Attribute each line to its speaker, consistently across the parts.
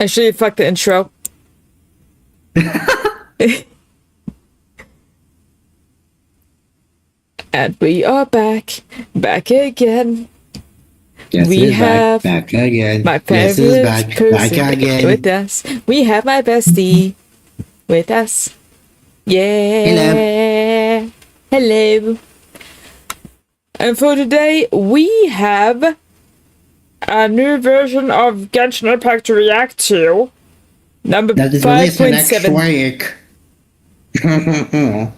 Speaker 1: Actually, fuck the intro. And we are back again.
Speaker 2: Yes,
Speaker 1: we have
Speaker 2: back again.
Speaker 1: my favorite person with us. We have my bestie with us. Yeah. Hello. And for today, we have a new version of Genshin Impact to react to. Number 5.7.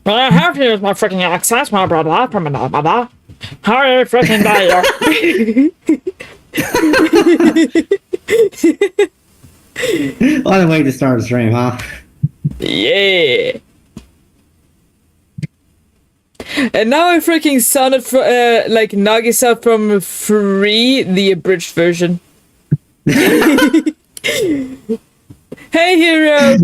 Speaker 1: I have to use my freaking access, my brother, from another mother. How are you freaking dare
Speaker 2: you? What a way to start a stream, huh?
Speaker 1: Yeah. And now I freaking sounded like Nagisa from Free, the abridged version. Hey, Hero!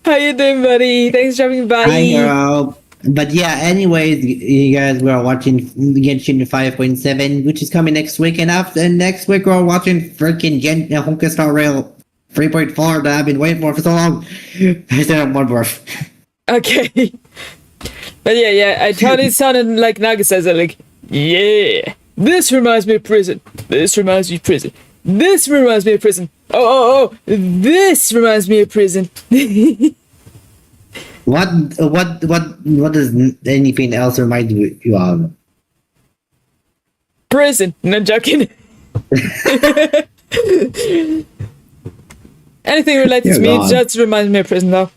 Speaker 1: How you doing, buddy? Thanks for dropping by.
Speaker 2: Hi, Hero. But yeah, anyways, you guys, we're watching Genshin 5.7, which is coming next week. And after next week, we're watching freaking Honka Star Rail 3.4 that I've been waiting for so long. I still have one more.
Speaker 1: Okay. But yeah, I totally sounded like Nagisa, like, yeah, this reminds me of prison. This reminds me of prison. This reminds me of prison. Oh, this reminds me of prison.
Speaker 2: What does anything else remind you of?
Speaker 1: Prison. No joking. Anything related to me just reminds me of prison, though.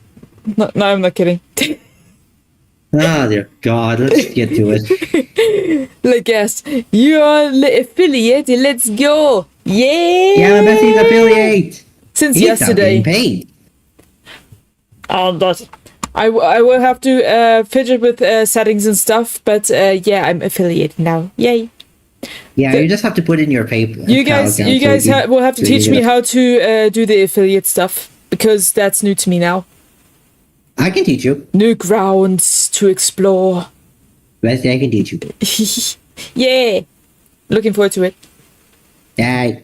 Speaker 1: No, I'm not kidding.
Speaker 2: Oh dear God, let's get to it.
Speaker 1: Like, yes, you are affiliated, let's go! Yeah!
Speaker 2: Yeah, the bestie's affiliate!
Speaker 1: Since
Speaker 2: He's
Speaker 1: yesterday.
Speaker 2: Not being paid.
Speaker 1: I will have to fidget with settings and stuff, but yeah, I'm affiliated now. Yay!
Speaker 2: Yeah, you just have to put in your paper.
Speaker 1: You guys will have to teach me how to do the affiliate stuff, because that's new to me now.
Speaker 2: I can teach you.
Speaker 1: New grounds to explore.
Speaker 2: Bestie, I can teach you.
Speaker 1: Yeah! Looking forward to it.
Speaker 2: Yay.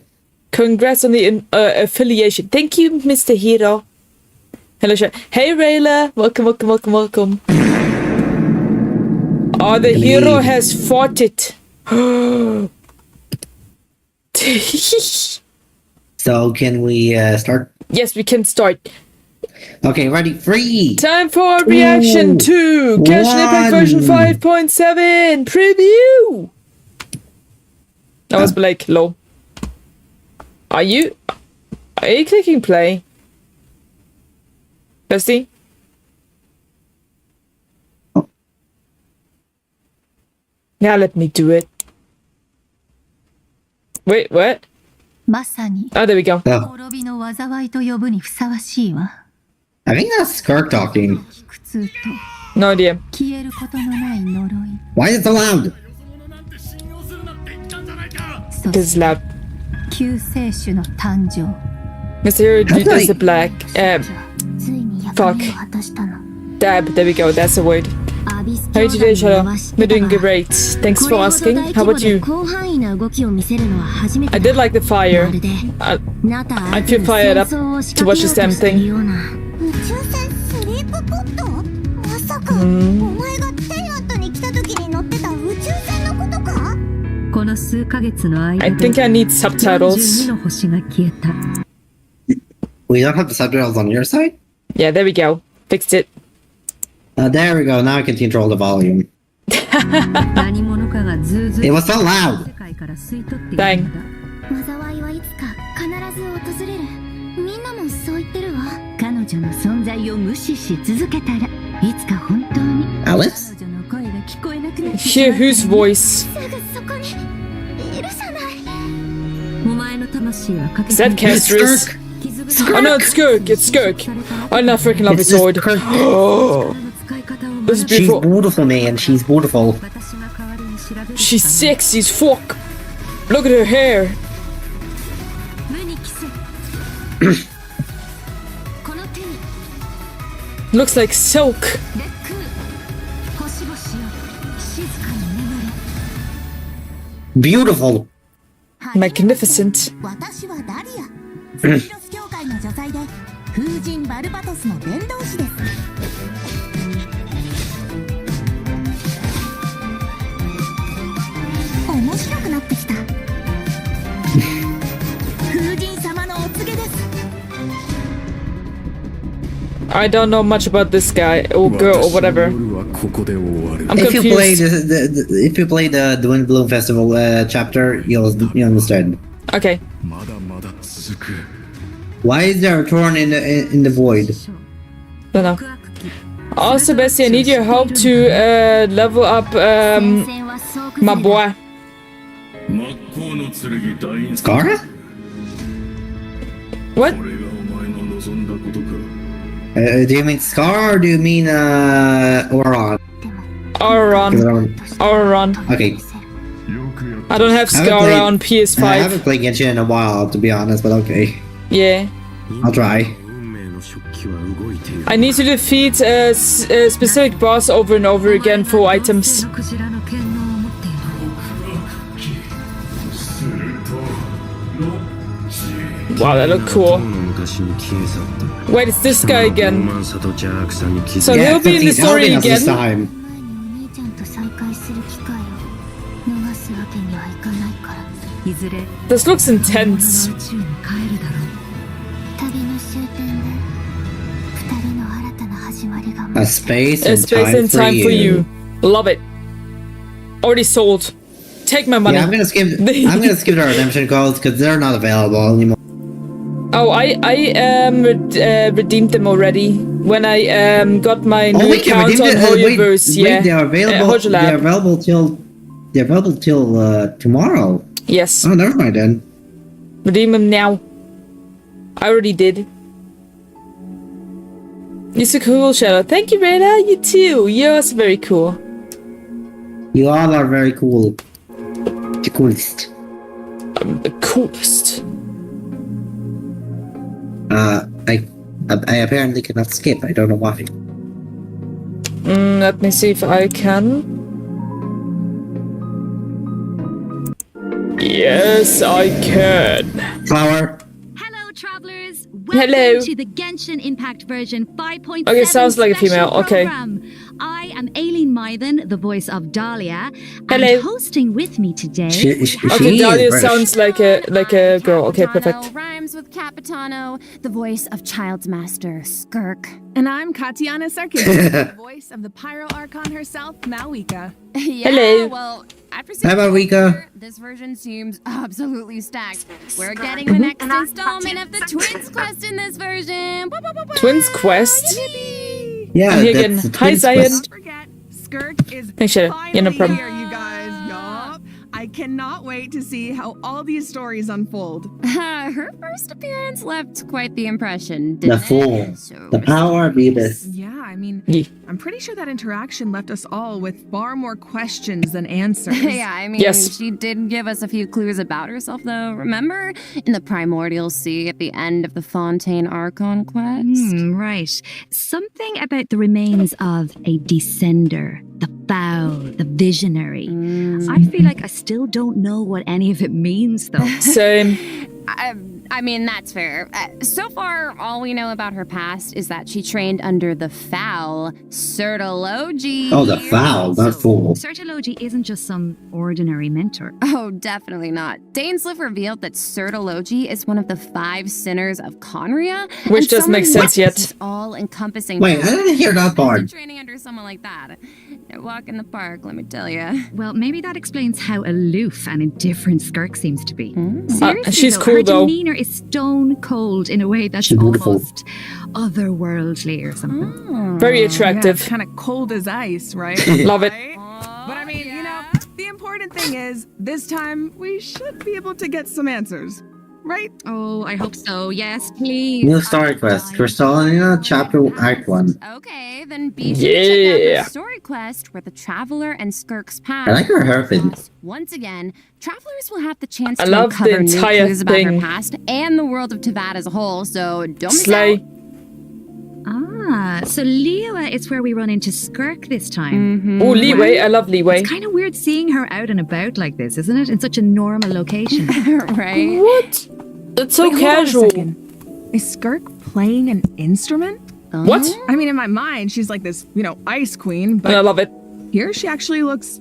Speaker 1: Congrats on the affiliation. Thank you, Mr. Hero. Hello, chat. Hey, Rayla. Welcome. Oh, the hero has fought it.
Speaker 2: So, can we start?
Speaker 1: Yes, we can start.
Speaker 2: Okay, ready? 3.
Speaker 1: Time for reaction to Genshin Impact version 5.7 preview. That was Blake. Low. Are you clicking play? Bestie? Now let me do it. Wait, what? Oh, there we go.
Speaker 2: Oh. I think that's Skirk talking.
Speaker 1: No idea.
Speaker 2: Why is it so loud?
Speaker 1: Because it's loud. Mr. Hero does the black. Fuck. Dab, there we go, that's the word. How are you today, Shadow? We're doing great. Thanks for asking. How about you? I did like the fire. I feel fired up to watch this damn thing. I think I need subtitles.
Speaker 2: We don't have the subtitles on your side?
Speaker 1: Yeah, there we go. Fixed it.
Speaker 2: There we go. Now I can control the volume. It was so loud.
Speaker 1: Dang.
Speaker 2: Alice?
Speaker 1: Hear whose voice? Is that Castrus? Oh no, it's Skirk. It's Skirk. I not freaking love his sword. Oh, this is beautiful.
Speaker 2: She's beautiful, man. She's beautiful.
Speaker 1: She's sexy as fuck. Look at her hair. Looks like silk.
Speaker 2: Beautiful.
Speaker 1: Magnificent.
Speaker 3: セフィロス教会の女祭で風神バルバトスの伝道師です。面白くなってきた。風神様のお告げです。
Speaker 1: I don't know much about this guy or girl or whatever. I'm
Speaker 2: If you play
Speaker 1: confused.
Speaker 2: if you play the Wind Bloom Festival chapter, you understand.
Speaker 1: Okay.
Speaker 2: Why is there a thorn in the void?
Speaker 1: Don't know. Also, Bessie, I need your help to level up my boy.
Speaker 2: Skara?
Speaker 1: What?
Speaker 2: Do you mean Scar or do you mean Oron?
Speaker 1: Auron.
Speaker 2: Okay.
Speaker 1: I don't have Scar on
Speaker 2: I haven't
Speaker 1: PS5.
Speaker 2: played Genshin in a while, to be honest, but okay.
Speaker 1: Yeah.
Speaker 2: I'll try.
Speaker 1: I need to defeat a specific boss over and over again for items. Wow, that looked cool. Wait, it's this guy again. So
Speaker 2: Yeah,
Speaker 1: he'll be in the
Speaker 2: he's helping
Speaker 1: story
Speaker 2: us this
Speaker 1: again.
Speaker 2: time.
Speaker 3: お姉ちゃんと再会する機会を逃すわけにはいかないから。いずれ
Speaker 1: This looks intense.
Speaker 3: 宇宙に帰るだろう。旅の終点で二人の新たな始まりが
Speaker 2: A space
Speaker 1: A
Speaker 2: and
Speaker 1: space and time for you. Love it. Already sold. Take my money.
Speaker 2: Yeah, I'm gonna skip the redemption codes because they're not available anymore.
Speaker 1: Oh, I redeemed them already when I got my new
Speaker 2: wait, you
Speaker 1: account
Speaker 2: redeemed
Speaker 1: on
Speaker 2: it?
Speaker 1: Hoyoverse.
Speaker 2: Wait,
Speaker 1: Yeah,
Speaker 2: they're available.
Speaker 1: Hojo Lab.
Speaker 2: They're available till tomorrow.
Speaker 1: Yes,
Speaker 2: Oh, never mind then.
Speaker 1: redeem them now. I already did. You're so cool, Shadow. Thank you, Reda. You too. You're also very cool.
Speaker 2: You all are very cool. The coolest.
Speaker 1: I'm the coolest.
Speaker 2: I apparently cannot skip. I don't know why.
Speaker 1: Let me see if I can. Yes, I can.
Speaker 2: Flower.
Speaker 4: Hello, travelers.
Speaker 1: Hello.
Speaker 4: Welcome to the Genshin Impact version 5.7
Speaker 1: Okay, sounds like a
Speaker 4: special
Speaker 1: female. Okay.
Speaker 4: program. I am Aileen Mythen, the voice of Dahlia,
Speaker 1: Hello.
Speaker 4: and hosting with me today.
Speaker 1: Okay,
Speaker 2: is
Speaker 1: Dahlia
Speaker 2: British.
Speaker 1: sounds like a girl. Okay, perfect.
Speaker 5: Rhymes with Capitano, the voice of Child's Master, Skirk.
Speaker 6: And I'm Katiana Sarkis, the voice of the Pyro Archon herself, Malwika.
Speaker 5: Yeah,
Speaker 1: Hello.
Speaker 5: well, after
Speaker 2: Hi, Malwika.
Speaker 5: this version seems absolutely stacked. We're getting the next installment of the Twins quest in this version.
Speaker 1: Twins quest.
Speaker 2: Yeah,
Speaker 1: I'm here
Speaker 2: that's
Speaker 1: again.
Speaker 2: the
Speaker 1: Hi,
Speaker 2: twins
Speaker 1: Zion.
Speaker 2: quest.
Speaker 6: Don't forget, Skirk is
Speaker 1: Thanks, Shadow. Yeah, no
Speaker 6: finally
Speaker 1: problem.
Speaker 6: here, you guys. Yup. I cannot wait to see how all these stories unfold.
Speaker 5: Her first appearance left quite the impression,
Speaker 2: The
Speaker 5: didn't
Speaker 2: Fool.
Speaker 5: it? So
Speaker 2: The power of Beavis.
Speaker 6: Yeah, I mean,
Speaker 1: Yeah.
Speaker 6: I'm pretty sure that interaction left us all with far more questions than answers.
Speaker 5: Yeah, I mean,
Speaker 1: Yes.
Speaker 5: she did give us a few clues about herself, though. Remember? In the Primordial Sea at the end of the Fontaine Archon quest?
Speaker 4: Right. Something about the remains of a descender, the foul, the visionary. I feel like I still don't know what any of it means, though.
Speaker 1: Same.
Speaker 5: I mean, that's fair. So far, all we know about her past is that she trained under the foul Certology.
Speaker 2: Oh, the foul, not fool.
Speaker 4: Certology isn't just some ordinary mentor.
Speaker 5: Oh, definitely not. Dainsliff revealed that Certology is one of the 5 sinners of Conria.
Speaker 1: Which
Speaker 5: and
Speaker 1: doesn't make
Speaker 5: someone
Speaker 1: sense yet.
Speaker 5: with all-encompassing
Speaker 2: Wait, I didn't hear that part.
Speaker 5: training under someone like that. A walk in the park, let me tell you.
Speaker 4: Well, maybe that explains how aloof and indifferent Skirk seems to be. Seriously,
Speaker 1: she's
Speaker 4: though,
Speaker 1: cool,
Speaker 4: her
Speaker 1: though.
Speaker 4: demeanor is stone cold in a way that's
Speaker 2: She's beautiful.
Speaker 4: almost otherworldly or something.
Speaker 1: Very
Speaker 6: Yeah,
Speaker 1: attractive.
Speaker 6: it's kind of cold as ice, right?
Speaker 1: Love it.
Speaker 6: Right? But I mean, you know, the important thing is, this time we should be able to get some answers, right?
Speaker 4: Oh, I hope so. Yes, please.
Speaker 2: New story quest. Crystallina, chapter Act 1.
Speaker 5: Okay, then be sure to check
Speaker 1: Yeah.
Speaker 5: out the story quest where the Traveler and Skirk's
Speaker 2: I like
Speaker 5: past.
Speaker 2: her hairpin.
Speaker 5: Once again, travelers will have the chance
Speaker 1: I
Speaker 5: to
Speaker 1: love the
Speaker 5: uncover new
Speaker 1: entire
Speaker 5: clues about her
Speaker 1: thing.
Speaker 5: past and the world of Tavad as a whole, so don't miss
Speaker 1: Slay.
Speaker 5: out.
Speaker 4: Ah, so Lewa is where we run into Skirk this time.
Speaker 1: Oh, Leeway. I love Leeway.
Speaker 4: It's kind of weird seeing her out and about like this, isn't it? In such a normal location.
Speaker 5: Right?
Speaker 1: What? That's so
Speaker 6: Wait, hold on a
Speaker 1: casual.
Speaker 6: second. Is Skirk playing an instrument?
Speaker 1: What?
Speaker 6: I mean, in my mind, she's like this, ice queen,
Speaker 1: And I
Speaker 6: but
Speaker 1: love it.
Speaker 6: here she actually looks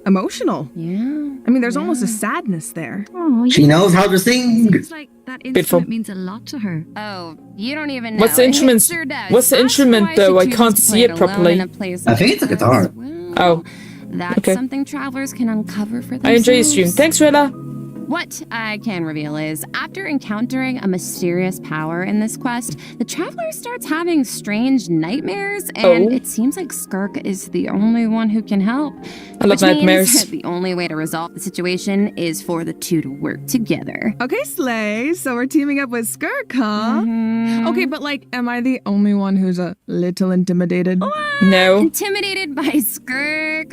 Speaker 6: emotional.
Speaker 5: Yeah.
Speaker 6: I mean, there's almost a sadness there.
Speaker 4: Oh,
Speaker 2: She knows how to sing.
Speaker 4: Seems like that
Speaker 1: Beautiful.
Speaker 4: instrument means a lot to her.
Speaker 5: Oh, you don't even know.
Speaker 1: What's the
Speaker 5: It
Speaker 1: instrument?
Speaker 5: sure does.
Speaker 1: What's the
Speaker 5: That's
Speaker 1: instrument,
Speaker 5: why she
Speaker 1: though? I
Speaker 5: chooses
Speaker 1: can't
Speaker 5: to
Speaker 1: see
Speaker 5: play
Speaker 1: it
Speaker 5: alone
Speaker 1: properly.
Speaker 5: in a place
Speaker 2: I think
Speaker 5: like
Speaker 2: it's a
Speaker 5: this.
Speaker 2: guitar.
Speaker 5: Well,
Speaker 1: Oh,
Speaker 5: that's
Speaker 1: okay.
Speaker 5: something travelers can uncover for themselves.
Speaker 1: I enjoy your stream. Thanks, Rilla.
Speaker 5: What I can reveal is, after encountering a mysterious power in this quest, the traveler starts having strange nightmares, and
Speaker 1: Oh.
Speaker 5: it seems like Skirk is the only one who can help.
Speaker 1: I love
Speaker 5: Which means
Speaker 1: nightmares.
Speaker 5: the only way to resolve the situation is for the two to work together.
Speaker 6: Okay, Slay, so we're teaming up with Skirk, huh?
Speaker 5: Mhm.
Speaker 6: Okay, but am I the only one who's a little intimidated?
Speaker 1: No.
Speaker 5: Intimidated by Skirk.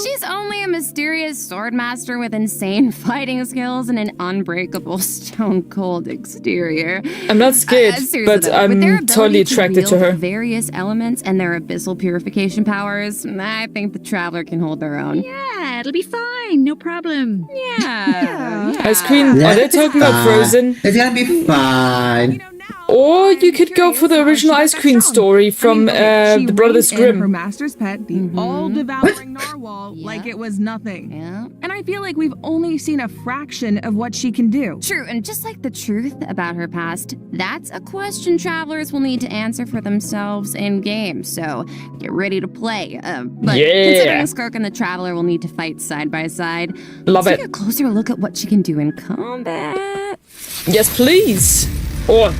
Speaker 5: She's only a mysterious sword master with insane fighting skills and an unbreakable stone cold exterior.
Speaker 1: I'm not scared,
Speaker 5: Seriously
Speaker 1: but
Speaker 5: though, with their
Speaker 1: I'm
Speaker 5: ability
Speaker 1: totally attracted to
Speaker 5: wield
Speaker 1: her.
Speaker 5: various elements and their abyssal purification powers, I think the traveler can hold their own.
Speaker 4: Yeah, it'll be fine. No problem.
Speaker 5: Yeah.
Speaker 1: Ice Queen, are they talking about Frozen?
Speaker 2: It's gonna be fine.
Speaker 1: Or you could go for the original Ice Queen story from the Brothers
Speaker 6: Her
Speaker 1: Grimm.
Speaker 6: master's pet, the all-devouring narwhal, like it was nothing.
Speaker 5: Yeah.
Speaker 6: And I feel like we've only seen a fraction of what she can do.
Speaker 5: True, and just like the truth about her past, that's a question travelers will need to answer for themselves in game. So get ready to play. But
Speaker 1: Yeah.
Speaker 5: considering Skirk and the traveler will need to fight side by side,
Speaker 1: Love
Speaker 5: let's
Speaker 1: it.
Speaker 5: take a closer look at what she can do in combat.
Speaker 1: Yes, please. Oh,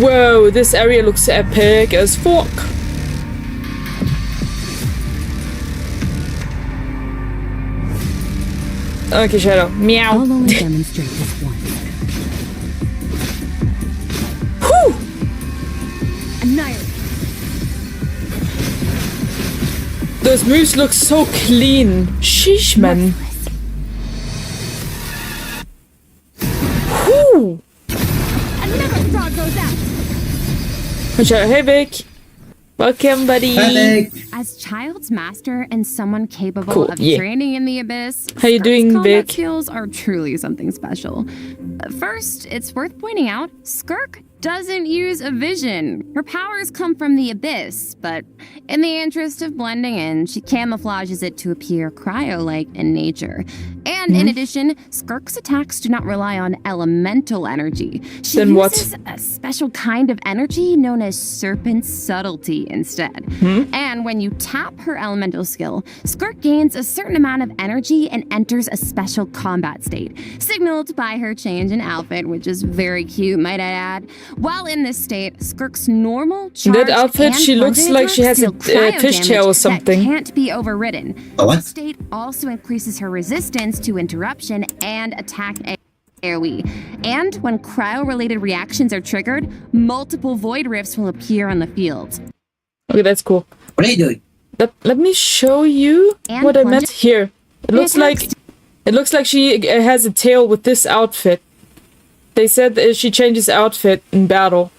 Speaker 1: whoa, this area looks epic as fuck. Okay, Shadow. Meow.
Speaker 4: I'll only demonstrate this once.
Speaker 1: Whew.
Speaker 4: Annihilate.
Speaker 1: Those moves look so clean. Sheesh, man. Whew.
Speaker 4: Another frog goes out.
Speaker 1: Shadow, hey, Vic. Welcome, buddy.
Speaker 2: Perfect.
Speaker 5: As Child's master and someone capable
Speaker 1: Cool,
Speaker 5: of
Speaker 1: yeah.
Speaker 5: training in the abyss,
Speaker 1: How you
Speaker 5: Skirk's
Speaker 1: doing,
Speaker 5: combat
Speaker 1: Vic?
Speaker 5: skills are truly something special. First, it's worth pointing out, Skirk doesn't use a vision. Her powers come from the abyss, but in the interest of blending in, she camouflages it to appear cryo-like in nature. And in addition, Skirk's attacks do not rely on elemental energy. She
Speaker 1: Then what?
Speaker 5: uses a special kind of energy known as serpent subtlety instead. And when you tap her elemental skill, Skirk gains a certain amount of energy and enters a special combat state, signaled by her change in outfit, which is very cute, might I add. While in this state, Skirk's normal charge
Speaker 1: That outfit,
Speaker 5: and
Speaker 1: she looks
Speaker 5: plunging
Speaker 1: like she has
Speaker 5: attacks
Speaker 1: a
Speaker 5: deal cryo
Speaker 1: fishtail or
Speaker 5: damage
Speaker 1: something.
Speaker 5: that can't be overridden.
Speaker 2: A what?
Speaker 5: This state also increases her resistance to interruption and attack AoE. And when cryo-related reactions are triggered, multiple void rifts will appear on the field.
Speaker 1: Okay, that's cool.
Speaker 2: What are you doing?
Speaker 1: Let me show you
Speaker 5: And
Speaker 1: what I
Speaker 5: plunge-
Speaker 1: meant here. It looks like she has a tail with this outfit. They said that she changes outfit in battle.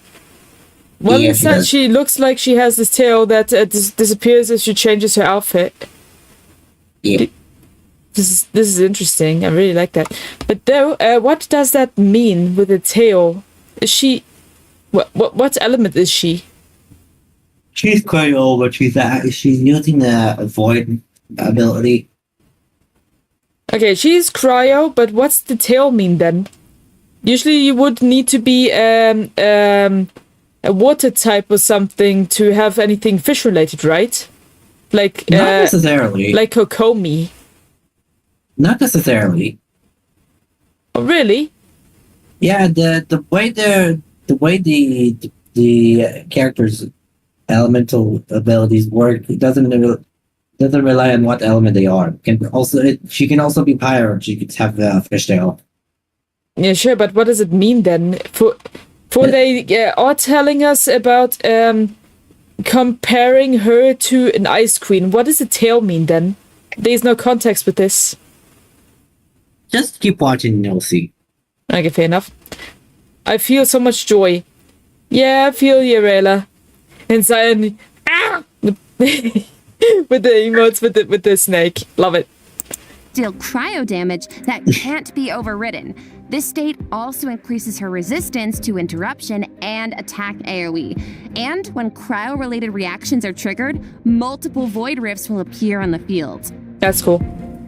Speaker 1: One
Speaker 2: Yeah, she
Speaker 1: said
Speaker 2: does.
Speaker 1: she looks like she has this tail that disappears as she changes her outfit.
Speaker 2: Yeah.
Speaker 1: This is interesting. I really like that. But though, what does that mean with a tail? Is she what element is she?
Speaker 2: She's quite old, but she's using the void ability.
Speaker 1: Okay, she's cryo, but what's the tail mean then? Usually you would need to be a water type or something to have anything fish related, right? Like
Speaker 2: Not necessarily.
Speaker 1: like Kokomi.
Speaker 2: Not necessarily.
Speaker 1: Oh, really?
Speaker 2: Yeah, the way the characters' elemental abilities work, it doesn't rely on what element they are. She can also be pirate. She could have a fishtail.
Speaker 1: Yeah, sure, but what does it mean then? For they are telling us about comparing her to an ice queen. What does the tail mean then? There's no context with this.
Speaker 2: Just keep watching and you'll see.
Speaker 1: Okay, fair enough. I feel so much joy. Yeah, I feel you, Rayla. Inside, ah! with the emotes with the snake. Love it.
Speaker 5: Deal cryo damage that can't be overridden. This state also increases her resistance to interruption and attack AoE. And when cryo-related reactions are triggered, multiple void rifts will appear on the field.
Speaker 1: That's cool.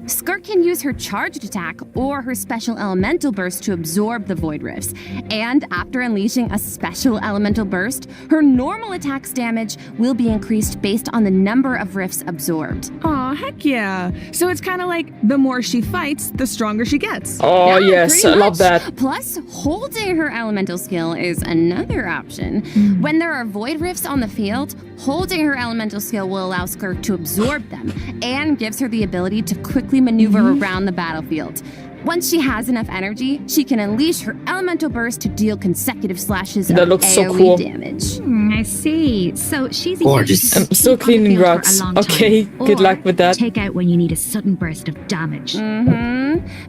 Speaker 5: Skirk can use her charged attack or her special elemental burst to absorb the void rifts. And after unleashing a special elemental burst, her normal attack's damage will be increased based on the number of rifts absorbed.
Speaker 6: Aw, heck yeah. So it's kind of like the more she fights, the stronger she gets.
Speaker 1: Oh,
Speaker 5: Yeah,
Speaker 1: yes,
Speaker 5: pretty
Speaker 1: I love
Speaker 5: much.
Speaker 1: that.
Speaker 5: Plus, holding her elemental skill is another option. When there are void rifts on the field, holding her elemental skill will allow Skirk to absorb them and gives her the ability to quickly maneuver around the battlefield. Once she has enough energy, she can unleash her elemental burst to deal consecutive slashes
Speaker 1: That
Speaker 5: of
Speaker 1: looks so
Speaker 5: AoE
Speaker 1: cool.
Speaker 5: damage.
Speaker 4: I see. So she's a
Speaker 2: Gorgeous.
Speaker 4: user who
Speaker 1: I'm
Speaker 4: can
Speaker 1: still
Speaker 4: keep on the
Speaker 1: cleaning
Speaker 4: field for a
Speaker 1: rocks.
Speaker 4: long time,
Speaker 1: Okay, good
Speaker 4: or
Speaker 1: luck with that.
Speaker 4: Take out when you need a sudden burst of damage.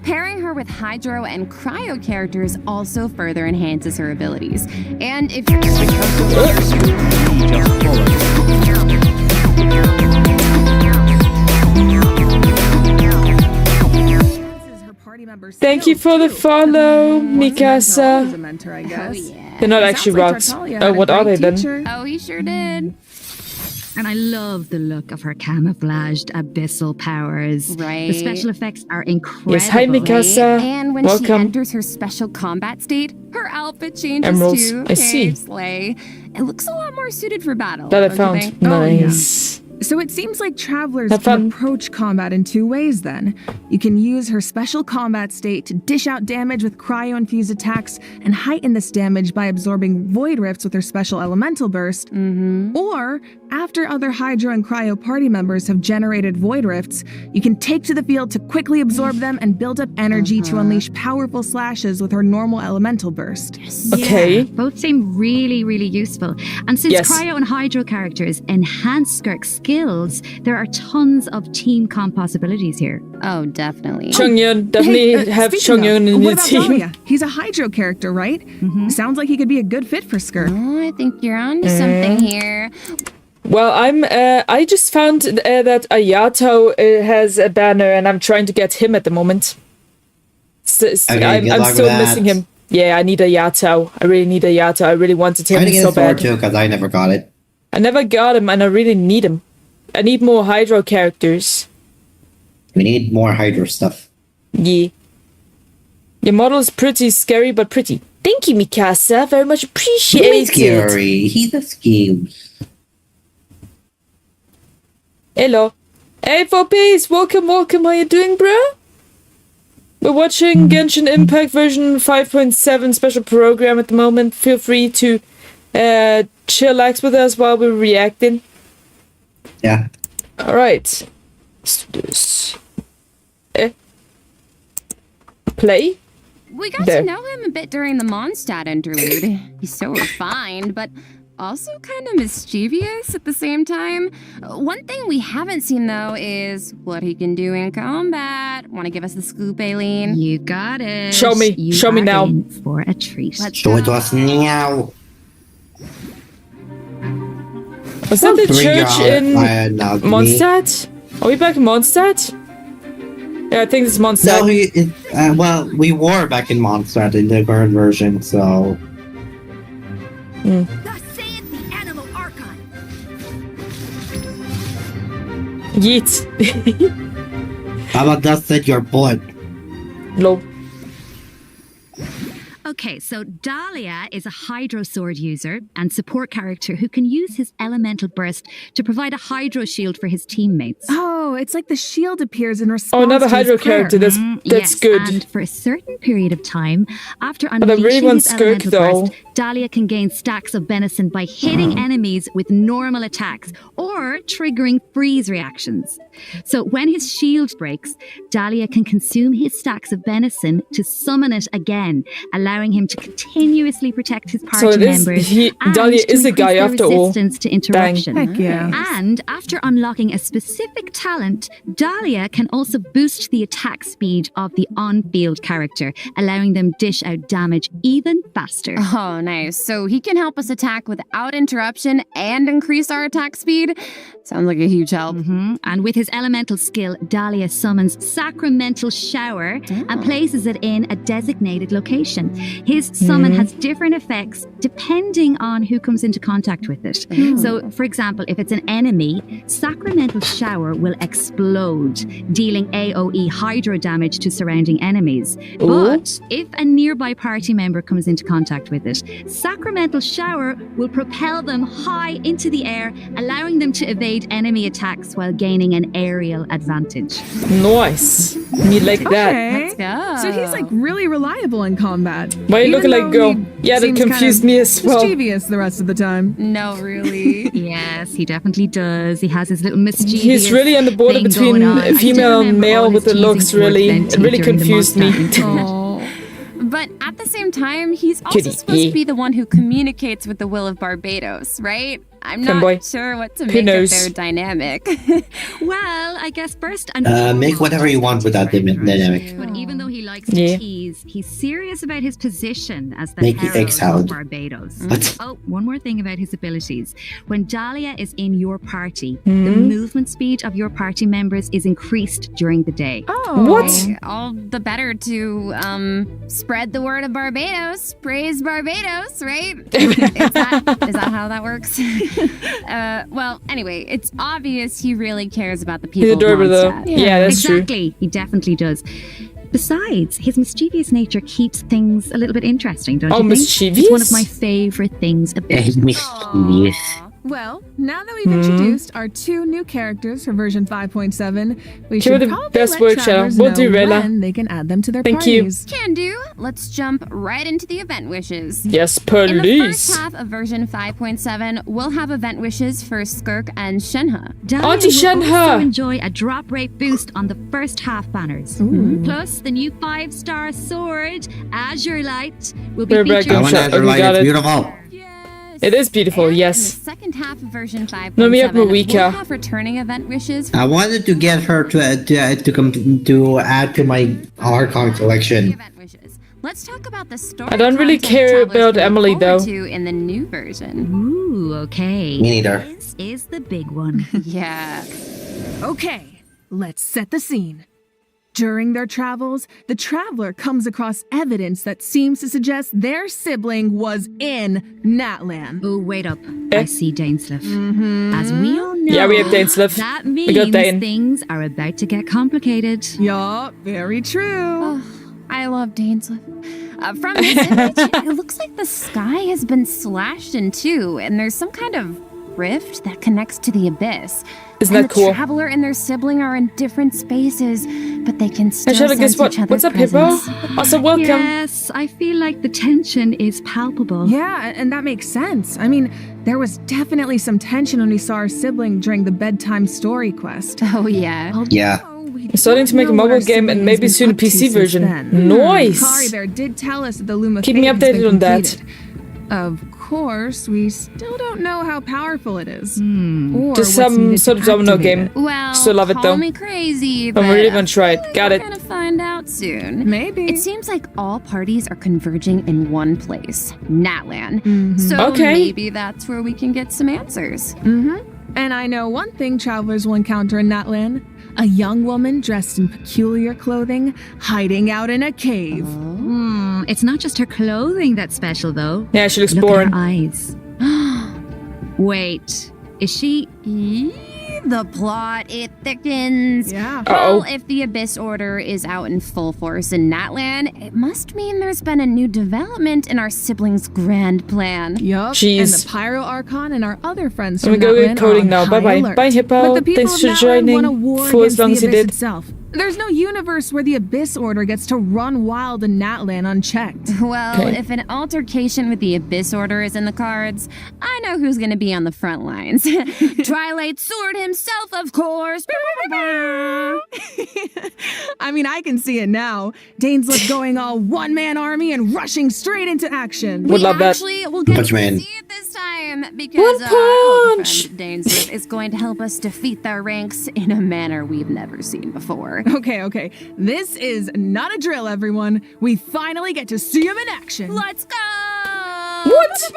Speaker 5: Pairing her with Hydro and Cryo characters also further enhances her abilities. And if
Speaker 6: Her party members'
Speaker 1: Thank you
Speaker 6: skills,
Speaker 1: for the
Speaker 6: too.
Speaker 1: follow,
Speaker 6: Once a mentor,
Speaker 1: Mikasa.
Speaker 6: always a mentor, I guess.
Speaker 5: yeah.
Speaker 1: They're not
Speaker 6: Sounds
Speaker 1: actually
Speaker 6: like
Speaker 1: rocks.
Speaker 6: Tartaglia had
Speaker 1: Oh,
Speaker 6: a
Speaker 1: what are they
Speaker 6: great
Speaker 1: then?
Speaker 6: teacher.
Speaker 5: Oh, he sure did.
Speaker 4: And I love the look of her camouflaged abyssal powers.
Speaker 5: Right.
Speaker 4: The special effects are incredible.
Speaker 1: Yes, hi, Mikasa.
Speaker 5: And when she
Speaker 1: Welcome.
Speaker 5: enters her special combat state, her outfit changes
Speaker 1: Emeralds.
Speaker 5: too.
Speaker 1: I see.
Speaker 5: Slay. It looks a lot more suited for battle.
Speaker 1: That I
Speaker 5: don't you
Speaker 1: found.
Speaker 5: think?
Speaker 6: Oh, yeah.
Speaker 1: Nice.
Speaker 6: So it seems like travelers
Speaker 1: Have
Speaker 6: can
Speaker 1: fun.
Speaker 6: approach combat in two ways then. You can use her special combat state to dish out damage with cryo-infused attacks and heighten this damage by absorbing void rifts with her special elemental burst. Or, after other Hydro and Cryo party members have generated void rifts, you can take to the field to quickly absorb them and build up energy to unleash powerful slashes with her normal elemental burst.
Speaker 1: Okay.
Speaker 4: Yeah, both seem really, really useful. And since
Speaker 1: Yes.
Speaker 4: Cryo and Hydro characters enhance Skirk's skills, there are tons of team comp possibilities here.
Speaker 5: Oh, definitely.
Speaker 1: Chongyun, definitely
Speaker 6: Hey,
Speaker 1: have
Speaker 6: speaking
Speaker 1: Chongyun
Speaker 6: of,
Speaker 1: in
Speaker 6: what
Speaker 1: your
Speaker 6: about
Speaker 1: team.
Speaker 6: Dahlia? He's a Hydro character, right? Sounds like he could be a good fit for Skirk.
Speaker 5: Oh, I think you're onto something here.
Speaker 1: Well, I just found that Ayato has a banner, and I'm trying to get him at the moment.
Speaker 2: Okay,
Speaker 1: I'm
Speaker 2: good luck
Speaker 1: still
Speaker 2: with that.
Speaker 1: missing him. Yeah, I need Ayato. I really need Ayato. I really wanted him
Speaker 2: Trying to get
Speaker 1: so
Speaker 2: a sword
Speaker 1: bad.
Speaker 2: too, because I never got it.
Speaker 1: I never got him, and I really need him. I need more Hydro characters.
Speaker 2: We need more Hydro stuff.
Speaker 1: Yeah. Your model is pretty scary, but pretty. Thank you, Mikasa. Very much
Speaker 2: He's
Speaker 1: appreciated.
Speaker 2: scary. He's a scheme.
Speaker 1: Hello. Hey, 4Ps. Welcome, welcome. How you doing, bro? We're watching Genshin Impact version 5.7 special program at the moment. Feel free to chillax with us while we're reacting.
Speaker 2: Yeah.
Speaker 1: Alright. Let's do this. Play?
Speaker 5: We got
Speaker 1: There.
Speaker 5: to know him a bit during the Mondstadt interlude. He's so refined, but also kind of mischievous at the same time. One thing we haven't seen, though, is what he can do in combat. Want to give us the scoop, Aileen?
Speaker 4: You got it.
Speaker 1: Show me.
Speaker 4: You
Speaker 1: Show me
Speaker 4: are
Speaker 1: now.
Speaker 4: in for a treat.
Speaker 5: Let's
Speaker 2: Show it to
Speaker 5: go.
Speaker 2: us now.
Speaker 1: Was that the
Speaker 2: Bring
Speaker 1: church
Speaker 2: your-
Speaker 1: in
Speaker 2: not me.
Speaker 1: Mondstadt? Are we back in Mondstadt? Yeah, I think it's Mondstadt.
Speaker 2: No, well, we were back in Mondstadt in the current version, so...
Speaker 3: Thus saith the Animal Archon.
Speaker 1: Yeet.
Speaker 2: How about that said your butt?
Speaker 1: Lol.
Speaker 4: Okay, so Dahlia is a Hydro Sword user and support character who can use his elemental burst to provide a Hydro shield for his teammates.
Speaker 6: Oh, it's like the shield appears in response
Speaker 1: Oh, another
Speaker 6: to his
Speaker 1: Hydro
Speaker 6: prayer.
Speaker 1: character. That's
Speaker 4: Yes,
Speaker 1: good.
Speaker 4: and for a certain period of time, after
Speaker 1: I
Speaker 4: unleashing
Speaker 1: really want
Speaker 4: his
Speaker 1: Skirk,
Speaker 4: elemental
Speaker 1: though.
Speaker 4: burst, Dahlia can gain stacks of benison by hitting enemies with normal attacks or triggering freeze reactions. So when his shield breaks, Dahlia can consume his stacks of benison to summon it again, allowing him to continuously protect his party
Speaker 1: So it is-
Speaker 4: members and
Speaker 1: Dahlia
Speaker 4: to
Speaker 1: is a
Speaker 4: increase
Speaker 1: guy
Speaker 4: their
Speaker 1: after all.
Speaker 4: resistance to interruption.
Speaker 6: Heck yeah.
Speaker 4: And after unlocking a specific talent talent, Dahlia can also boost the attack speed of the on-field character, allowing them dish out damage even faster.
Speaker 5: Oh, nice. So he can help us attack without interruption and increase our attack speed? Sounds like a huge help.
Speaker 4: And with his elemental skill, Dahlia summons Sacramental Shower and places it in a designated location. His summon has different effects depending on who comes into contact with it. So, for example, if it's an enemy, Sacramental Shower will explode, dealing AoE hydro damage to surrounding enemies. But if a nearby party member comes into contact with it, Sacramental Shower will propel them high into the air, allowing them to evade enemy attacks while gaining an aerial advantage.
Speaker 1: Nice. You like that?
Speaker 6: Okay.
Speaker 5: Let's go.
Speaker 6: So he's like really reliable in combat.
Speaker 1: Why are you looking
Speaker 6: Even
Speaker 1: like
Speaker 6: though
Speaker 1: girl?
Speaker 6: he
Speaker 1: Yeah, that
Speaker 6: seems
Speaker 1: confused
Speaker 6: kind of
Speaker 1: me as well.
Speaker 6: Mischievous the rest of the time.
Speaker 5: No, really.
Speaker 4: Yes, he definitely does. He has his little mischievous
Speaker 1: He's really on the border
Speaker 4: thing
Speaker 1: between
Speaker 4: going on. I do
Speaker 1: female and
Speaker 4: remember
Speaker 1: male
Speaker 4: all
Speaker 1: with
Speaker 4: his
Speaker 1: the looks,
Speaker 4: teasing towards
Speaker 1: really.
Speaker 4: Venti
Speaker 1: It really
Speaker 4: during the
Speaker 1: confused me.
Speaker 4: Mustang.
Speaker 6: Oh.
Speaker 5: But at the same time, he's also
Speaker 1: Kitty.
Speaker 5: supposed to be the one who communicates with the will of Barbados, right? I'm not
Speaker 1: Femboy.
Speaker 5: sure what to
Speaker 1: Who
Speaker 5: make of
Speaker 1: knows?
Speaker 5: their dynamic.
Speaker 4: Well, I guess first and
Speaker 2: Make
Speaker 4: foremost,
Speaker 2: whatever you want with that dynamic.
Speaker 4: But even though he likes to
Speaker 1: Yeah.
Speaker 4: tease, he's serious about his position as the
Speaker 2: Make the
Speaker 4: herald
Speaker 2: egg salad.
Speaker 4: of Barbados.
Speaker 2: What?
Speaker 4: Oh, one more thing about his abilities. When Dahlia is in your party, the movement speed of your party members is increased during the day.
Speaker 6: Oh.
Speaker 1: What?
Speaker 5: All the better to spread the word of Barbados. Praise Barbados, right? is that how that works? Well, anyway, it's obvious he really cares about the people.
Speaker 1: He's adorable
Speaker 5: of
Speaker 1: though.
Speaker 5: Mondstadt.
Speaker 1: Yeah, that's true.
Speaker 4: Exactly, he definitely does. Besides, his mischievous nature keeps things a little bit interesting, don't
Speaker 1: Oh,
Speaker 4: you think?
Speaker 1: mischievous?
Speaker 4: It's one of my favorite things about
Speaker 2: Mischievous.
Speaker 6: Well, now that we've introduced our two new characters for version 5.7, we
Speaker 1: Give
Speaker 6: should
Speaker 1: it the
Speaker 6: probably
Speaker 1: best
Speaker 6: let
Speaker 1: work, Shadow.
Speaker 6: travelers
Speaker 1: We'll
Speaker 6: know
Speaker 1: do, Rayla.
Speaker 6: when they can add them to their
Speaker 1: Thank you.
Speaker 6: parties.
Speaker 5: Can do. Let's jump right into the event wishes.
Speaker 1: Yes,
Speaker 5: In the
Speaker 1: police.
Speaker 5: first half of version 5.7, we'll have event wishes for Skirk and Shenhe.
Speaker 4: Dahlia
Speaker 1: Auntie
Speaker 4: will
Speaker 1: Shenhe.
Speaker 4: also enjoy a drop rate boost on the first half banners. Plus, the new 5-star sword, Azure Light, will be
Speaker 1: We're back
Speaker 4: featured.
Speaker 2: I want
Speaker 1: Shut-
Speaker 2: that
Speaker 1: okay,
Speaker 2: light.
Speaker 1: got
Speaker 2: It's
Speaker 1: it.
Speaker 2: beautiful.
Speaker 1: It is beautiful,
Speaker 5: And
Speaker 1: yes.
Speaker 5: In the second half of version 5.7,
Speaker 1: No, me up, Marika.
Speaker 5: we'll have returning event wishes
Speaker 2: I wanted to get her to come to add to my Archon collection.
Speaker 5: event wishes. Let's talk about the story.
Speaker 1: I don't really
Speaker 5: content
Speaker 1: care
Speaker 5: travelers
Speaker 1: about
Speaker 5: can look
Speaker 1: Emily,
Speaker 5: forward
Speaker 1: though.
Speaker 5: To in the new version.
Speaker 4: Ooh, okay.
Speaker 2: Me neither.
Speaker 4: This is the big one.
Speaker 5: Yeah.
Speaker 6: Okay, let's set the scene. During their travels, the traveler comes across evidence that seems to suggest their sibling was in Natlan.
Speaker 4: Oh, wait up.
Speaker 1: Eh?
Speaker 4: I see Dainsleif. As we all know,
Speaker 1: Yeah, we have Dainsleif.
Speaker 4: that
Speaker 1: We
Speaker 4: means
Speaker 1: got Dane.
Speaker 4: things are about to get complicated.
Speaker 6: Yup, very true.
Speaker 5: I love Dainsleif. From this image, it looks like the sky has been slashed in two, and there's some kind of rift that connects to the abyss.
Speaker 1: Isn't
Speaker 5: and
Speaker 1: that cool?
Speaker 5: The traveler and their sibling are in different spaces, but they can still
Speaker 1: Hey, Shadow,
Speaker 5: sense
Speaker 1: guess what?
Speaker 5: each other's
Speaker 1: What's up, Hippo?
Speaker 5: presence.
Speaker 1: Also, welcome.
Speaker 4: Yes, I feel like the tension is palpable.
Speaker 6: Yeah, and that makes sense. I mean, there was definitely some tension when we saw our sibling during the bedtime story quest.
Speaker 5: Oh, yeah.
Speaker 2: Yeah.
Speaker 1: I'm starting to make a mobile game and maybe soon a PC version.
Speaker 6: Kari
Speaker 1: Nice.
Speaker 6: there did tell us that the Luma
Speaker 1: Keep me
Speaker 6: Fate has been
Speaker 1: updated on that.
Speaker 6: completed. Of course, we still don't know how powerful it is. Or
Speaker 1: Just
Speaker 6: what's
Speaker 1: some
Speaker 6: needed to
Speaker 1: sort of domino
Speaker 6: activate
Speaker 1: game.
Speaker 6: it.
Speaker 5: Well,
Speaker 1: Still love it,
Speaker 5: call
Speaker 1: though.
Speaker 5: me crazy,
Speaker 1: I'm
Speaker 5: but
Speaker 1: really gonna try it. Got it.
Speaker 5: We're gonna find out soon.
Speaker 6: Maybe.
Speaker 5: It seems like all parties are converging in one place, Natlan. So
Speaker 1: Okay.
Speaker 5: maybe that's where we can get some answers.
Speaker 6: And I know one thing travelers will encounter in Natlan. A young woman dressed in peculiar clothing, hiding out in a cave.
Speaker 4: It's not just her clothing that's special, though.
Speaker 1: Yeah, she looks
Speaker 4: Look
Speaker 1: boring.
Speaker 4: at her eyes. Wait, is she?
Speaker 5: The plot, it thickens.
Speaker 6: Yeah.
Speaker 5: Well,
Speaker 1: Uh-oh.
Speaker 5: if the Abyss Order is out in full force in Natlan, it must mean there's been a new development in our siblings' grand plan.
Speaker 6: Yup.
Speaker 1: Jeez.
Speaker 6: And the Pyro Archon and our other friends
Speaker 1: Let
Speaker 6: from
Speaker 1: me go
Speaker 6: Natlan
Speaker 1: get coding
Speaker 6: are on
Speaker 1: now.
Speaker 6: high
Speaker 1: Bye-bye.
Speaker 6: alert.
Speaker 1: Bye, Hippo.
Speaker 6: But the people
Speaker 1: Thanks
Speaker 6: of
Speaker 1: for
Speaker 6: Natlan
Speaker 1: joining.
Speaker 6: want a war
Speaker 1: For as
Speaker 6: against
Speaker 1: long
Speaker 6: the
Speaker 1: as you
Speaker 6: Abyss
Speaker 1: did.
Speaker 6: itself. There's no universe where the Abyss Order gets to run wild in Natlan unchecked.
Speaker 5: Well,
Speaker 1: Okay.
Speaker 5: if an altercation with the Abyss Order is in the cards, I know who's going to be on the front lines. Twilight Sword himself, of course.
Speaker 6: I mean, I can see it now. Dainsleif going all one-man army and rushing straight into action.
Speaker 1: Would love that.
Speaker 5: Actually, we'll get
Speaker 2: Punch
Speaker 5: to
Speaker 2: Man.
Speaker 5: see it this time because
Speaker 1: One
Speaker 5: our old
Speaker 1: punch!
Speaker 5: friend Dainsworth is going to help us defeat their ranks in a manner we've never seen before.
Speaker 6: Okay. This is not a drill, everyone. We finally get to see him in action.
Speaker 5: Let's go!
Speaker 1: What?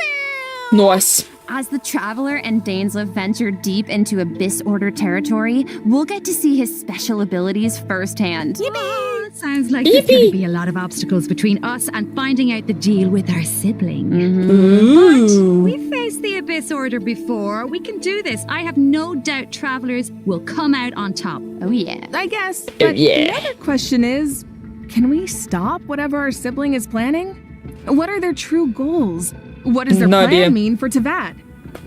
Speaker 1: Nice.
Speaker 5: As the Traveler and Dainsleif venture deep into Abyss Order territory, we'll get to see his special abilities firsthand.
Speaker 4: Oh, sounds like there's going to be a lot of obstacles between us and finding out the deal with our sibling.
Speaker 1: Ooh.
Speaker 4: We faced the Abyss Order before. We can do this. I have no doubt travelers will come out on top.
Speaker 5: Oh yeah.
Speaker 6: I guess.
Speaker 1: Oh,
Speaker 6: But
Speaker 1: yeah.
Speaker 6: another question is, can we stop whatever our sibling is planning? What are their true goals? What does their
Speaker 1: No
Speaker 6: plan
Speaker 1: idea.
Speaker 6: mean for Teyvat?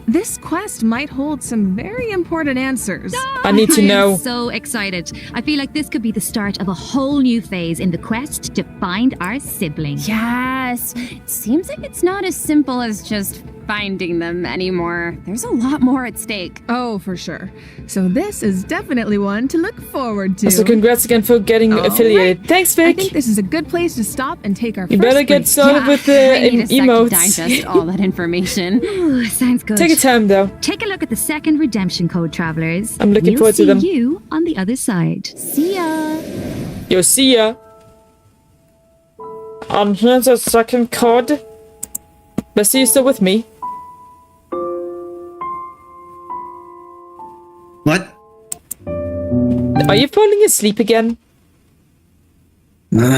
Speaker 6: This quest might hold some very important answers.
Speaker 1: I need to
Speaker 4: I am
Speaker 1: know.
Speaker 4: so excited. I feel like this could be the start of a whole new phase in the quest to find our sibling.
Speaker 5: Yes. It seems like it's not as simple as just finding them anymore. There's a lot more at stake.
Speaker 6: Oh, for sure. So this is definitely one to look forward to.
Speaker 1: So congrats again for getting
Speaker 6: All
Speaker 1: affiliated. Thanks,
Speaker 6: I
Speaker 1: Vic.
Speaker 6: think this is a good place to stop and take our
Speaker 1: You
Speaker 6: first
Speaker 1: better get
Speaker 6: break.
Speaker 1: started with the
Speaker 5: I need a sec to
Speaker 1: emotes.
Speaker 5: digest all that information.
Speaker 4: Ooh, sounds good.
Speaker 1: Take your time, though.
Speaker 4: Take a look at the second redemption code, travelers.
Speaker 1: I'm looking
Speaker 4: We'll
Speaker 1: forward to
Speaker 4: see
Speaker 1: them.
Speaker 4: you on the other side.
Speaker 5: See ya.
Speaker 1: Yo, see ya. Here's a second code. Bessie, you still with me?
Speaker 2: What?
Speaker 1: Are you falling asleep again?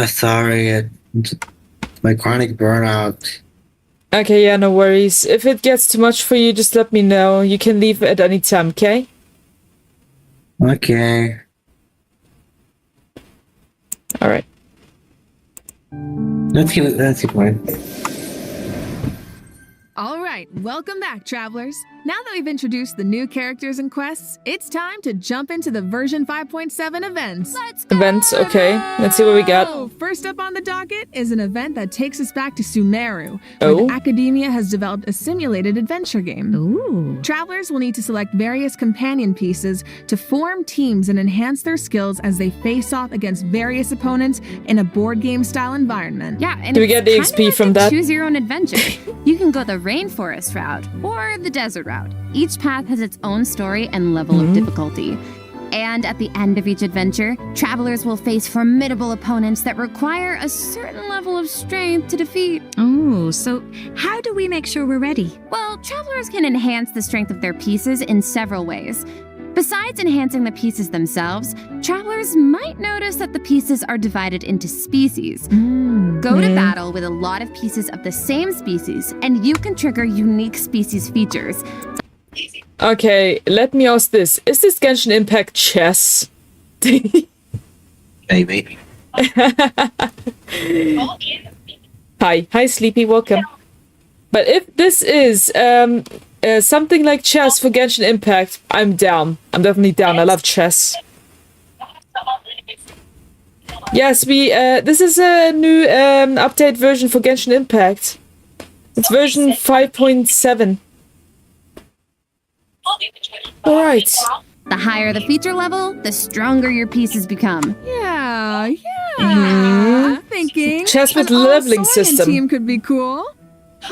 Speaker 2: Sorry. My chronic burnout.
Speaker 1: Okay, yeah, no worries. If it gets too much for you, just let me know. You can leave at any time, okay?
Speaker 2: Okay.
Speaker 1: Alright.
Speaker 2: Let's keep going.
Speaker 6: All right, welcome back, travelers. Now that we've introduced the new characters and quests, it's time to jump into the version 5.7 events.
Speaker 5: Let's go.
Speaker 1: Events, okay. Let's see what we got.
Speaker 6: Oh, first up on the docket is an event that takes us back to Sumeru,
Speaker 1: Oh.
Speaker 6: where the Academia has developed a simulated adventure game.
Speaker 4: Ooh.
Speaker 6: Travelers will need to select various companion pieces to form teams and enhance their skills as they face off against various opponents in a board game style environment.
Speaker 5: Yeah, and
Speaker 1: Do we
Speaker 5: it's
Speaker 1: get the
Speaker 5: kinda
Speaker 1: XP
Speaker 5: like
Speaker 1: from
Speaker 5: a
Speaker 1: that?
Speaker 5: Choose your own adventure. You can go the rainforest route or the desert route. Each path has its own story and level of difficulty. And at the end of each adventure, travelers will face formidable opponents that require a certain level of strength to defeat.
Speaker 4: Oh, so how do we make sure we're ready?
Speaker 5: Well, travelers can enhance the strength of their pieces in several ways. Besides enhancing the pieces themselves, travelers might notice that the pieces are divided into species. Go to battle with a lot of pieces of the same species, and you can trigger unique species features.
Speaker 1: Okay, let me ask this. Is this Genshin Impact chess?
Speaker 2: Maybe.
Speaker 1: Hi, Sleepy, welcome. But if this is something like chess for Genshin Impact, I'm down. I'm definitely down. I love chess. Yes, this is a new update version for Genshin Impact. It's version 5.7. Alright.
Speaker 5: The higher the feature level, the stronger your pieces become.
Speaker 6: Yeah. I'm thinking
Speaker 1: Chess with
Speaker 6: an
Speaker 1: leveling
Speaker 6: all-Saurian
Speaker 1: system.
Speaker 6: team could be cool.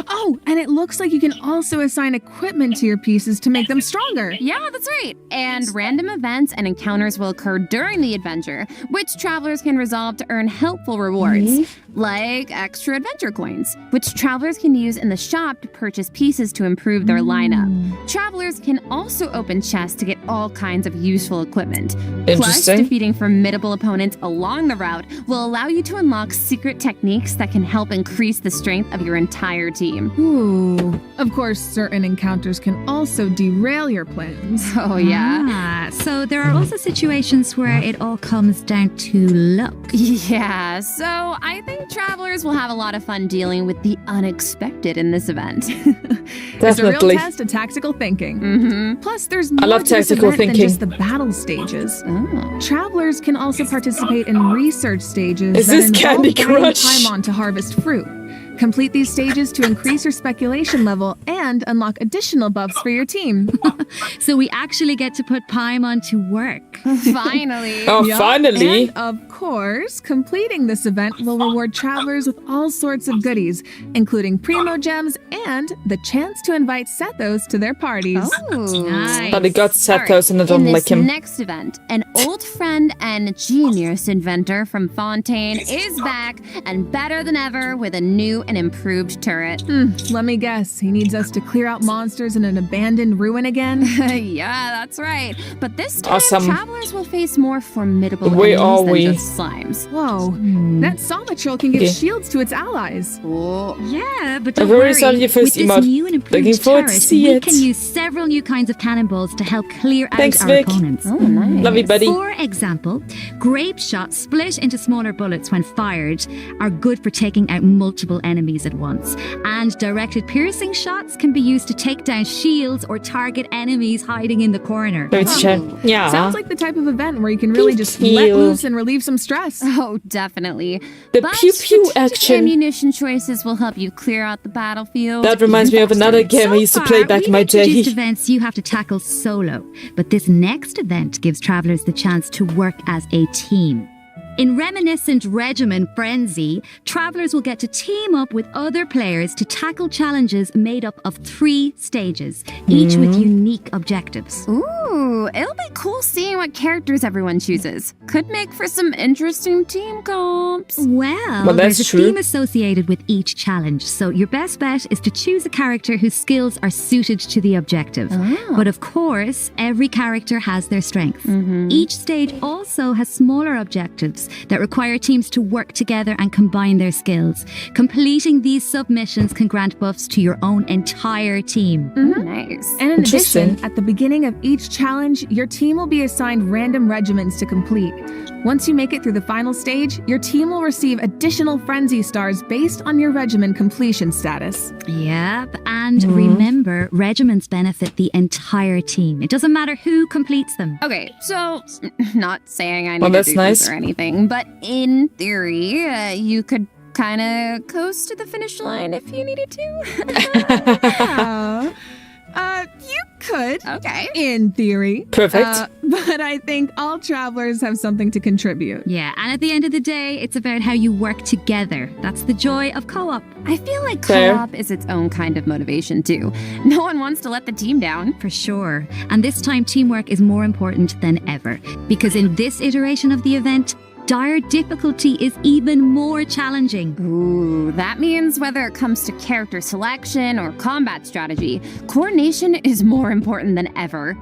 Speaker 6: Oh, and it looks like you can also assign equipment to your pieces to make them stronger.
Speaker 5: Yeah, that's right. And random events and encounters will occur during the adventure, which travelers can resolve to earn helpful rewards, like extra adventure coins, which travelers can use in the shop to purchase pieces to improve their lineup. Travelers can also open chests to get all kinds of useful equipment. Plus,
Speaker 1: Interesting.
Speaker 5: defeating formidable opponents along the route will allow you to unlock secret techniques that can help increase the strength of your entire team.
Speaker 6: Ooh. Of course, certain encounters can also derail your plans.
Speaker 5: Oh, yeah.
Speaker 4: Ah, so there are also situations where it all comes down to luck.
Speaker 5: Yeah, so I think travelers will have a lot of fun dealing with the unexpected in this event.
Speaker 6: It's a real
Speaker 1: Definitely.
Speaker 6: test of tactical thinking.
Speaker 5: Mm-hmm.
Speaker 6: Plus, there's more
Speaker 1: love
Speaker 6: to this
Speaker 1: tactical
Speaker 6: event
Speaker 1: thinking.
Speaker 6: than just the battle stages.
Speaker 5: Oh.
Speaker 6: Travelers can also participate in research stages
Speaker 1: Is
Speaker 6: that
Speaker 1: this
Speaker 6: involve
Speaker 1: Candy
Speaker 6: buying
Speaker 1: Crush?
Speaker 6: Paimon to harvest fruit. Complete these stages to increase your speculation level and unlock additional buffs for your team.
Speaker 4: So we actually get to put Paimon to work.
Speaker 5: Finally.
Speaker 1: Oh,
Speaker 6: Yup,
Speaker 1: finally.
Speaker 6: And of course, completing this event will reward travelers with all sorts of goodies, including Primo Gems and the chance to invite Sethos to their parties.
Speaker 5: Oh,
Speaker 4: Nice.
Speaker 1: But he got Sethos and I
Speaker 5: In
Speaker 1: don't
Speaker 5: this
Speaker 1: like him.
Speaker 5: next event, an old friend and genius inventor from Fontaine is back and better than ever with a new and improved turret.
Speaker 6: Let me guess, he needs us to clear out monsters in an abandoned ruin again?
Speaker 5: Yeah, that's right. But this time,
Speaker 1: Awesome.
Speaker 5: travelers will face more formidable
Speaker 1: Where are
Speaker 5: enemies
Speaker 1: we?
Speaker 5: than just slimes.
Speaker 6: Whoa, that Soma troll can give
Speaker 1: Okay.
Speaker 6: shields to its allies.
Speaker 5: Oh.
Speaker 4: Yeah, but
Speaker 1: I've
Speaker 4: don't
Speaker 1: already
Speaker 4: worry.
Speaker 1: started your first
Speaker 4: With
Speaker 1: emote.
Speaker 4: this new and
Speaker 1: Looking
Speaker 4: improved
Speaker 1: forward to
Speaker 4: turret,
Speaker 1: see
Speaker 4: we
Speaker 1: it.
Speaker 4: can use several new kinds of cannonballs to help clear out
Speaker 1: Thanks,
Speaker 4: our
Speaker 1: Vic.
Speaker 4: opponents.
Speaker 5: Oh, nice.
Speaker 1: Love you, buddy.
Speaker 4: For example, grape shots split into smaller bullets when fired are good for taking out multiple enemies at once. And directed piercing shots can be used to take down shields or target enemies hiding in the corner.
Speaker 1: Let me check. Yeah.
Speaker 6: Sounds like the type of event where you can really just
Speaker 1: Thank
Speaker 6: let
Speaker 1: you.
Speaker 6: loose and relieve some stress.
Speaker 5: Oh, definitely.
Speaker 1: The
Speaker 5: But
Speaker 1: pew-pew
Speaker 5: strategic
Speaker 1: action.
Speaker 5: ammunition choices will help you clear out the battlefield.
Speaker 1: That reminds me of
Speaker 5: even
Speaker 1: another
Speaker 5: faster.
Speaker 1: game I used to play back in my
Speaker 4: we've introduced
Speaker 1: day.
Speaker 4: events you have to tackle solo, but this next event gives travelers the chance to work as a team. In reminiscent regimen Frenzy, travelers will get to team up with other players to tackle challenges made up of 3 stages, each with unique objectives.
Speaker 5: Ooh, it'll be cool seeing what characters everyone chooses. Could make for some interesting team comps.
Speaker 4: Well,
Speaker 1: Well,
Speaker 4: there's
Speaker 1: that's
Speaker 4: a
Speaker 1: true.
Speaker 4: theme associated with each challenge, so your best bet is to choose a character whose skills are suited to the objective. But of course, every character has their strengths. Each stage also has smaller objectives that require teams to work together and combine their skills. Completing these submissions can grant buffs to your own entire team.
Speaker 5: Nice.
Speaker 6: And in
Speaker 1: Interesting.
Speaker 6: addition, at the beginning of each challenge, your team will be assigned random regiments to complete. Once you make it through the final stage, your team will receive additional frenzy stars based on your regiment completion status.
Speaker 4: Yep, and remember, regiments benefit the entire team. It doesn't matter who completes them.
Speaker 5: Okay, so not saying I need
Speaker 1: Well,
Speaker 5: to
Speaker 1: that's
Speaker 5: do
Speaker 1: nice.
Speaker 5: this or anything, but in theory, you could kind of coast to the finish line if you needed to.
Speaker 6: You could,
Speaker 5: Okay.
Speaker 6: in theory.
Speaker 1: Perfect.
Speaker 6: But I think all travelers have something to contribute.
Speaker 4: Yeah, and at the end of the day, it's about how you work together. That's the joy of co-op.
Speaker 5: I feel like
Speaker 1: Fair.
Speaker 5: co-op is its own kind of motivation too. No one wants to let the team down.
Speaker 4: For sure. And this time, teamwork is more important than ever. Because in this iteration of the event, dire difficulty is even more challenging.
Speaker 5: Ooh, that means whether it comes to character selection or combat strategy, coordination is more important than ever.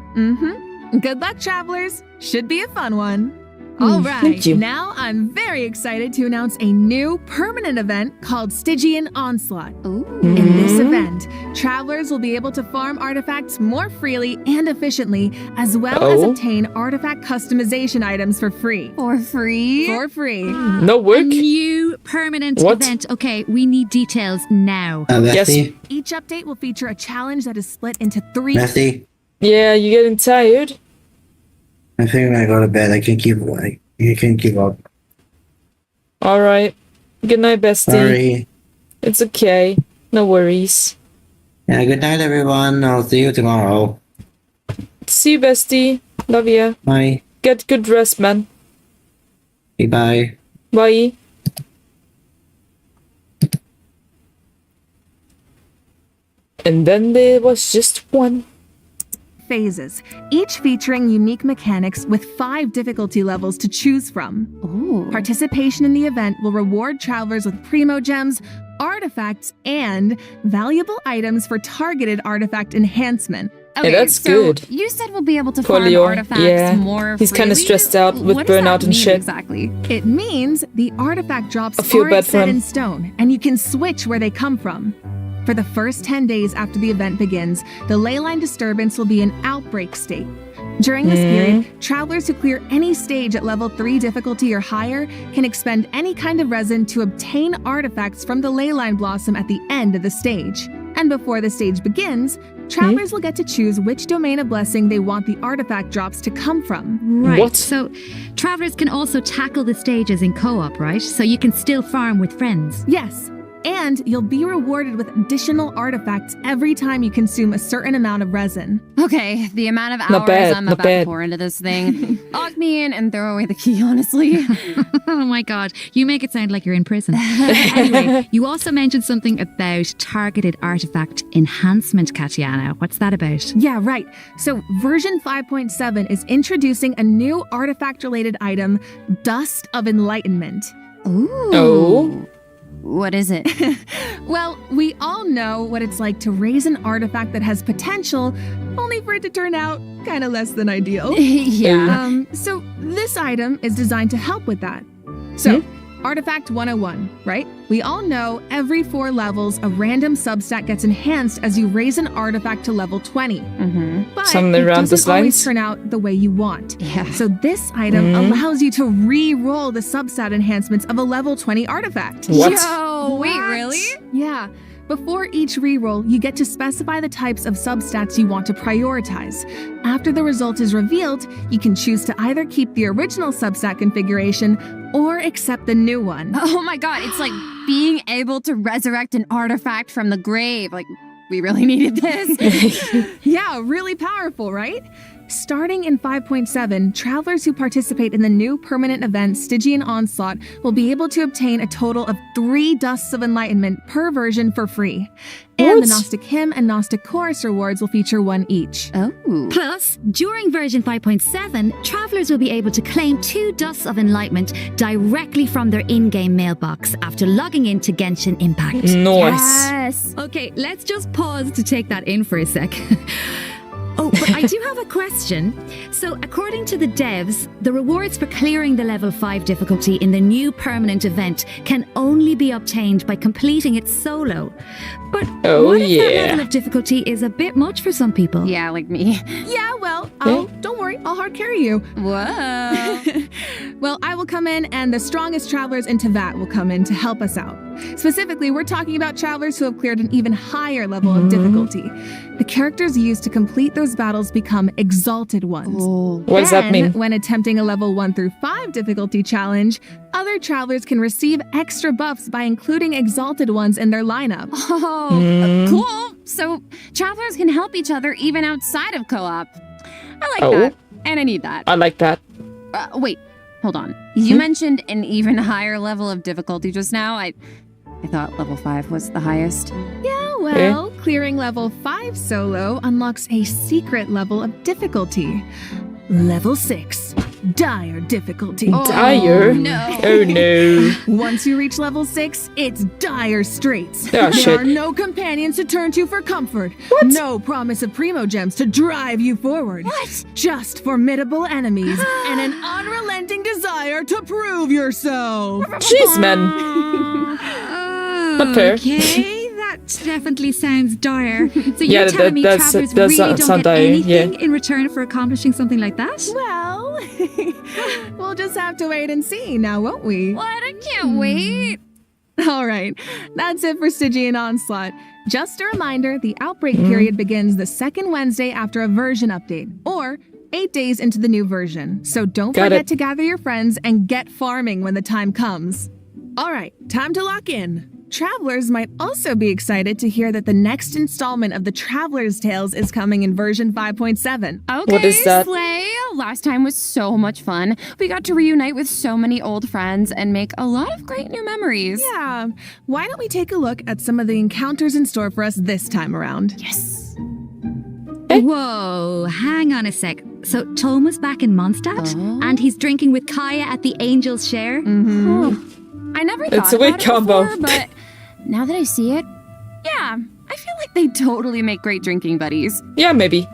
Speaker 6: Good luck, travelers. Should be a fun one. All right,
Speaker 1: thank you.
Speaker 6: now I'm very excited to announce a new permanent event called Stygian Onslaught.
Speaker 5: Ooh.
Speaker 6: In this event, travelers will be able to farm artifacts more freely and efficiently, as well as
Speaker 1: Oh.
Speaker 6: obtain artifact customization items for free.
Speaker 5: For free?
Speaker 6: For free.
Speaker 1: No
Speaker 4: A
Speaker 1: work?
Speaker 4: new permanent
Speaker 1: What?
Speaker 4: event. Okay, we need details now.
Speaker 2: Bestie,
Speaker 6: Each update will feature a challenge that is split into 3.
Speaker 2: Bestie,
Speaker 1: Yeah, you getting tired?
Speaker 2: I think when I go to bed, I can keep like you can keep up.
Speaker 1: Alright. Good night, bestie.
Speaker 2: Sorry.
Speaker 1: It's okay. No worries.
Speaker 2: Yeah, good night, everyone. I'll see you tomorrow.
Speaker 1: See you, bestie. Love ya.
Speaker 2: Bye.
Speaker 1: Get good rest, man.
Speaker 2: Bye.
Speaker 1: Bye. And then there was just one.
Speaker 6: Phases, each featuring unique mechanics with 5 difficulty levels to choose from.
Speaker 5: Ooh.
Speaker 6: Participation in the event will reward travelers with primo gems, artifacts, and valuable items for targeted artifact enhancement.
Speaker 5: Okay,
Speaker 1: that's
Speaker 5: so
Speaker 1: good.
Speaker 5: You said we'll be able to
Speaker 1: Poor
Speaker 5: farm
Speaker 1: Leo,
Speaker 5: artifacts
Speaker 1: yeah.
Speaker 5: more
Speaker 1: He's kinda
Speaker 5: freely?
Speaker 1: stressed out with
Speaker 5: What does
Speaker 1: burnout
Speaker 5: that
Speaker 1: and
Speaker 5: mean
Speaker 1: shit.
Speaker 5: Exactly.
Speaker 6: It means the artifact drops
Speaker 1: I feel
Speaker 6: aren't
Speaker 1: bad for
Speaker 6: set
Speaker 1: him.
Speaker 6: in stone, and you can switch where they come from. For the first 10 days after the event begins, the leyline disturbance will be in outbreak state. During this period, travelers who clear any stage at level 3 difficulty or higher can expend any kind of resin to obtain artifacts from the leyline blossom at the end of the stage. And before the stage begins, travelers will get to choose which domain of blessing they want the artifact drops to come from.
Speaker 4: Right.
Speaker 1: What?
Speaker 4: So, travelers can also tackle the stages in co-op, right? So you can still farm with friends.
Speaker 6: Yes, And you'll be rewarded with additional artifacts every time you consume a certain amount of resin.
Speaker 5: Okay, the amount of
Speaker 1: Not
Speaker 5: hours
Speaker 1: bad,
Speaker 5: I'm
Speaker 1: not
Speaker 5: about to
Speaker 1: bad.
Speaker 5: pour into this thing. Lock me in and throw away the key, honestly.
Speaker 4: Oh my god, you make it sound like you're in prison. Anyway, you also mentioned something about targeted artifact enhancement, Katiana. What's that about?
Speaker 6: Yeah, right. So version 5.7 is introducing a new artifact-related item, Dust of Enlightenment.
Speaker 5: Ooh.
Speaker 1: Oh.
Speaker 5: What is it?
Speaker 6: Well, we all know what it's like to raise an artifact that has potential, only for it to turn out kind of less than ideal.
Speaker 5: Yeah.
Speaker 6: So this item is designed to help with that. So, Artifact 101, right? We all know every 4 levels, a random substat gets enhanced as you raise an artifact to level 20. But
Speaker 1: Something
Speaker 6: it
Speaker 1: around
Speaker 6: doesn't
Speaker 1: those
Speaker 6: always
Speaker 1: lines?
Speaker 6: turn out the way you want.
Speaker 5: Yeah.
Speaker 6: So this item allows you to re-roll the substat enhancements of a level 20 artifact.
Speaker 1: What?
Speaker 5: Yo, wait, really?
Speaker 6: Yeah. Before each reroll, you get to specify the types of substats you want to prioritize. After the result is revealed, you can choose to either keep the original substat configuration or accept the new one.
Speaker 5: Oh my god, it's like being able to resurrect an artifact from the grave. Like, we really needed this.
Speaker 6: Yeah, really powerful, right? Starting in 5.7, travelers who participate in the new permanent event Stygian Onslaught will be able to obtain a total of 3 Dusts of Enlightenment per version for free. And the
Speaker 1: What?
Speaker 6: Gnostic Hymn and Gnostic Chorus rewards will feature 1 each.
Speaker 5: Oh.
Speaker 4: Plus, during version 5.7, travelers will be able to claim 2 Dusts of Enlightenment directly from their in-game mailbox after logging into Genshin Impact.
Speaker 1: Nice.
Speaker 5: Yes.
Speaker 4: Okay, let's just pause to take that in for a sec. Oh, but I do have a question. So, according to the devs, the rewards for clearing the level 5 difficulty in the new permanent event can only be obtained by completing it solo. But
Speaker 1: Oh,
Speaker 4: what if that
Speaker 1: yeah.
Speaker 4: level of difficulty is a bit much for some people?
Speaker 5: Yeah, like me.
Speaker 6: Yeah, well,
Speaker 1: Yeah.
Speaker 6: don't worry, I'll hard carry you.
Speaker 5: Whoa.
Speaker 6: Well, I will come in and the strongest travelers in Tevat will come in to help us out. Specifically, we're talking about travelers who have cleared an even higher level of difficulty. The characters used to complete those battles become exalted ones.
Speaker 1: What does that
Speaker 6: And
Speaker 1: mean?
Speaker 6: when attempting a level 1 through 5 difficulty challenge, other travelers can receive extra buffs by including exalted ones in their lineup.
Speaker 5: Oh, cool. So travelers can help each other even outside of co-op. I like
Speaker 1: Oh.
Speaker 5: that. And I need that.
Speaker 1: I like that.
Speaker 5: Wait, hold on. You mentioned an even higher level of difficulty just now. I thought level 5 was the highest.
Speaker 6: Yeah, well, clearing level 5 solo unlocks a secret level of difficulty. Level 6, dire difficulty.
Speaker 1: Dire?
Speaker 5: no.
Speaker 1: Oh no.
Speaker 6: Once you reach level 6, it's dire straits.
Speaker 1: Oh,
Speaker 6: There
Speaker 1: shit.
Speaker 6: are no companions to turn to for comfort. No promise of primo gems to drive you forward.
Speaker 5: What?
Speaker 6: Just formidable enemies and an unrelenting desire to prove yourself.
Speaker 1: Jeez, man. Not fair.
Speaker 4: Okay, that definitely sounds dire. So
Speaker 1: Yeah,
Speaker 4: you're telling me
Speaker 1: that's-
Speaker 4: travelers
Speaker 1: does
Speaker 4: really
Speaker 1: sound
Speaker 4: don't get
Speaker 1: dire,
Speaker 4: anything
Speaker 1: yeah.
Speaker 4: in return for accomplishing something like that?
Speaker 6: Well, we'll just have to wait and see now, won't we?
Speaker 5: What? I can't wait.
Speaker 6: All right, that's it for Stygian Onslaught. Just a reminder, the outbreak period begins the second Wednesday after a version update, or 8 days into the new version. So don't
Speaker 1: Got
Speaker 6: forget
Speaker 1: it.
Speaker 6: to gather your friends and get farming when the time comes. All right, time to lock in. Travelers might also be excited to hear that the next installment of the Traveler's Tales is coming in version 5.7.
Speaker 5: Okay,
Speaker 1: What is that?
Speaker 5: Slay. Last time was so much fun. We got to reunite with so many old friends and make a lot of great new memories.
Speaker 6: Yeah, why don't we take a look at some of the encounters in store for us this time around?
Speaker 5: Yes.
Speaker 4: Whoa, hang on a sec. So Toma's back in Mondstadt and he's drinking with Kaya at the Angel's Share?
Speaker 5: I never thought
Speaker 1: It's a weird
Speaker 5: about it
Speaker 1: combo.
Speaker 5: before, but now that I see it, yeah, I feel like they totally make great drinking buddies.
Speaker 1: Yeah, maybe.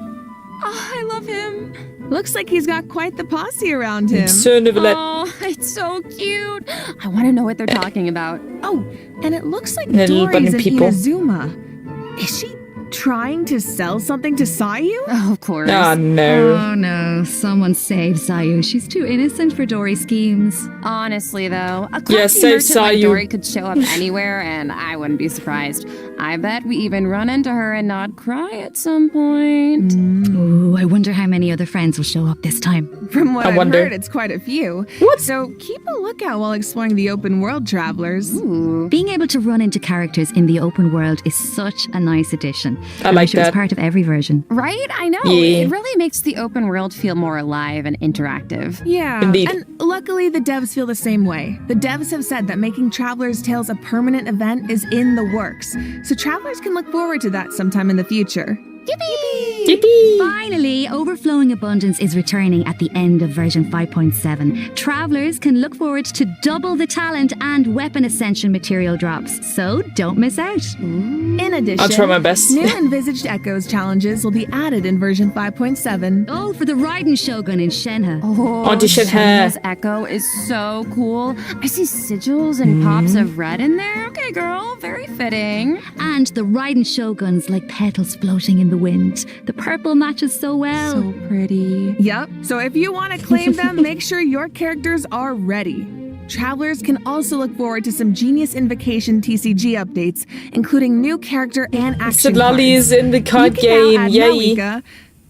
Speaker 5: Oh, I love him.
Speaker 6: Looks like he's got quite the posse around him.
Speaker 1: Soon of let.
Speaker 5: Oh, it's so cute. I want to know what they're talking about.
Speaker 6: Oh, and it looks like
Speaker 1: Little
Speaker 6: Dory's
Speaker 1: bunny
Speaker 6: in
Speaker 1: people.
Speaker 6: Inazuma. Is she trying to sell something to Sayu?
Speaker 5: Oh, of course.
Speaker 1: Oh no.
Speaker 4: Oh no, someone save Sayu. She's too innocent for Dory's schemes.
Speaker 5: Honestly, though, a
Speaker 1: Yeah,
Speaker 5: crafty
Speaker 1: save
Speaker 5: merchant like
Speaker 1: Sayu.
Speaker 5: Dory could show up anywhere, and I wouldn't be surprised. I bet we even run into her and not cry at some point.
Speaker 4: Ooh, I wonder how many other friends will show up this time.
Speaker 6: From what
Speaker 1: I
Speaker 6: I've
Speaker 1: wonder.
Speaker 6: heard, it's quite a few.
Speaker 1: What?
Speaker 6: So keep a lookout while exploring the open world, travelers.
Speaker 5: Ooh.
Speaker 4: Being able to run into characters in the open world is such a nice addition.
Speaker 1: I like
Speaker 4: wish it was
Speaker 1: that.
Speaker 4: part of every version.
Speaker 5: Right? I know.
Speaker 1: Yeah.
Speaker 5: It really makes the open world feel more alive and interactive.
Speaker 6: Yeah,
Speaker 1: Indeed.
Speaker 6: and luckily the devs feel the same way. The devs have said that making Traveler's Tales a permanent event is in the works, so travelers can look forward to that sometime in the future.
Speaker 1: Yippee!
Speaker 4: Finally, Overflowing Abundance is returning at the end of version 5.7. Travelers can look forward to double the talent and weapon ascension material drops, so don't miss out.
Speaker 6: In addition,
Speaker 1: I'll try my best.
Speaker 6: new Envisaged Echoes challenges will be added in version 5.7.
Speaker 4: Oh, for the Raiden Shogun in Shenhe.
Speaker 5: Oh,
Speaker 1: Audition her.
Speaker 5: Shenhe's Echo is so cool. I see sigils and pops of red in there. Okay, girl, very fitting.
Speaker 4: And the Raiden Shoguns like petals floating in the wind. The purple matches so well.
Speaker 5: So pretty.
Speaker 6: Yep, so if you want to claim them, make sure your characters are ready. Travelers can also look forward to some Genius Invocation TCG updates, including new character and action
Speaker 1: Sidlali
Speaker 6: cards.
Speaker 1: is in the card
Speaker 6: You can now
Speaker 1: game.
Speaker 6: add
Speaker 1: Yay.
Speaker 6: Malika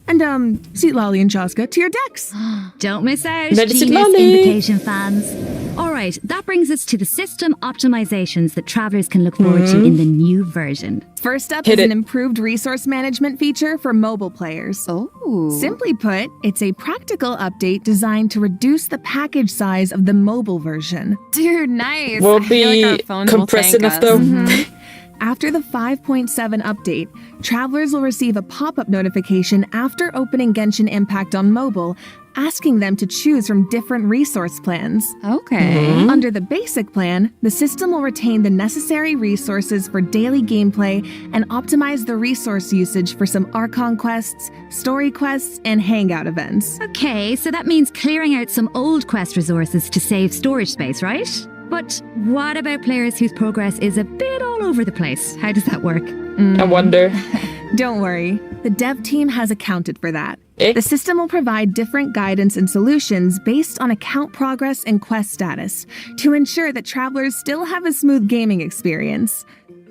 Speaker 6: and Sidlali and Chaska to your decks.
Speaker 4: Don't miss out,
Speaker 1: Medicine
Speaker 4: Genius
Speaker 1: Lolly.
Speaker 4: Invocation fans. All right, that brings us to the system optimizations that travelers can look forward to in the new version.
Speaker 6: First up
Speaker 1: Hit
Speaker 6: is
Speaker 1: it.
Speaker 6: an improved resource management feature for mobile players.
Speaker 5: Oh.
Speaker 6: Simply put, it's a practical update designed to reduce the package size of the mobile version.
Speaker 5: Dude, nice.
Speaker 1: Will
Speaker 5: I feel like
Speaker 1: be
Speaker 5: our phones will
Speaker 1: compressed
Speaker 5: thank
Speaker 1: enough
Speaker 5: us.
Speaker 1: though.
Speaker 6: After the 5.7 update, travelers will receive a pop-up notification after opening Genshin Impact on mobile, asking them to choose from different resource plans.
Speaker 5: Okay.
Speaker 6: Under the basic plan, the system will retain the necessary resources for daily gameplay and optimize the resource usage for some Archon quests, story quests, and hangout events.
Speaker 4: Okay, so that means clearing out some old quest resources to save storage space, right? But what about players whose progress is a bit all over the place? How does that work?
Speaker 1: I wonder.
Speaker 6: Don't worry, the dev team has accounted for that.
Speaker 1: Eh?
Speaker 6: The system will provide different guidance and solutions based on account progress and quest status to ensure that travelers still have a smooth gaming experience.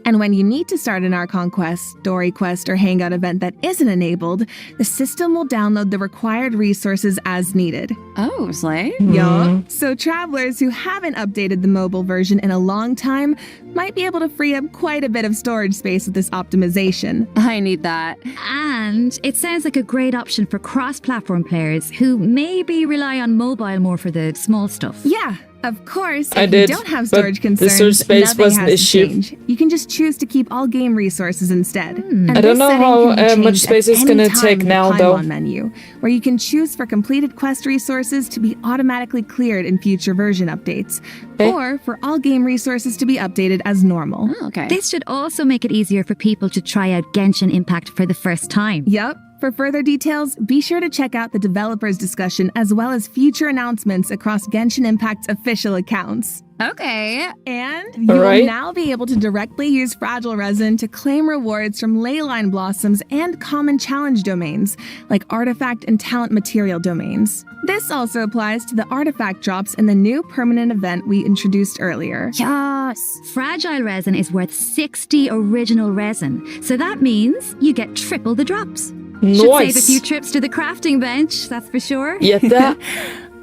Speaker 6: And when you need to start an Archon quest, story quest, or hangout event that isn't enabled, the system will download the required resources as needed.
Speaker 5: Oh, Slay.
Speaker 6: Yeah. So travelers who haven't updated the mobile version in a long time might be able to free up quite a bit of storage space with this optimization.
Speaker 5: I need that.
Speaker 4: And it sounds like a great option for cross-platform players who maybe rely on mobile more for the small stuff.
Speaker 6: Yeah, of course,
Speaker 1: I
Speaker 6: if
Speaker 1: did,
Speaker 6: you don't have
Speaker 1: but
Speaker 6: storage
Speaker 1: the
Speaker 6: concerns,
Speaker 1: storage space
Speaker 6: nothing
Speaker 1: was an
Speaker 6: has to
Speaker 1: issue.
Speaker 6: change. You can just choose to keep all game resources instead. And
Speaker 1: I don't
Speaker 6: this
Speaker 1: know
Speaker 6: setting
Speaker 1: how,
Speaker 6: can be
Speaker 1: much
Speaker 6: changed
Speaker 1: space
Speaker 6: at
Speaker 1: it's
Speaker 6: any
Speaker 1: gonna
Speaker 6: time
Speaker 1: take
Speaker 6: in the
Speaker 1: now, though.
Speaker 6: pylon menu, where you can choose for completed quest resources to be automatically cleared in future version updates,
Speaker 1: Okay.
Speaker 6: or for all game resources to be updated as normal.
Speaker 5: Oh, okay.
Speaker 4: This should also make it easier for people to try out Genshin Impact for the first time.
Speaker 6: Yup. For further details, be sure to check out the developers discussion as well as future announcements across Genshin Impact's official accounts.
Speaker 5: Okay.
Speaker 6: And you
Speaker 1: Alright.
Speaker 6: will now be able to directly use Fragile Resin to claim rewards from Leyline Blossoms and common challenge domains, like artifact and talent material domains. This also applies to the artifact drops in the new permanent event we introduced earlier.
Speaker 5: Yes.
Speaker 4: Fragile resin is worth 60 original resin, so that means you get triple the drops. Should save a
Speaker 1: Nice.
Speaker 4: few trips to the crafting bench, that's for sure.
Speaker 1: Yetta.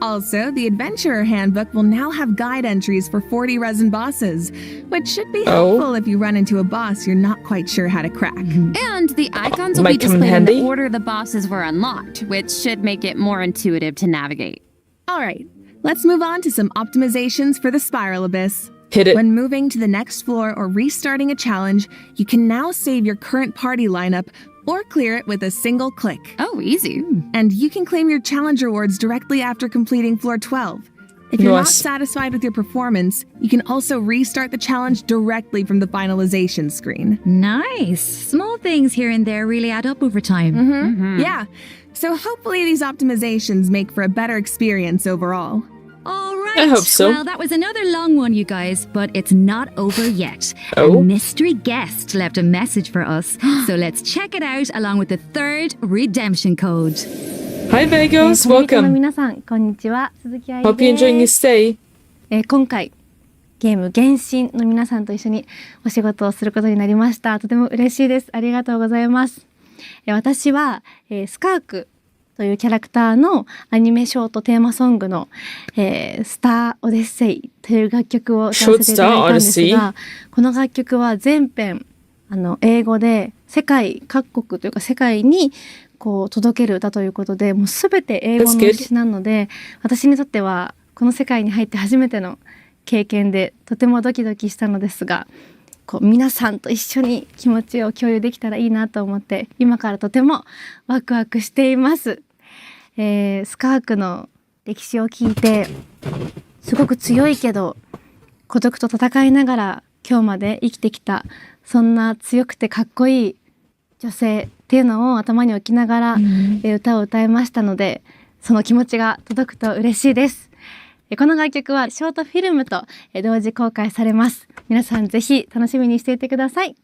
Speaker 6: Also, the Adventurer Handbook will now have guide entries for 40 resin bosses, which should be
Speaker 1: Oh.
Speaker 6: helpful if you run into a boss you're not quite sure how to crack.
Speaker 5: And the icons will
Speaker 1: Might
Speaker 5: be
Speaker 1: come in
Speaker 5: displayed in
Speaker 1: handy.
Speaker 5: the order the bosses were unlocked, which should make it more intuitive to navigate.
Speaker 6: All right, let's move on to some optimizations for the Spiral Abyss.
Speaker 1: Hit it.
Speaker 6: When moving to the next floor or restarting a challenge, you can now save your current party lineup or clear it with a single click.
Speaker 5: Oh, easy.
Speaker 6: And you can claim your challenge rewards directly after completing floor 12. If you're not
Speaker 1: Nice.
Speaker 6: satisfied with your performance, you can also restart the challenge directly from the finalization screen.
Speaker 4: Nice. Small things here and there really add up over time.
Speaker 6: Yeah, so hopefully these optimizations make for a better experience overall.
Speaker 4: All right,
Speaker 1: I hope so.
Speaker 4: Well, that was another long one, you guys, but it's not over yet.
Speaker 1: Oh?
Speaker 4: A mystery guest left a message for us, so let's check it out along with the third redemption code.
Speaker 1: Hi Vagos,
Speaker 7: コミケの
Speaker 1: welcome.
Speaker 7: 皆さん、こんにちは。鈴木愛
Speaker 1: Hope you're
Speaker 7: で
Speaker 1: enjoying your
Speaker 7: す。
Speaker 1: stay.
Speaker 7: 今回、ゲーム原神の皆さんと一緒にお仕事をすることになりました。とても嬉しいです。ありがとうございます。私は、スカークというキャラクターのアニメショートテーマソングの、スター・オデッセイという楽曲を歌わせていただいたんですが、この楽曲は全編英語で世界各国というか世界にこう届ける歌ということで、もうすべて英語の詩なので、私にとってはこの世界に入って初めての経験でとてもドキドキしたのですが、こう皆さんと一緒に気持ちを共有できたらいいなと思って今からとてもワクワクしています。スカークの歴史を聞いてすごく強いけど孤独と戦いながら今日まで生きてきた、そんな強くてかっこいい女性っていうのを頭に置きながら、歌を歌いましたので、その気持ちが届くと嬉しいです。この楽曲はショートフィルムと同時公開されます。皆さんぜひ楽しみにしていてください。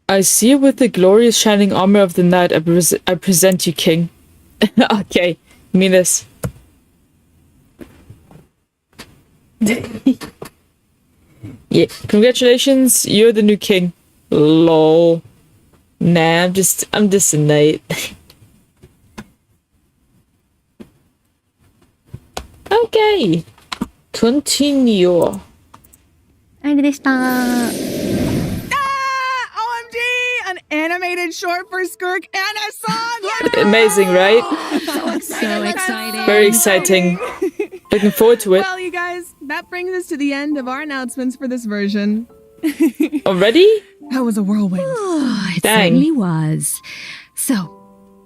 Speaker 1: I see you with the glorious shining armor of the night. I present you, king. Okay, you mean this. Yeah, congratulations, you're the new king. Lol. Nah, I'm just a knight. Okay, continue.
Speaker 7: あれでした。
Speaker 6: OMG! An animated short for Skirk and a song!
Speaker 1: Amazing, right?
Speaker 4: So exciting.
Speaker 1: Very exciting. Looking forward to it.
Speaker 6: Well, you guys, that brings us to the end of our announcements for this version.
Speaker 1: Already?
Speaker 6: That was a whirlwind.
Speaker 4: It
Speaker 1: Dang.
Speaker 4: certainly was. So,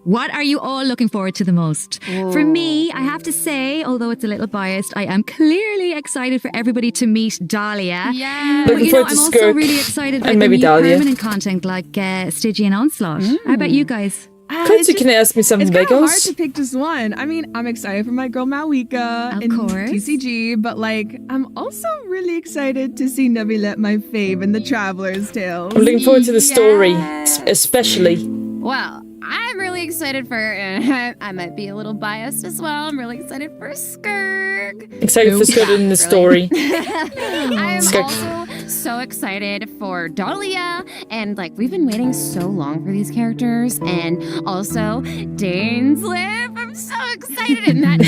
Speaker 4: what are you all looking forward to the most? For me, I have to say, although it's a little biased, I am clearly excited for everybody to meet Dahlia.
Speaker 5: Yeah.
Speaker 1: Looking
Speaker 4: But,
Speaker 1: forward
Speaker 4: I'm
Speaker 1: to
Speaker 4: also
Speaker 1: Skirk
Speaker 4: really excited about
Speaker 1: and
Speaker 4: the
Speaker 1: maybe
Speaker 4: new
Speaker 1: Dahlia.
Speaker 4: permanent content like Stygian Onslaught. How about you guys?
Speaker 1: Kunzi, can I ask me something,
Speaker 6: It's kind of hard
Speaker 1: Vagos?
Speaker 6: to pick just one. I mean, I'm excited for my girl Malwika
Speaker 4: Of
Speaker 6: in
Speaker 4: course.
Speaker 6: TCG, but like, I'm also really excited to see Navilet, my fave, in the Traveler's Tales.
Speaker 1: I'm looking forward to the story,
Speaker 5: Yes.
Speaker 1: especially.
Speaker 5: Well, I'm really excited for, I might be a little biased as well. I'm really excited for Skirk.
Speaker 1: Excited for Skirk in the story.
Speaker 5: I am
Speaker 1: Skirk.
Speaker 5: also so excited for Dahlia. And like, we've been waiting so long for these characters. And also, Dane's Lip. I'm so excited in that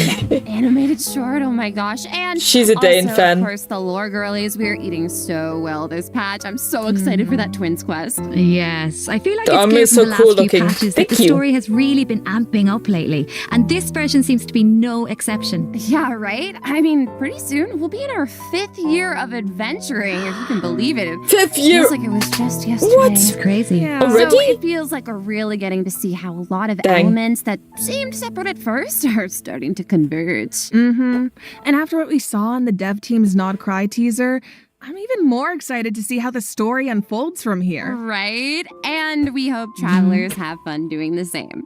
Speaker 5: animated short. Oh my gosh. And
Speaker 1: She's a Dane
Speaker 5: also,
Speaker 1: fan.
Speaker 5: Of course, the lore girlies. We are eating so well this patch. I'm so excited for that Twins quest.
Speaker 4: Yes, I feel like
Speaker 1: The
Speaker 4: it's
Speaker 1: armor
Speaker 4: clear
Speaker 1: is
Speaker 4: from
Speaker 1: so
Speaker 4: the last
Speaker 1: cool
Speaker 4: few
Speaker 1: looking.
Speaker 4: patches
Speaker 1: Thank
Speaker 4: that the
Speaker 1: you.
Speaker 4: story has really been amping up lately, and this version seems to be no exception.
Speaker 5: Yeah, right? I mean, pretty soon we'll be in our 5th year of adventuring, if you can believe it. It
Speaker 1: Fifth year.
Speaker 5: feels like it was just yesterday.
Speaker 1: What?
Speaker 4: It's crazy.
Speaker 6: Yeah.
Speaker 1: Already?
Speaker 5: So it feels like we're really getting to see how a lot of
Speaker 1: Dang.
Speaker 5: elements that seemed separate at first are starting to converge.
Speaker 6: Mm-hmm. And after what we saw in the dev team's Nod Cry teaser, I'm even more excited to see how the story unfolds from here.
Speaker 5: Right? And we hope travelers have fun doing the same.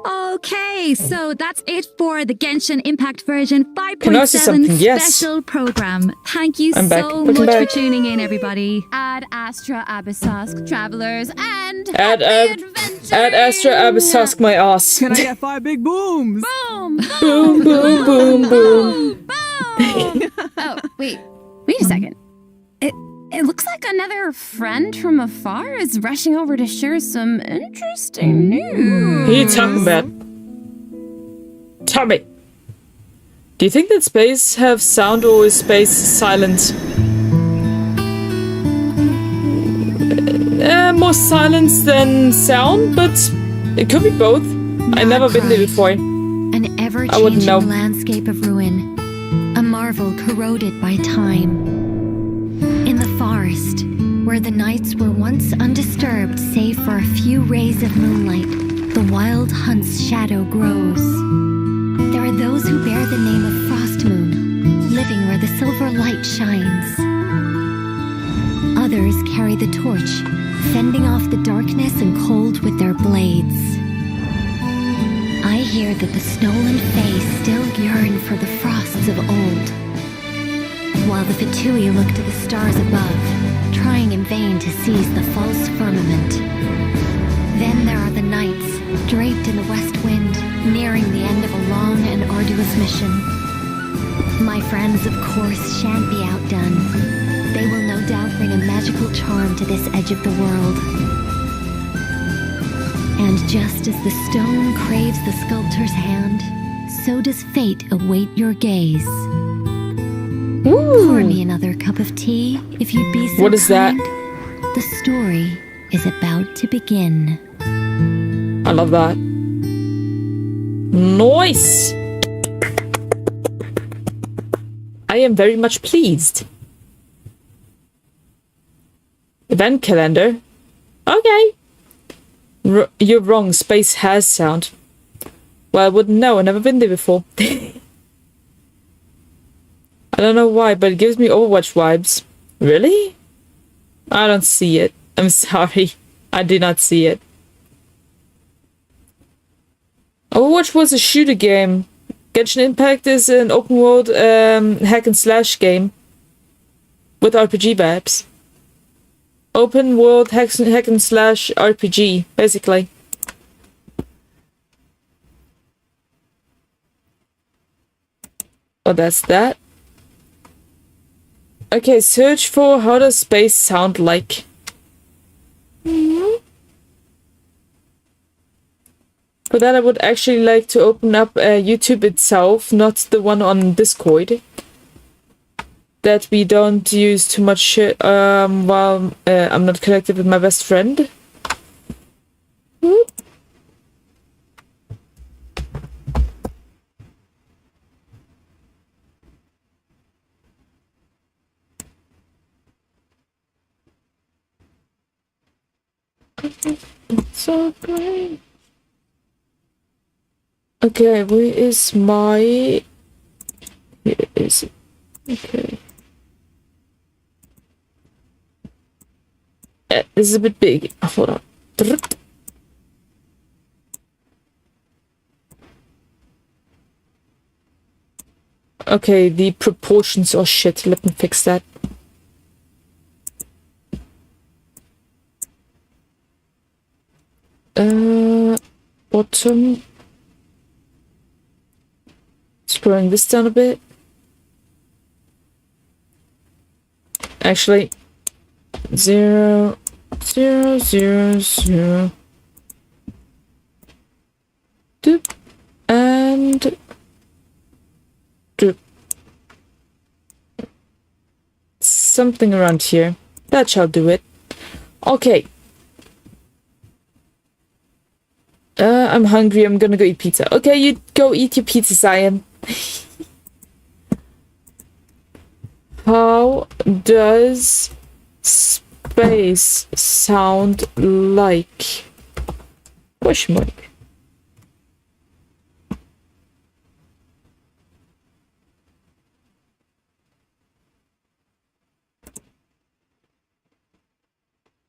Speaker 4: Okay, so that's it for the Genshin Impact version
Speaker 1: Can I say
Speaker 4: 5.7
Speaker 1: something? Yes.
Speaker 4: special program. Thank you
Speaker 1: I'm back.
Speaker 4: so
Speaker 1: Welcome
Speaker 4: much
Speaker 1: back.
Speaker 4: for tuning in, everybody.
Speaker 5: Ad Astra Abyssask travelers and
Speaker 1: Add
Speaker 5: happy adventuring!
Speaker 1: Astra Abyssask my ass.
Speaker 6: Can I get 5 big booms?
Speaker 5: Boom!
Speaker 1: Boom, boom, boom, boom.
Speaker 5: Boom! Oh, wait a second. It looks like another friend from afar is rushing over to share some interesting news.
Speaker 1: Who are you talking about? Tell me. Do you think that space have sound or is space silent? More silence than sound, but it could be both. I've never been there before.
Speaker 3: An
Speaker 1: I wouldn't
Speaker 3: ever-changing
Speaker 1: know.
Speaker 3: landscape of ruin, a marvel corroded by time. In the forest, where the nights were once undisturbed save for a few rays of moonlight, the wild hunt's shadow grows. There are those who bear the name of Frost Moon, living where the silver light shines. Others carry the torch, fending off the darkness and cold with their blades. I hear that the Snow and Fae still yearn for the frosts of old. While the Fatui look to the stars above, trying in vain to seize the false firmament. Then there are the knights, draped in the west wind, nearing the end of a long and arduous mission. My friends, of course, shan't be outdone. They will no doubt bring a magical charm to this edge of the world. And just as the stone craves the sculptor's hand, so does fate await your gaze. Pour me another cup of tea, if you'd be so
Speaker 1: What is that?
Speaker 3: kind. The story is about to begin.
Speaker 1: I love that. Nice! I am very much pleased. Event calendar. Okay. You're wrong, space has sound. Well, I wouldn't know, I've never been there before. I don't know why, but it gives me Overwatch vibes. Really? I don't see it. I'm sorry. I did not see it. Overwatch was a shooter game. Genshin Impact is an open world hack and slash game with RPG vibes. Open world hack and slash RPG, basically. Oh, that's that. Okay, search for how does space sound like. For that, I would actually like to open up YouTube itself, not the one on Discord. That we don't use too much while I'm not connected with my best friend. So great. Okay, where is my... Here is it. Okay. This is a bit big. Hold on. Okay, the proportions are shit. Let me fix that. Bottom. Screwing this down a bit. Actually, 0, 0, 0, 0. Doop. And doop. Something around here. That shall do it. Okay. I'm hungry. I'm gonna go eat pizza. Okay, you go eat your pizza, Cyan. How does space sound like? Question mark.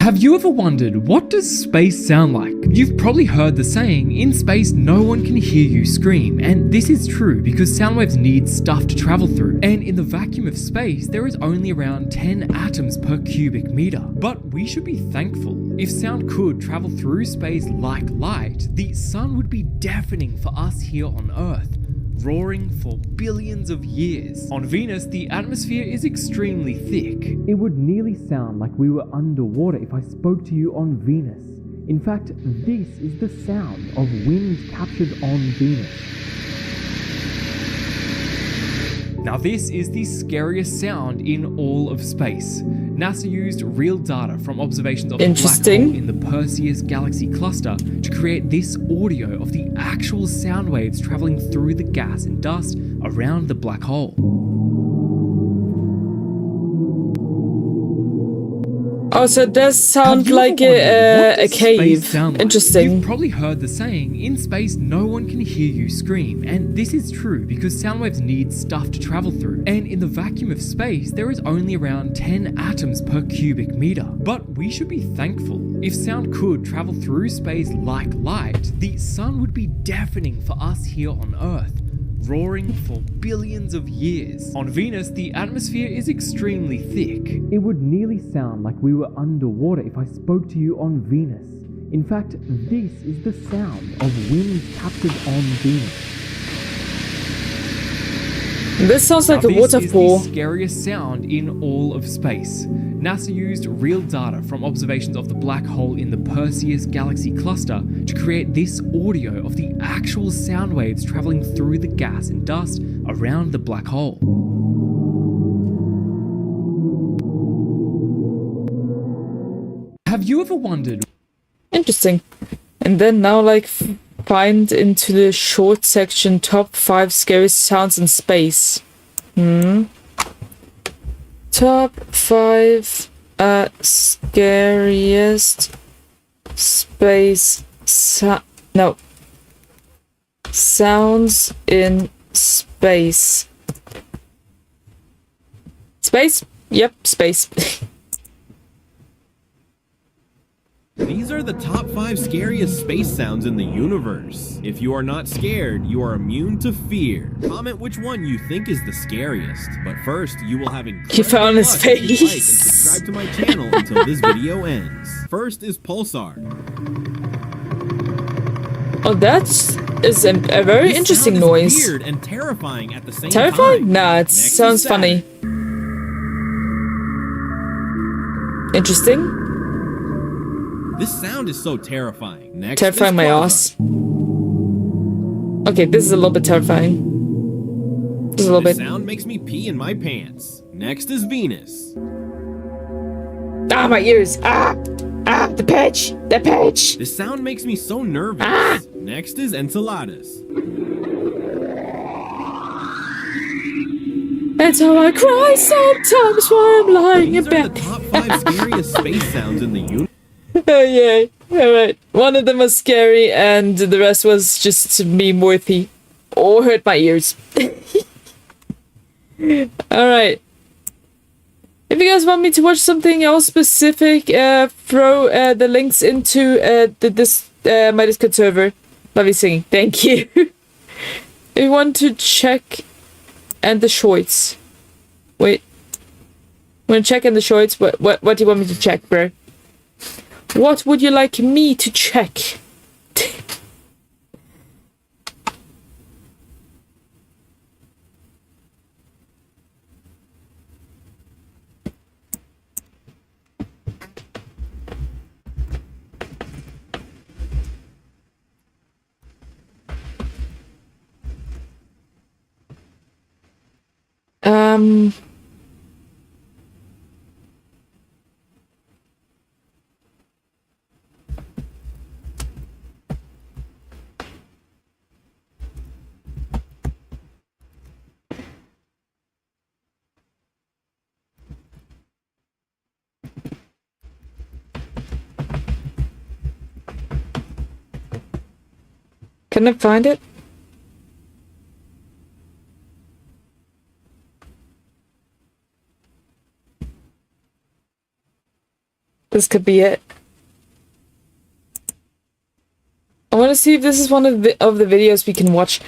Speaker 8: Have you ever wondered, what does space sound like? You've probably heard the saying, in space no one can hear you scream, and this is true because sound waves need stuff to travel through, and in the vacuum of space there is only around 10 atoms per cubic meter. But we should be thankful. If sound could travel through space like light, the sun would be deafening for us here on Earth, roaring for billions of years. On Venus, the atmosphere is extremely thick. It would nearly sound like we were underwater if I spoke to you on Venus. In fact, this is the sound of wind captured on Venus. Now this is the scariest sound in all of space. NASA used real data from observations of the black hole in the Perseus galaxy cluster to create this audio of the actual sound waves traveling through the gas and dust around the black hole.
Speaker 1: Oh, so it does sound like a cave. Interesting.
Speaker 8: You've probably heard the saying, in space no one can hear you scream, and this is true because sound waves need stuff to travel through, and in the vacuum of space there is only around 10 atoms per cubic meter. But we should be thankful. If sound could travel through space like light, the sun would be deafening for us here on Earth, roaring for billions of years. On Venus, the atmosphere is extremely thick. It would nearly sound like we were underwater if I spoke to you on Venus. In fact, this is the sound of winds captured on Venus.
Speaker 1: This sounds like
Speaker 8: Now,
Speaker 1: a waterfall.
Speaker 8: This is the scariest sound in all of space. NASA used real data from observations of the black hole in the Perseus galaxy cluster to create this audio of the actual sound waves traveling through the gas and dust around the black hole. Have you ever wondered?
Speaker 1: Interesting. And then now, like, find into the short section top 5 scariest sounds in space. Top 5 scariest space sounds in space. Space? Yep, space.
Speaker 9: These are the top 5 scariest space sounds in the universe. If you are not scared, you are immune to fear. Comment which one you think is the scariest. But first, you will have
Speaker 1: He found his
Speaker 9: luck if you like and
Speaker 1: face.
Speaker 9: subscribe to my channel until this video ends. First is Pulsar.
Speaker 1: Oh, that is a very
Speaker 9: This
Speaker 1: interesting
Speaker 9: sound is
Speaker 1: noise.
Speaker 9: weird and terrifying at the same
Speaker 1: Terrifying?
Speaker 9: time.
Speaker 1: Nah, it
Speaker 9: Next is
Speaker 1: sounds
Speaker 9: Saturn.
Speaker 1: funny. Interesting.
Speaker 9: This sound is so terrifying. Next
Speaker 1: Terrifying
Speaker 9: is
Speaker 1: my
Speaker 9: Quasar.
Speaker 1: ass. Okay, this is a little bit terrifying. Just a little
Speaker 9: This
Speaker 1: bit.
Speaker 9: sound makes me pee in my pants. Next is Venus.
Speaker 1: Ah, my ears. Ah, the pitch. The pitch.
Speaker 9: This sound makes me so nervous. Next is Enceladus.
Speaker 1: That's how I cry sometimes while I'm lying in
Speaker 9: These are the
Speaker 1: bed.
Speaker 9: top 5 scariest space sounds in the universe.
Speaker 1: Oh, yay. Alright. One of them was scary, and the rest was just meme worthy. Or hurt my ears. Alright. If you guys want me to watch something else specific, throw the links into my Discord server. Lovely singing. Thank you. If you want to check and the shorts. Wait. I'm gonna check in the shorts. What do you want me to check, bro? What would you like me to check? Can I find it? This could be it. I want to see if this is one of the videos we can watch.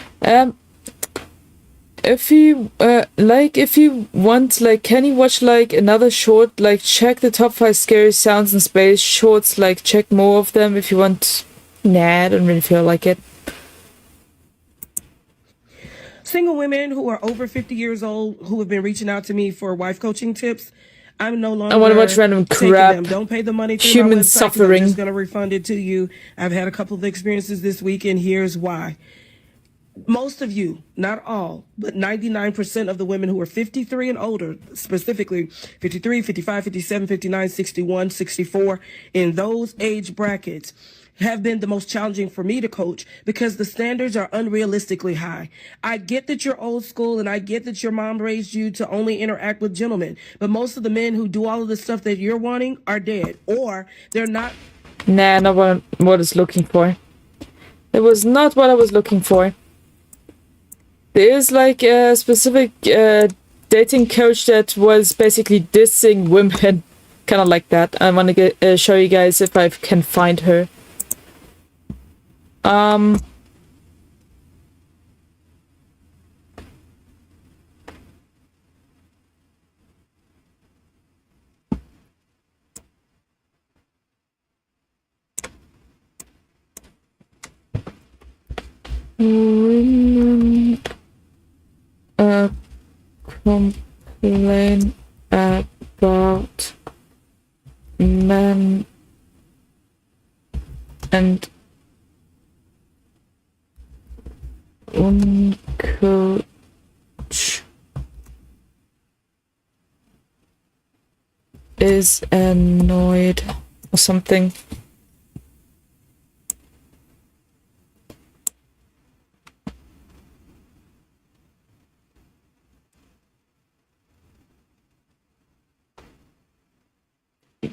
Speaker 1: If you if you want, like, can you watch like another short, like check the top 5 scary sounds in space shorts, like check more of them if you want. Nah, I don't really feel like it.
Speaker 10: Single women who are over 50 years old who have been reaching out to me for wife coaching tips. I'm no longer.
Speaker 1: I want to watch random
Speaker 10: taking
Speaker 1: crap.
Speaker 10: them. Don't pay the money through
Speaker 1: Human
Speaker 10: my website, 'cause
Speaker 1: suffering.
Speaker 10: I'm just going to refund it to you. I've had a couple of experiences this week, and here's why. Most of you, not all, but 99% of the women who are 53 and older, specifically 53, 55, 57, 59, 61, 64, in those age brackets, have been the most challenging for me to coach because the standards are unrealistically high. I get that you're old school and I get that your mom raised you to only interact with gentlemen, but most of the men who do all of the stuff that you're wanting are dead, or they're not.
Speaker 1: Nah, not what I was looking for. It was not what I was looking for. There is like a specific dating coach that was basically dissing women, kind of like that. I want to show you guys if I can find her. Women complain about men and one coach is annoyed or something.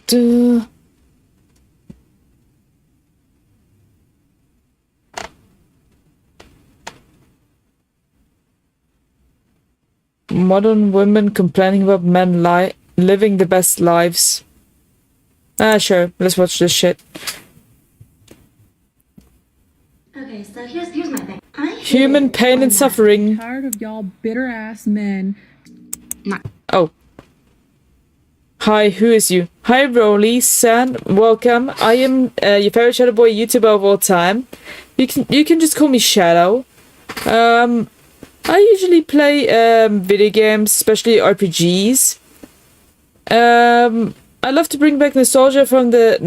Speaker 1: Duh. Modern women complaining about men living the best lives. Sure, let's watch this shit.
Speaker 11: Okay, so here's my thing.
Speaker 1: Human pain and suffering.
Speaker 6: Tired of y'all bitter ass men.
Speaker 1: Oh. Hi, who is you? Hi, Rolly, San, welcome. I am your favorite Shadow Boy YouTuber of all time. You can just call me Shadow. I usually play video games, especially RPGs. I love to bring back nostalgia from the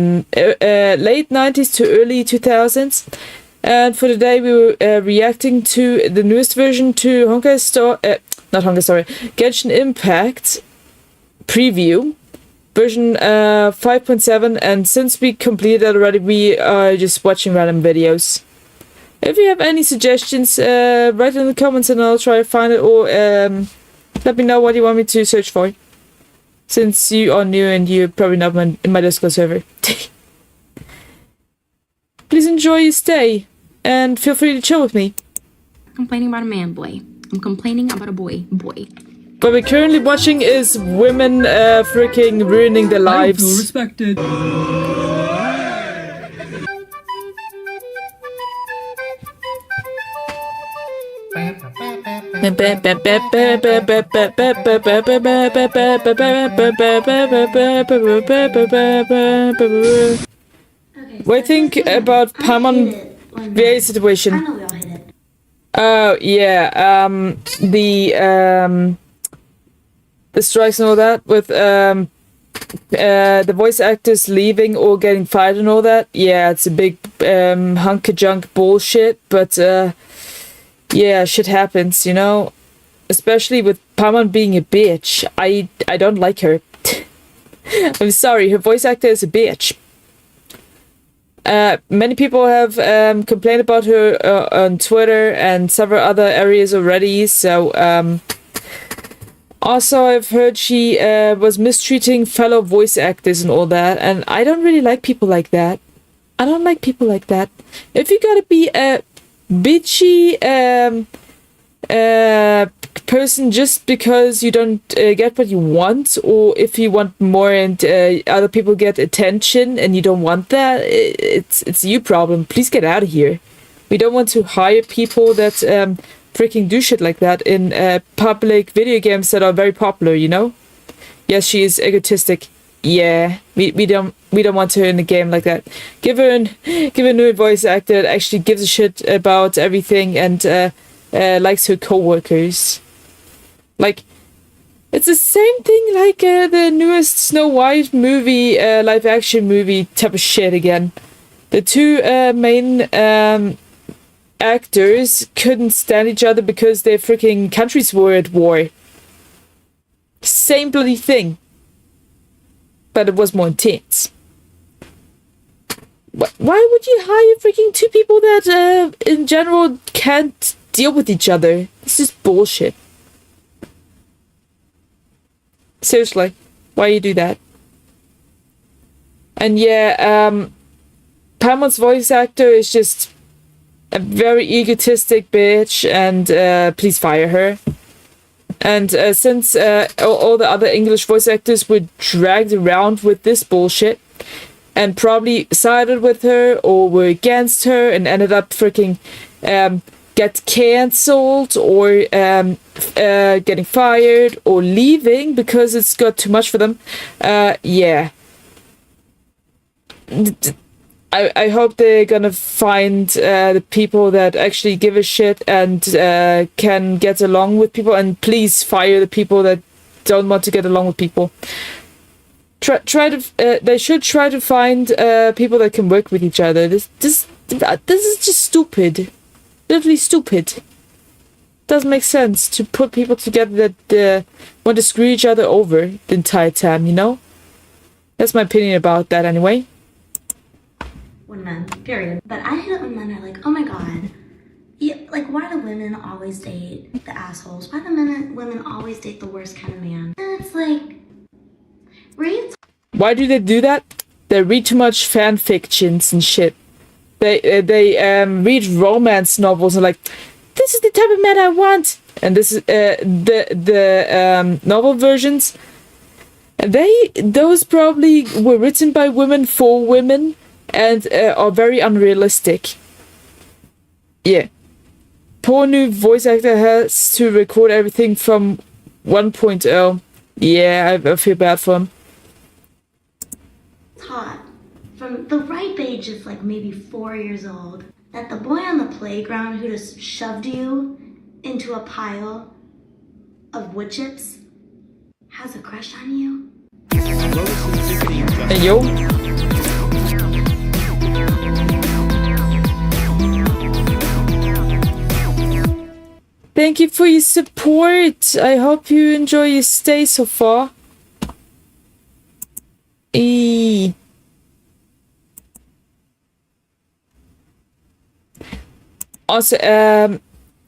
Speaker 1: late 90s to early 2000s. And for today we were reacting to the newest version to Genshin Impact preview. Version 5.7, and since we completed that already, we are just watching random videos. If you have any suggestions, write in the comments and I'll try to find it, or let me know what you want me to search for. Since you are new and you're probably not in my Discord server. Please enjoy your stay, and feel free to chill with me.
Speaker 11: Complaining about a man, boy. I'm complaining about a boy.
Speaker 1: What we're currently watching is women freaking ruining their lives.
Speaker 8: I feel respected.
Speaker 1: What do you think about Paimon VA situation?
Speaker 11: I know we all hit it.
Speaker 1: Oh yeah, the strikes and all that with the voice actors leaving or getting fired and all that. Yeah, it's a big hunk of junk bullshit, but yeah, shit happens, you know. Especially with Paimon being a bitch. I don't like her. I'm sorry, her voice actor is a bitch. Many people have complained about her on Twitter and several other areas already, so also I've heard she was mistreating fellow voice actors and all that, and I don't really like people like that. I don't like people like that. If you gotta be a bitchy person just because you don't get what you want, or if you want more and other people get attention and you don't want that, it's you problem. Please get out of here. We don't want to hire people that freaking do shit like that in public video games that are very popular, you know. Yes, she is egotistic. Yeah, we don't want her in a game like that. Give her a new voice actor that actually gives a shit about everything and likes her co-workers. Like, it's the same thing like the newest Snow White movie, live action movie type of shit again. The two main actors couldn't stand each other because their freaking countries were at war. Same bloody thing. But it was more intense. Why would you hire freaking two people that in general can't deal with each other? This is bullshit. Seriously, why you do that? And yeah, Paimon's voice actor is just a very egotistic bitch, and please fire her. And since all the other English voice actors were dragged around with this bullshit and probably sided with her or were against her and ended up freaking get cancelled or getting fired or leaving because it's got too much for them, yeah. I hope they're gonna find the people that actually give a shit and can get along with people, and please fire the people that don't want to get along with people. They should try to find people that can work with each other. This is just stupid. Literally stupid. Doesn't make sense to put people together that want to screw each other over the entire time, you know? That's my opinion about that anyway.
Speaker 12: Men, period. But I hate it when men are like, oh my god, yeah, like why do women always date the assholes? Why do women always date the worst kind of man? And it's like, read.
Speaker 1: Why do they do that? They read too much fan fictions and shit. They read romance novels and like, this is the type of man I want. And this is the novel versions. Those probably were written by women for women. And are very unrealistic. Yeah. Poor new voice actor has to record everything from 1.0. Yeah, I feel bad for him.
Speaker 12: Taught from the ripe age of like maybe 4 years old that the boy on the playground who just shoved you into a pile of wood chips has a crush on you.
Speaker 1: Hey, yo. Thank you for your support. I hope you enjoy your stay so far. Also,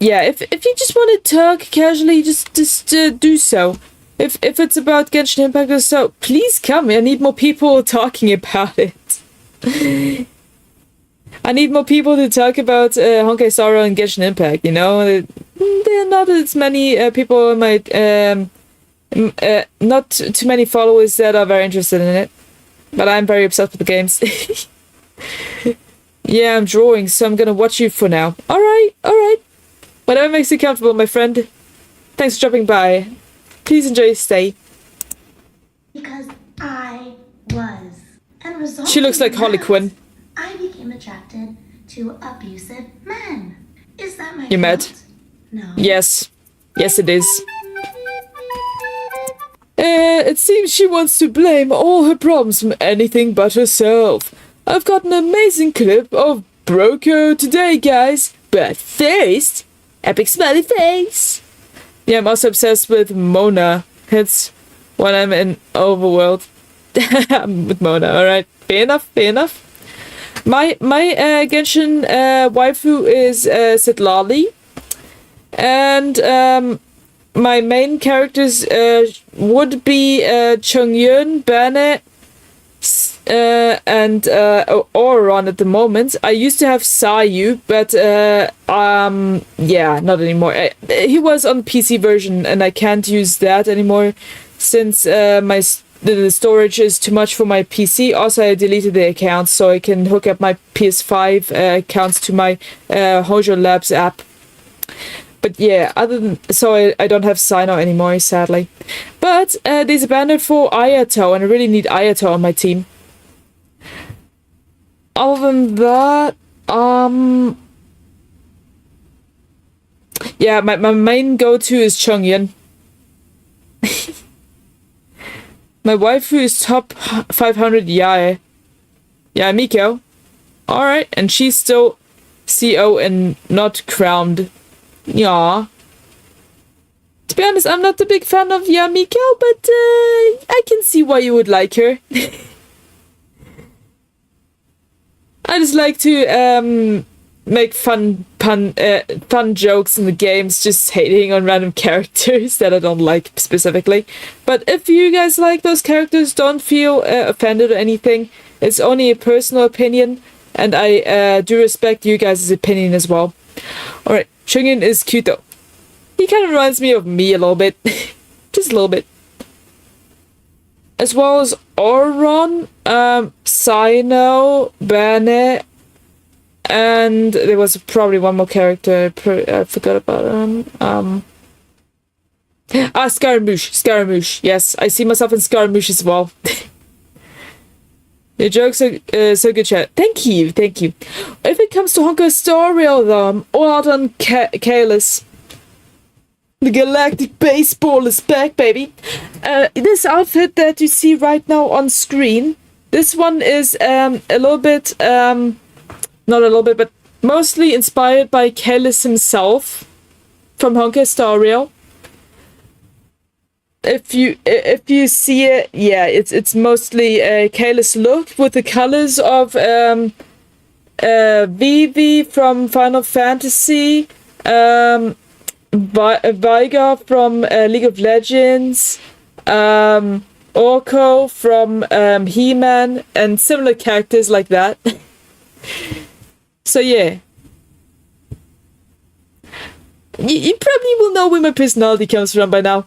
Speaker 1: yeah, if you just want to talk casually, just do so. If it's about Genshin Impact or so, please come. I need more people talking about it. I need more people to talk about Honkai Star Rail and Genshin Impact, you know? There are not as many people in my... not too many followers that are very interested in it. But I'm very obsessed with the games. Yeah, I'm drawing, so I'm gonna watch you for now. Alright. Whatever makes you comfortable, my friend. Thanks for dropping by. Please enjoy your stay.
Speaker 12: Because I was. And resulting
Speaker 1: She looks like Harley Quinn.
Speaker 12: I became attracted to abusive men. Is that my
Speaker 1: You mad?
Speaker 12: fault? No.
Speaker 1: Yes. Yes, it is. It seems she wants to blame all her problems from anything but herself. I've got an amazing clip of Broco today, guys. But first, epic smiley face. Yeah, I'm also obsessed with Mona. It's when I'm in Overworld. I'm with Mona, alright. Fair enough. My Genshin waifu is Sitlali. And my main characters would be Chongyun, Bennett, and Auron at the moment. I used to have Sayu, but yeah, not anymore. He was on PC version, and I can't use that anymore since the storage is too much for my PC. Also, I deleted the accounts so I can hook up my PS5 accounts to my Hojo Labs app. But yeah, I don't have Sino anymore, sadly. But there's a banner for Ayato, and I really need Ayato on my team. Other than that, yeah, my main go-to is Chongyun. My waifu is top 500 Yae. Yeah, Miko. Alright, and she's still CO and not crowned. Yeah. To be honest, I'm not a big fan of Yamiko, but I can see why you would like her. I just like to make fun jokes in the games, just hating on random characters that I don't like specifically. But if you guys like those characters, don't feel offended or anything. It's only a personal opinion, and I do respect you guys' opinion as well. Alright, Chungin is cute though. He kind of reminds me of me a little bit. Just a little bit. As well as Auron, Sino, Bennett, and there was probably one more character I forgot about. Scaramouche. Yes, I see myself in Scaramouche as well. Your jokes are so good, chat. Thank you. If it comes to Honka Star Rail, though, I'm all out on Kalis. The galactic baseball is back, baby. This outfit that you see right now on screen, this one is a little bit, not a little bit, but mostly inspired by Kalis himself from Honka Star Rail. If you see it, yeah, it's mostly Kalis look with the colors of Vivi from Final Fantasy, Veigar from League of Legends, Orko from He-Man, and similar characters like that. So yeah. You probably will know where my personality comes from by now.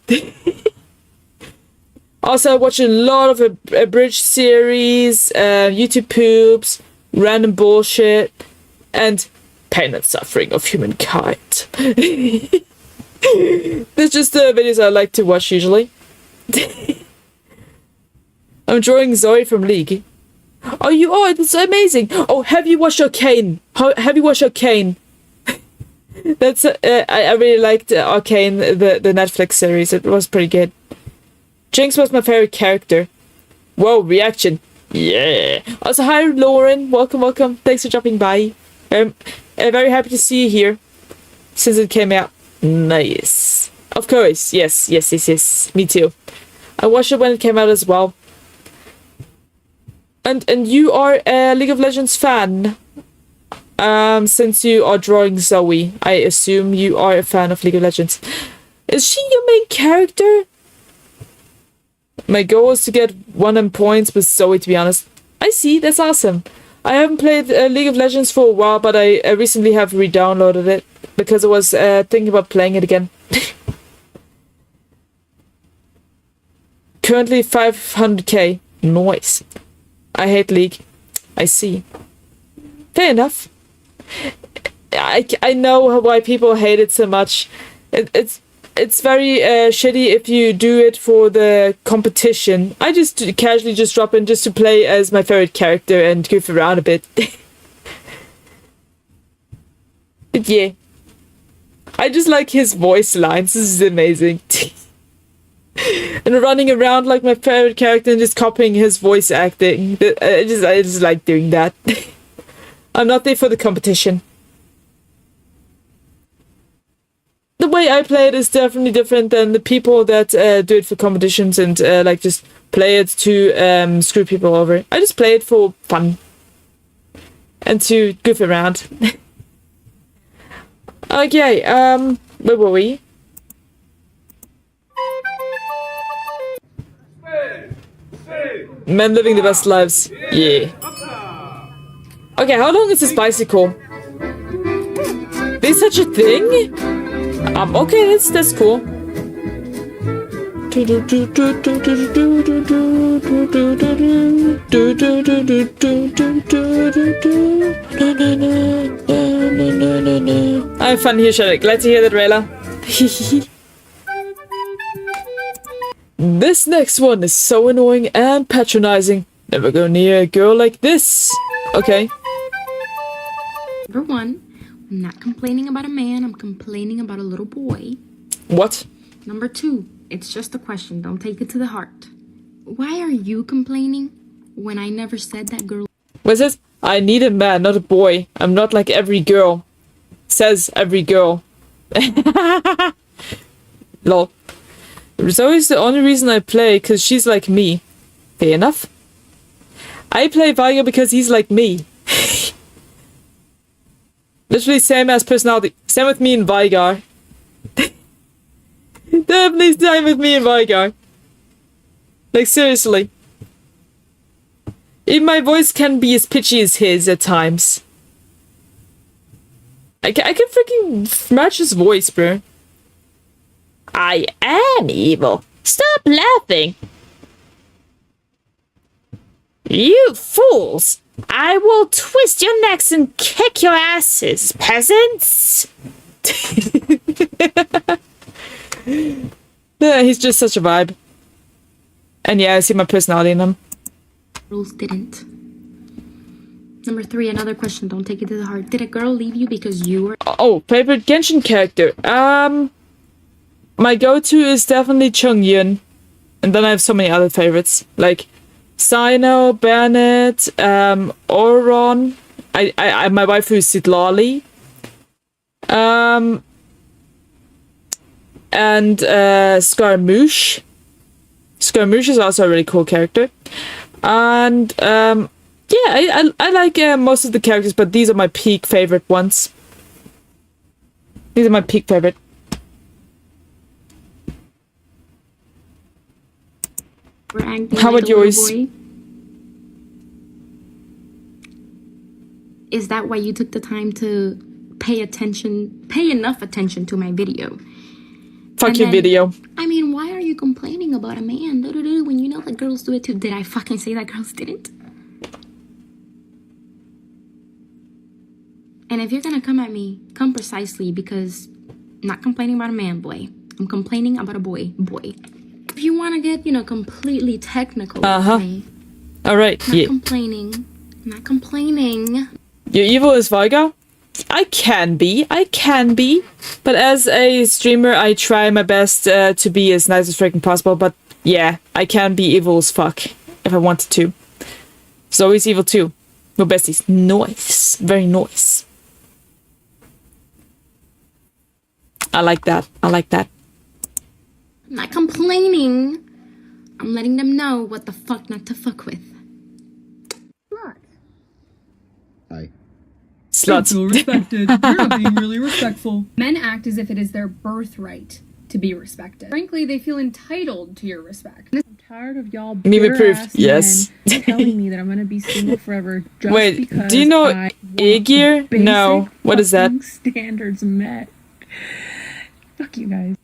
Speaker 1: Also, I watch a lot of abridged series, YouTube poops, random bullshit, and pain and suffering of humankind. That's just the videos I like to watch usually. I'm drawing Zoe from League. Oh, you are? That's amazing. Oh, have you watched Arcane? Have you watched Arcane? That's I really liked Arcane, the Netflix series. It was pretty good. Jinx was my favorite character. Whoa, reaction. Yeah. Also, hi, Lauren. Welcome. Thanks for dropping by. Very happy to see you here since it came out. Nice. Of course. Yes. Me too. I watched it when it came out as well. And you are a League of Legends fan. Since you are drawing Zoe, I assume you are a fan of League of Legends. Is she your main character? My goal is to get 1M points with Zoe, to be honest. I see, that's awesome. I haven't played League of Legends for a while, but I recently have re-downloaded it because I was thinking about playing it again. Currently 500k. Nice. I hate League. I see. Fair enough. I know why people hate it so much. It's very shitty if you do it for the competition. I just casually just drop in just to play as my favorite character and goof around a bit. But yeah. I just like his voice lines. This is amazing. And running around like my favorite character and just copying his voice acting. I just like doing that. I'm not there for the competition. The way I play it is definitely different than the people that do it for competitions and like just play it to screw people over. I just play it for fun and to goof around. Okay, where were we? Men living the best lives. Yeah. Okay, how long is this bicycle? There's such a thing? Okay, that's cool. I have fun here, Shelly. Glad to hear that, Rayla. This next one is so annoying and patronizing. Never go near a girl like this. Okay.
Speaker 11: Number one, I'm not complaining about a man, I'm complaining about a little boy.
Speaker 1: What?
Speaker 11: Number two, it's just a question, don't take it to the heart. Why are you complaining when I never said that girl?
Speaker 1: What is it? I need a man, not a boy. I'm not like every girl. Says every girl. Lol. Zoe's the only reason I play, because she's like me. Fair enough. I play Veigar because he's like me. Literally same as personality. Same with me and Veigar. Definitely same with me and Veigar. Like, seriously. Even my voice can be as pitchy as his at times. I can freaking match his voice, bro. I am evil. Stop laughing. You fools! I will twist your necks and kick your asses, peasants! Yeah, he's just such a vibe. And yeah, I see my personality in him.
Speaker 11: Girls didn't. Number 3, another question. Don't take it to the heart. Did a girl leave you because you were...
Speaker 1: Oh, favorite Genshin character. My go-to is definitely Chung-Yun. And then I have so many other favorites. Like Sino, Bennett, Oron. My waifu is Citlali. And Scaramouche. Scaramouche is also a really cool character. And yeah, I like most of the characters, but these are my peak favorite ones. These are my peak favorite.
Speaker 11: We're acting
Speaker 1: How
Speaker 11: like
Speaker 1: about
Speaker 11: a little
Speaker 1: yours?
Speaker 11: boy? Is that why you took the time to pay enough attention to my video?
Speaker 1: Fuck
Speaker 11: And
Speaker 1: your
Speaker 11: then-
Speaker 1: video.
Speaker 11: I mean, why are you complaining about a man when you know that girls do it too? Did I fucking say that girls didn't? And if you're gonna come at me, come precisely, because I'm not complaining about a man, boy. I'm complaining about a boy. If you want to get, completely technical with me,
Speaker 1: Alright,
Speaker 11: not
Speaker 1: yeah.
Speaker 11: complaining. Not complaining.
Speaker 1: You're evil as Veigar? I can be. But as a streamer, I try my best to be as nice as freaking possible. But yeah, I can be evil as fuck if I wanted to. Zoe's evil too. We're besties. Nice. Very nice. I like that.
Speaker 11: I'm not complaining. I'm letting them know what the fuck not to fuck with.
Speaker 1: Sluts.
Speaker 13: Feel respected. You're not being really respectful. Men act as if it is their birthright to be respected. Frankly, they feel entitled to your respect. I'm tired of y'all
Speaker 1: Me with proof.
Speaker 13: bitter-ass
Speaker 1: Yes.
Speaker 13: men telling me that I'm gonna be single forever just
Speaker 1: Wait,
Speaker 13: because
Speaker 1: do you know
Speaker 13: I want
Speaker 1: Aegir?
Speaker 13: basic
Speaker 1: No. What is that?
Speaker 13: fucking standards met. Fuck you guys.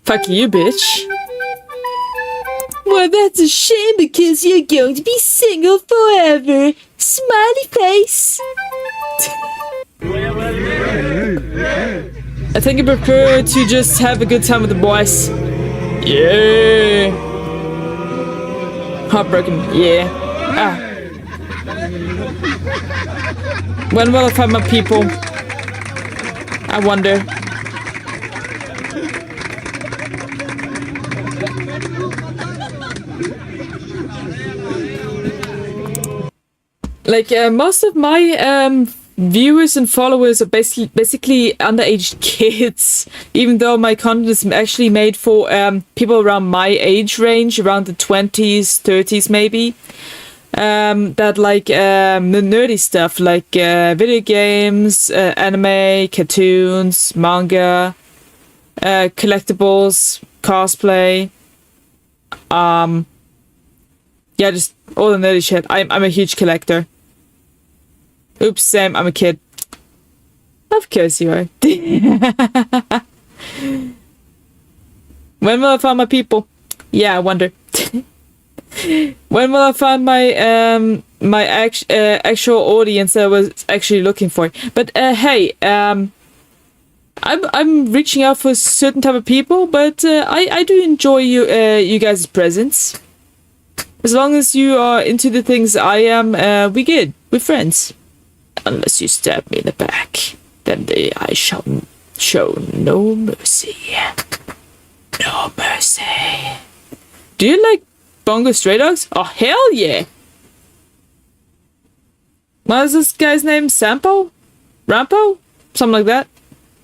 Speaker 1: Fuck you, bitch. Well, that's a shame because you're going to be single forever. Smiley face. I think I prefer to just have a good time with the boys. Yeah. Heartbroken. Yeah. When will I find my people? I wonder. Like, most of my viewers and followers are basically underage kids, even though my content is actually made for people around my age range, around the 20s, 30s maybe, that like nerdy stuff, like video games, anime, cartoons, manga, collectibles, cosplay, yeah, just all the nerdy shit. I'm a huge collector. Oops, Sam, I'm a kid. Of course you are. When will I find my people? Yeah, I wonder. When will I find my my actual audience that I was actually looking for? But hey, I'm reaching out for a certain type of people, but I do enjoy you guys' presence. As long as you are into the things I am, we good. We're friends. Unless you stab me in the back, then I shall show no mercy. No mercy. Do you like Bongo Stray Dogs? Oh, hell yeah! What is this guy's name? Sampo? Rampo? Something like that.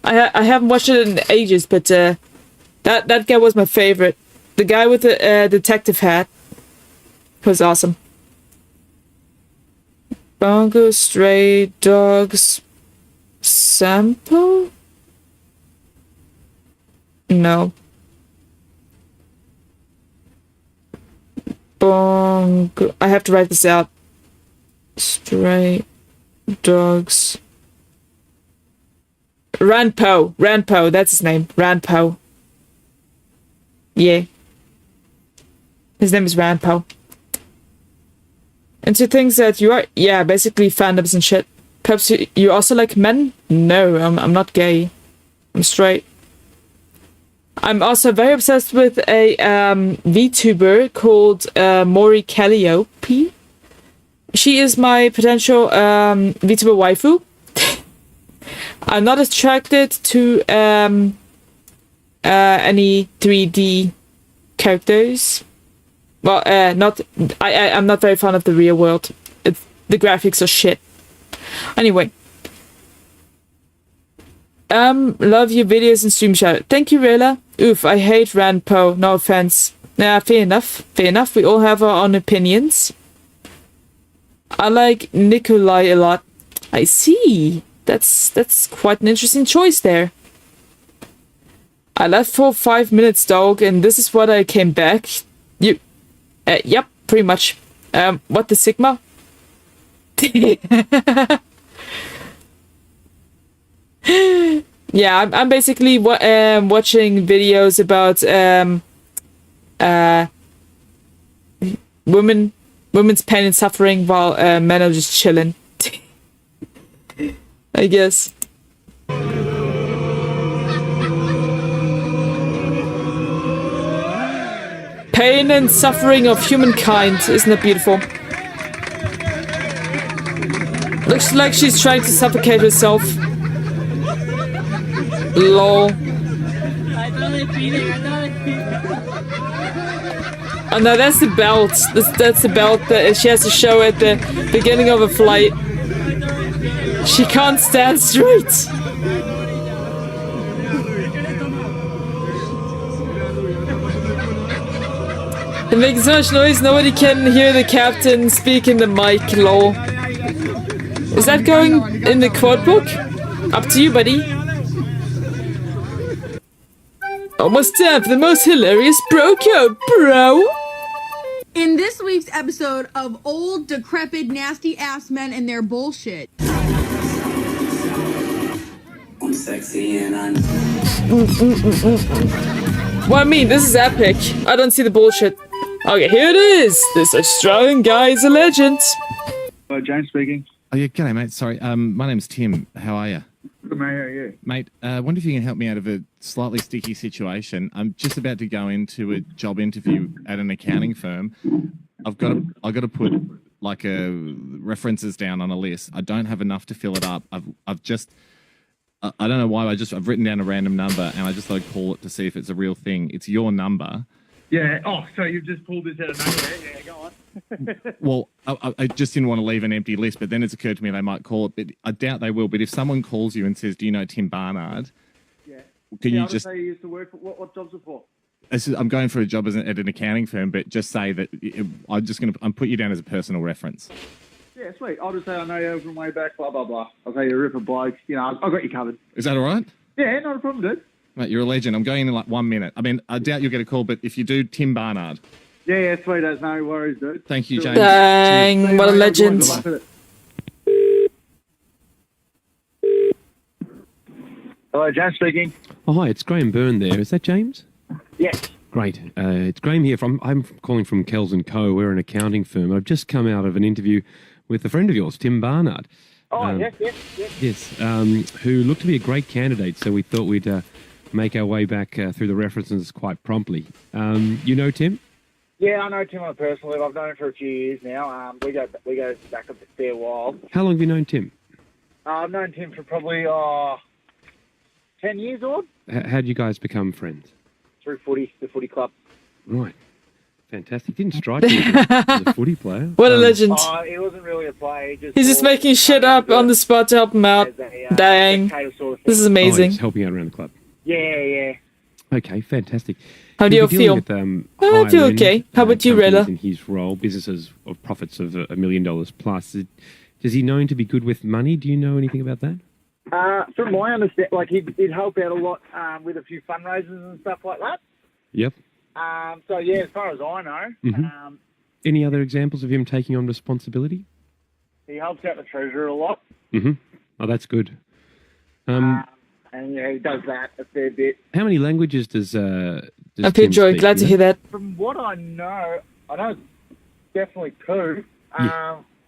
Speaker 1: I haven't watched it in ages, but that guy was my favorite. The guy with the detective hat was awesome. Bongo Stray Dogs Sampo? No. Bongo. I have to write this out. Stray Dogs. Ranpo. Ranpo. That's his name. Ranpo. Yeah. His name is Ranpo. Into things that you are, yeah, basically fandoms and shit. Perhaps you also like men? No, I'm not gay. I'm straight. I'm also very obsessed with a VTuber called Mori Calliope. She is my potential VTuber waifu. I'm not attracted to any 3D characters. Well, I'm not very fond of the real world. The graphics are shit. Anyway. Love your videos and stream shout. Thank you, Rayla. Oof, I hate Rand Poe. No offense. Nah, fair enough. Fair enough. We all have our own opinions. I like Nikolai a lot. I see. That's quite an interesting choice there. I left for 5 minutes, dog, and this is what I came back. Yep, pretty much. What the Sigma? Yeah, I'm basically watching videos about women's pain and suffering while men are just chilling. I guess. Pain and suffering of humankind, isn't that beautiful? Looks like she's trying to suffocate herself. Lol. Oh no, that's the belt. That's the belt that she has to show at the beginning of a flight. She can't stand straight. They're making so much noise, nobody can hear the captain speak in the mic, lol. Is that going in the quote book? Up to you, buddy. Almost time for the most hilarious bro code, bro!
Speaker 14: In this week's episode of Old, Decrepit, Nasty Ass Men and Their Bullshit.
Speaker 15: I'm sexy and I'm...
Speaker 1: Well, I mean, this is epic. I don't see the bullshit. Okay, here it is. This Australian guy is a legend.
Speaker 16: James speaking.
Speaker 17: Oh, yeah, g'day, mate. Sorry, my name's Tim. How are you?
Speaker 16: Good, mate. How are you?
Speaker 17: Mate, I wonder if you can help me out of a slightly sticky situation. I'm just about to go into a job interview at an accounting firm. I've got to put like references down on a list. I don't have enough to fill it up. I've just I don't know why I've written down a random number and I just thought I'd call it to see if it's a real thing. It's your number.
Speaker 16: Yeah. Oh, so you've just pulled this out of nowhere. Yeah, go on.
Speaker 17: Well, I just didn't want to leave an empty list, but then it's occurred to me they might call it, but I doubt they will. But if someone calls you and says, "Do you know Tim Barnard?"
Speaker 16: Yeah.
Speaker 17: Can you
Speaker 16: I'll
Speaker 17: just
Speaker 16: say you used to work for what job's it for?
Speaker 17: I'm going for a job at an accounting firm, but just say that I'm put you down as a personal reference.
Speaker 16: Yeah, sweet. I'll just say I know you from way back. Blah blah blah. I'll say you're a ripper bloke. You know, I've got you covered.
Speaker 17: Is that all right?
Speaker 16: Yeah, not a problem, dude.
Speaker 17: Mate, you're a legend. I'm going in like 1 minute. I mean, I doubt you'll get a call, but if you do, Tim Barnard.
Speaker 16: Yeah, sweet. There's no worries, dude.
Speaker 17: Thank you, James.
Speaker 1: Dang, what a legend.
Speaker 16: Hello, James speaking.
Speaker 18: Oh, hi, it's Graham Byrne there. Is that James?
Speaker 16: Yes.
Speaker 18: Great. It's Graham here. I'm calling from Kells & Co. We're an accounting firm. I've just come out of an interview with a friend of yours, Tim Barnard.
Speaker 16: Oh, yes.
Speaker 18: Yes, who looked to be a great candidate, so we thought we'd make our way back through the references quite promptly. You know Tim?
Speaker 16: Yeah, I know Tim on a personal level. I've known him for a few years now. We go back a fair while.
Speaker 18: How long have you known Tim?
Speaker 16: I've known Tim for probably 10 years odd.
Speaker 18: How did you guys become friends?
Speaker 16: Through the footy club.
Speaker 18: Right. Fantastic. Didn't strike me as a footy player.
Speaker 1: What a legend.
Speaker 16: He wasn't really a player.
Speaker 1: He's just making shit up on the spot to help him out. Dang. This is amazing.
Speaker 18: Oh, just helping out around the club.
Speaker 16: Yeah.
Speaker 18: Okay, fantastic.
Speaker 1: How do you feel?
Speaker 18: With,
Speaker 1: I feel okay. How about you, Rella?
Speaker 18: In his role, businesses of profits of $1 million plus. Does he know him to be good with money? Do you know anything about that?
Speaker 16: From my understanding, like he'd help out a lot with a few fundraisers and stuff like that.
Speaker 18: Yep.
Speaker 16: So yeah, as far as I know,
Speaker 18: mm-hmm. Any other examples of him taking on responsibility?
Speaker 16: He helps out the treasurer a lot.
Speaker 18: Mm-hmm. Oh, that's good.
Speaker 16: And yeah, he does that a fair bit.
Speaker 18: How many languages does
Speaker 1: Tim Joy, glad to hear that.
Speaker 16: From what I know it's definitely 2.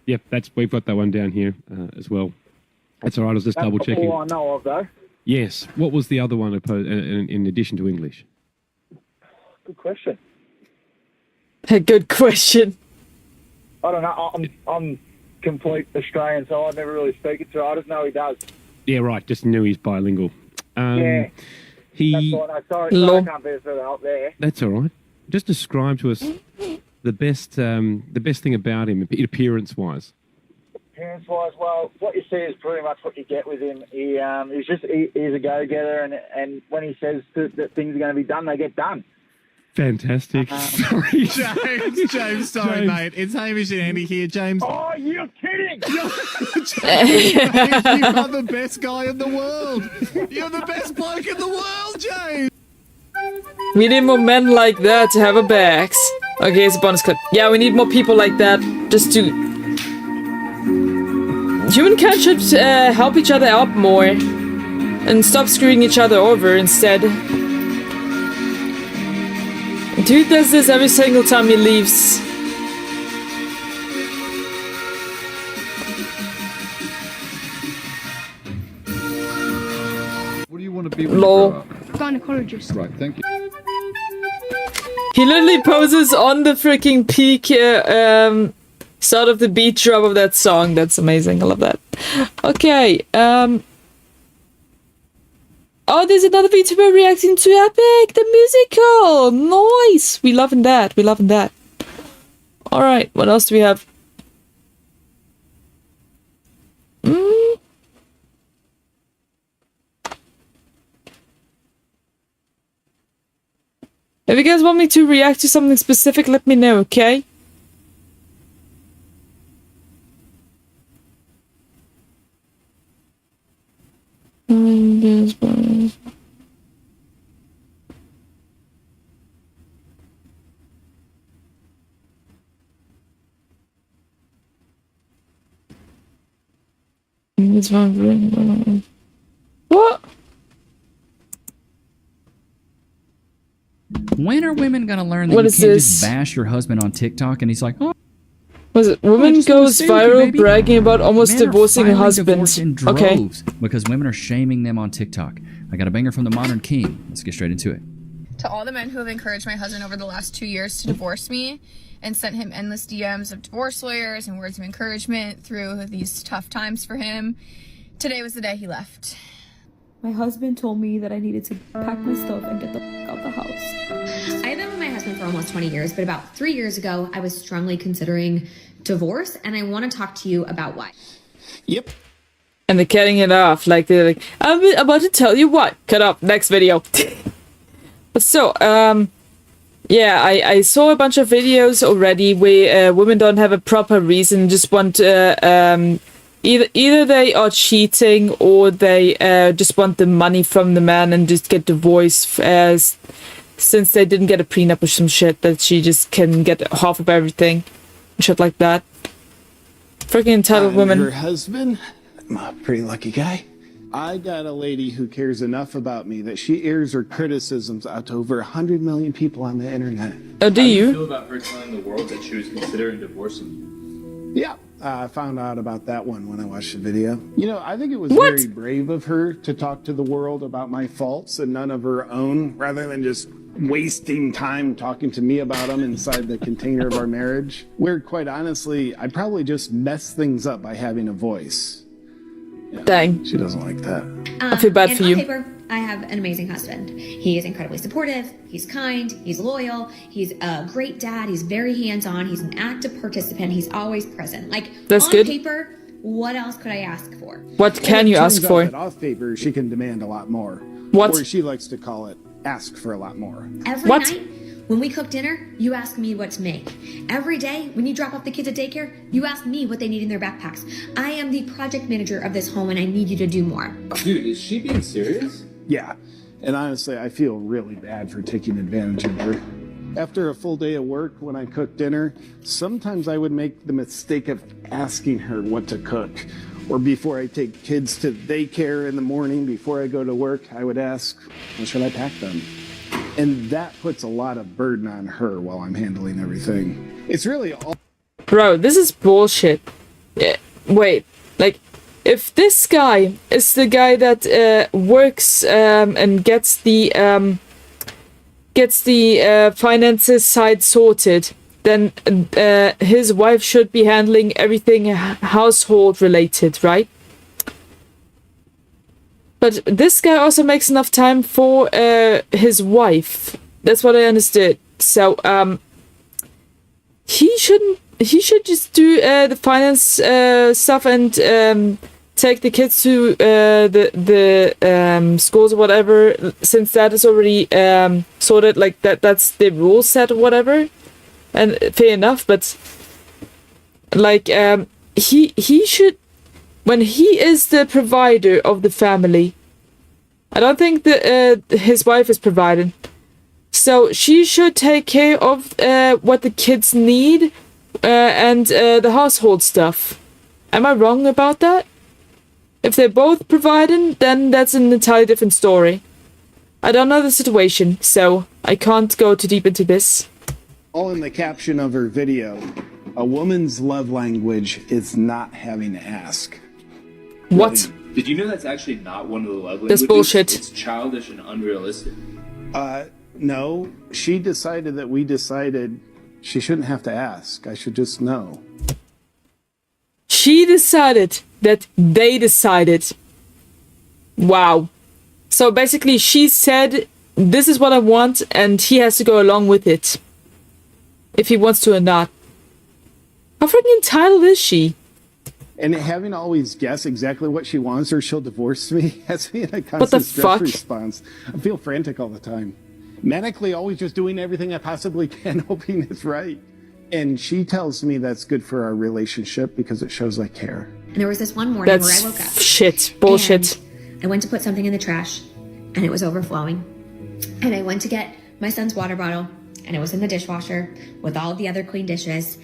Speaker 18: Yep, we've got that one down here as well. That's all right. I was just double checking.
Speaker 16: All I know of though.
Speaker 18: Yes. What was the other one in addition to English?
Speaker 16: Good question.
Speaker 1: A good question.
Speaker 16: I don't know. I'm complete Australian, so I never really speak it to. I just know he does.
Speaker 18: Yeah, right. Just knew he's bilingual.
Speaker 16: Yeah.
Speaker 18: He.
Speaker 16: That's all. Sorry, I can't be further up there.
Speaker 18: That's all right. Just describe to us the best thing about him, appearance-wise.
Speaker 16: Appearance-wise, well, what you see is pretty much what you get with him. He's a go-getter, and when he says that things are going to be done, they get done.
Speaker 18: Fantastic. Sorry,
Speaker 17: James, sorry, mate. It's Hamish and Andy here, James.
Speaker 16: Oh, you're kidding!
Speaker 17: James, you are the best guy in the world. You're the best bloke in the world, James.
Speaker 1: We need more men like that to have a backs. Okay, it's a bonus clip. Yeah, we need more people like that just to... Humankind should help each other out more. And stop screwing each other over instead. Dude does this every single time he leaves.
Speaker 19: What do you want to be when
Speaker 1: Lol.
Speaker 19: you grow up?
Speaker 20: Gynecologist.
Speaker 19: Right, thank you.
Speaker 1: He literally poses on the freaking peak start of the beat drop of that song. That's amazing. I love that. Okay, oh, there's another VTuber reacting to Epic, the musical! Nice! We loving that. We loving that. Alright, what else do we have? If you guys want me to react to something specific, let me know, okay? What?
Speaker 21: When are women gonna learn that
Speaker 1: What
Speaker 21: you
Speaker 1: is
Speaker 21: can't
Speaker 1: this?
Speaker 21: just bash your husband on TikTok and he's like, oh,
Speaker 1: Was it woman
Speaker 21: just wanna
Speaker 1: goes
Speaker 21: stay with you,
Speaker 1: viral
Speaker 21: baby.
Speaker 1: bragging about almost
Speaker 21: Men are
Speaker 1: divorcing her
Speaker 21: filing
Speaker 1: husband?
Speaker 21: divorce in
Speaker 1: Okay.
Speaker 21: droves because women are shaming them on TikTok. I got a banger from the Modern King. Let's get straight into it.
Speaker 22: To all the men who have encouraged my husband over the last 2 years to divorce me and sent him endless DMs of divorce lawyers and words of encouragement through these tough times for him, today was the day he left.
Speaker 23: My husband told me that I needed to pack my stuff and get the f*** out the house.
Speaker 24: I've been with my husband for almost 20 years, but about 3 years ago, I was strongly considering divorce, and I want to talk to you about why.
Speaker 17: Yep.
Speaker 1: And they're cutting it off. Like, they're like, I'm about to tell you what. Cut off. Next video. But so, yeah, I saw a bunch of videos already where women don't have a proper reason, just want to, either they are cheating or they just want the money from the man and just get divorced since they didn't get a prenup or some shit, that she just can get half of everything. Shit like that. Freaking entitled women.
Speaker 25: Her husband, I'm a pretty lucky guy. I got a lady who cares enough about me that she airs her criticisms out to over 100 million people on the internet.
Speaker 1: Oh, do
Speaker 26: How
Speaker 1: you?
Speaker 26: do you feel about her telling the world that she was considering divorcing you?
Speaker 25: Yeah, I found out about that one when I watched the video. You know, I think it was
Speaker 1: What?
Speaker 25: very brave of her to talk to the world about my faults and none of her own, rather than just wasting time talking to me about them inside the container of our marriage. Where, quite honestly, I probably just messed things up by having a voice. Yeah,
Speaker 1: Dang.
Speaker 25: she doesn't like that.
Speaker 1: I feel bad
Speaker 24: and
Speaker 1: for
Speaker 24: on
Speaker 1: you.
Speaker 24: paper, I have an amazing husband. He is incredibly supportive, he's kind, he's loyal, he's a great dad, he's very hands-on, he's an active participant, he's always present. Like,
Speaker 1: That's
Speaker 24: on
Speaker 1: good.
Speaker 24: paper, what else could I ask for?
Speaker 1: What can
Speaker 25: And it
Speaker 1: you ask
Speaker 25: turns out
Speaker 1: for?
Speaker 25: that off paper, she can demand a lot more.
Speaker 1: What?
Speaker 25: Or she likes to call it ask for a lot more.
Speaker 24: Every night, when we cook dinner, you ask me what to make. Every day, when you drop off the kids at daycare, you ask me what they need in their backpacks. I am the project manager of this home and I need you to do more.
Speaker 26: Dude, is she being serious?
Speaker 25: Yeah, and honestly, I feel really bad for taking advantage of her. After a full day of work, when I cook dinner, sometimes I would make the mistake of asking her what to cook. Or before I take kids to daycare in the morning, before I go to work, I would ask, when should I pack them? And that puts a lot of burden on her while I'm handling everything. It's really all...
Speaker 1: Bro, this is bullshit. Yeah, wait, like, if this guy is the guy that works and gets the finances side sorted, then his wife should be handling everything household related, right? But this guy also makes enough time for his wife. That's what I understood. So he should just do the finance stuff and take the kids to the schools or whatever, since that is already sorted, like that's the rule set or whatever. And fair enough, but like he should, when he is the provider of the family, I don't think that his wife is providing. So she should take care of what the kids need and the household stuff. Am I wrong about that? If they're both providing, then that's an entirely different story. I don't know the situation, so I can't go too deep into this.
Speaker 25: All in the caption of her video, a woman's love language is not having to ask.
Speaker 1: What?
Speaker 26: Did you know that's actually not one of the love languages?
Speaker 1: That's bullshit.
Speaker 26: It's childish and unrealistic.
Speaker 25: No, she decided that we decided she shouldn't have to ask. I should just know.
Speaker 1: She decided that they decided. Wow. So basically she said, this is what I want, and he has to go along with it. If he wants to or not. How freaking entitled is she?
Speaker 25: And having to always guess exactly what she wants or she'll divorce me has me in a constant stress
Speaker 1: fuck?
Speaker 25: response. I feel frantic all the time. Manically always just doing everything I possibly can, hoping it's right. And she tells me that's good for our relationship because it shows I care.
Speaker 24: And there was this one morning where I woke up.
Speaker 1: Shit. Bullshit.
Speaker 24: I went to put something in the trash, and it was overflowing. And I went to get my son's water bottle, and it was in the dishwasher with all the other clean dishes.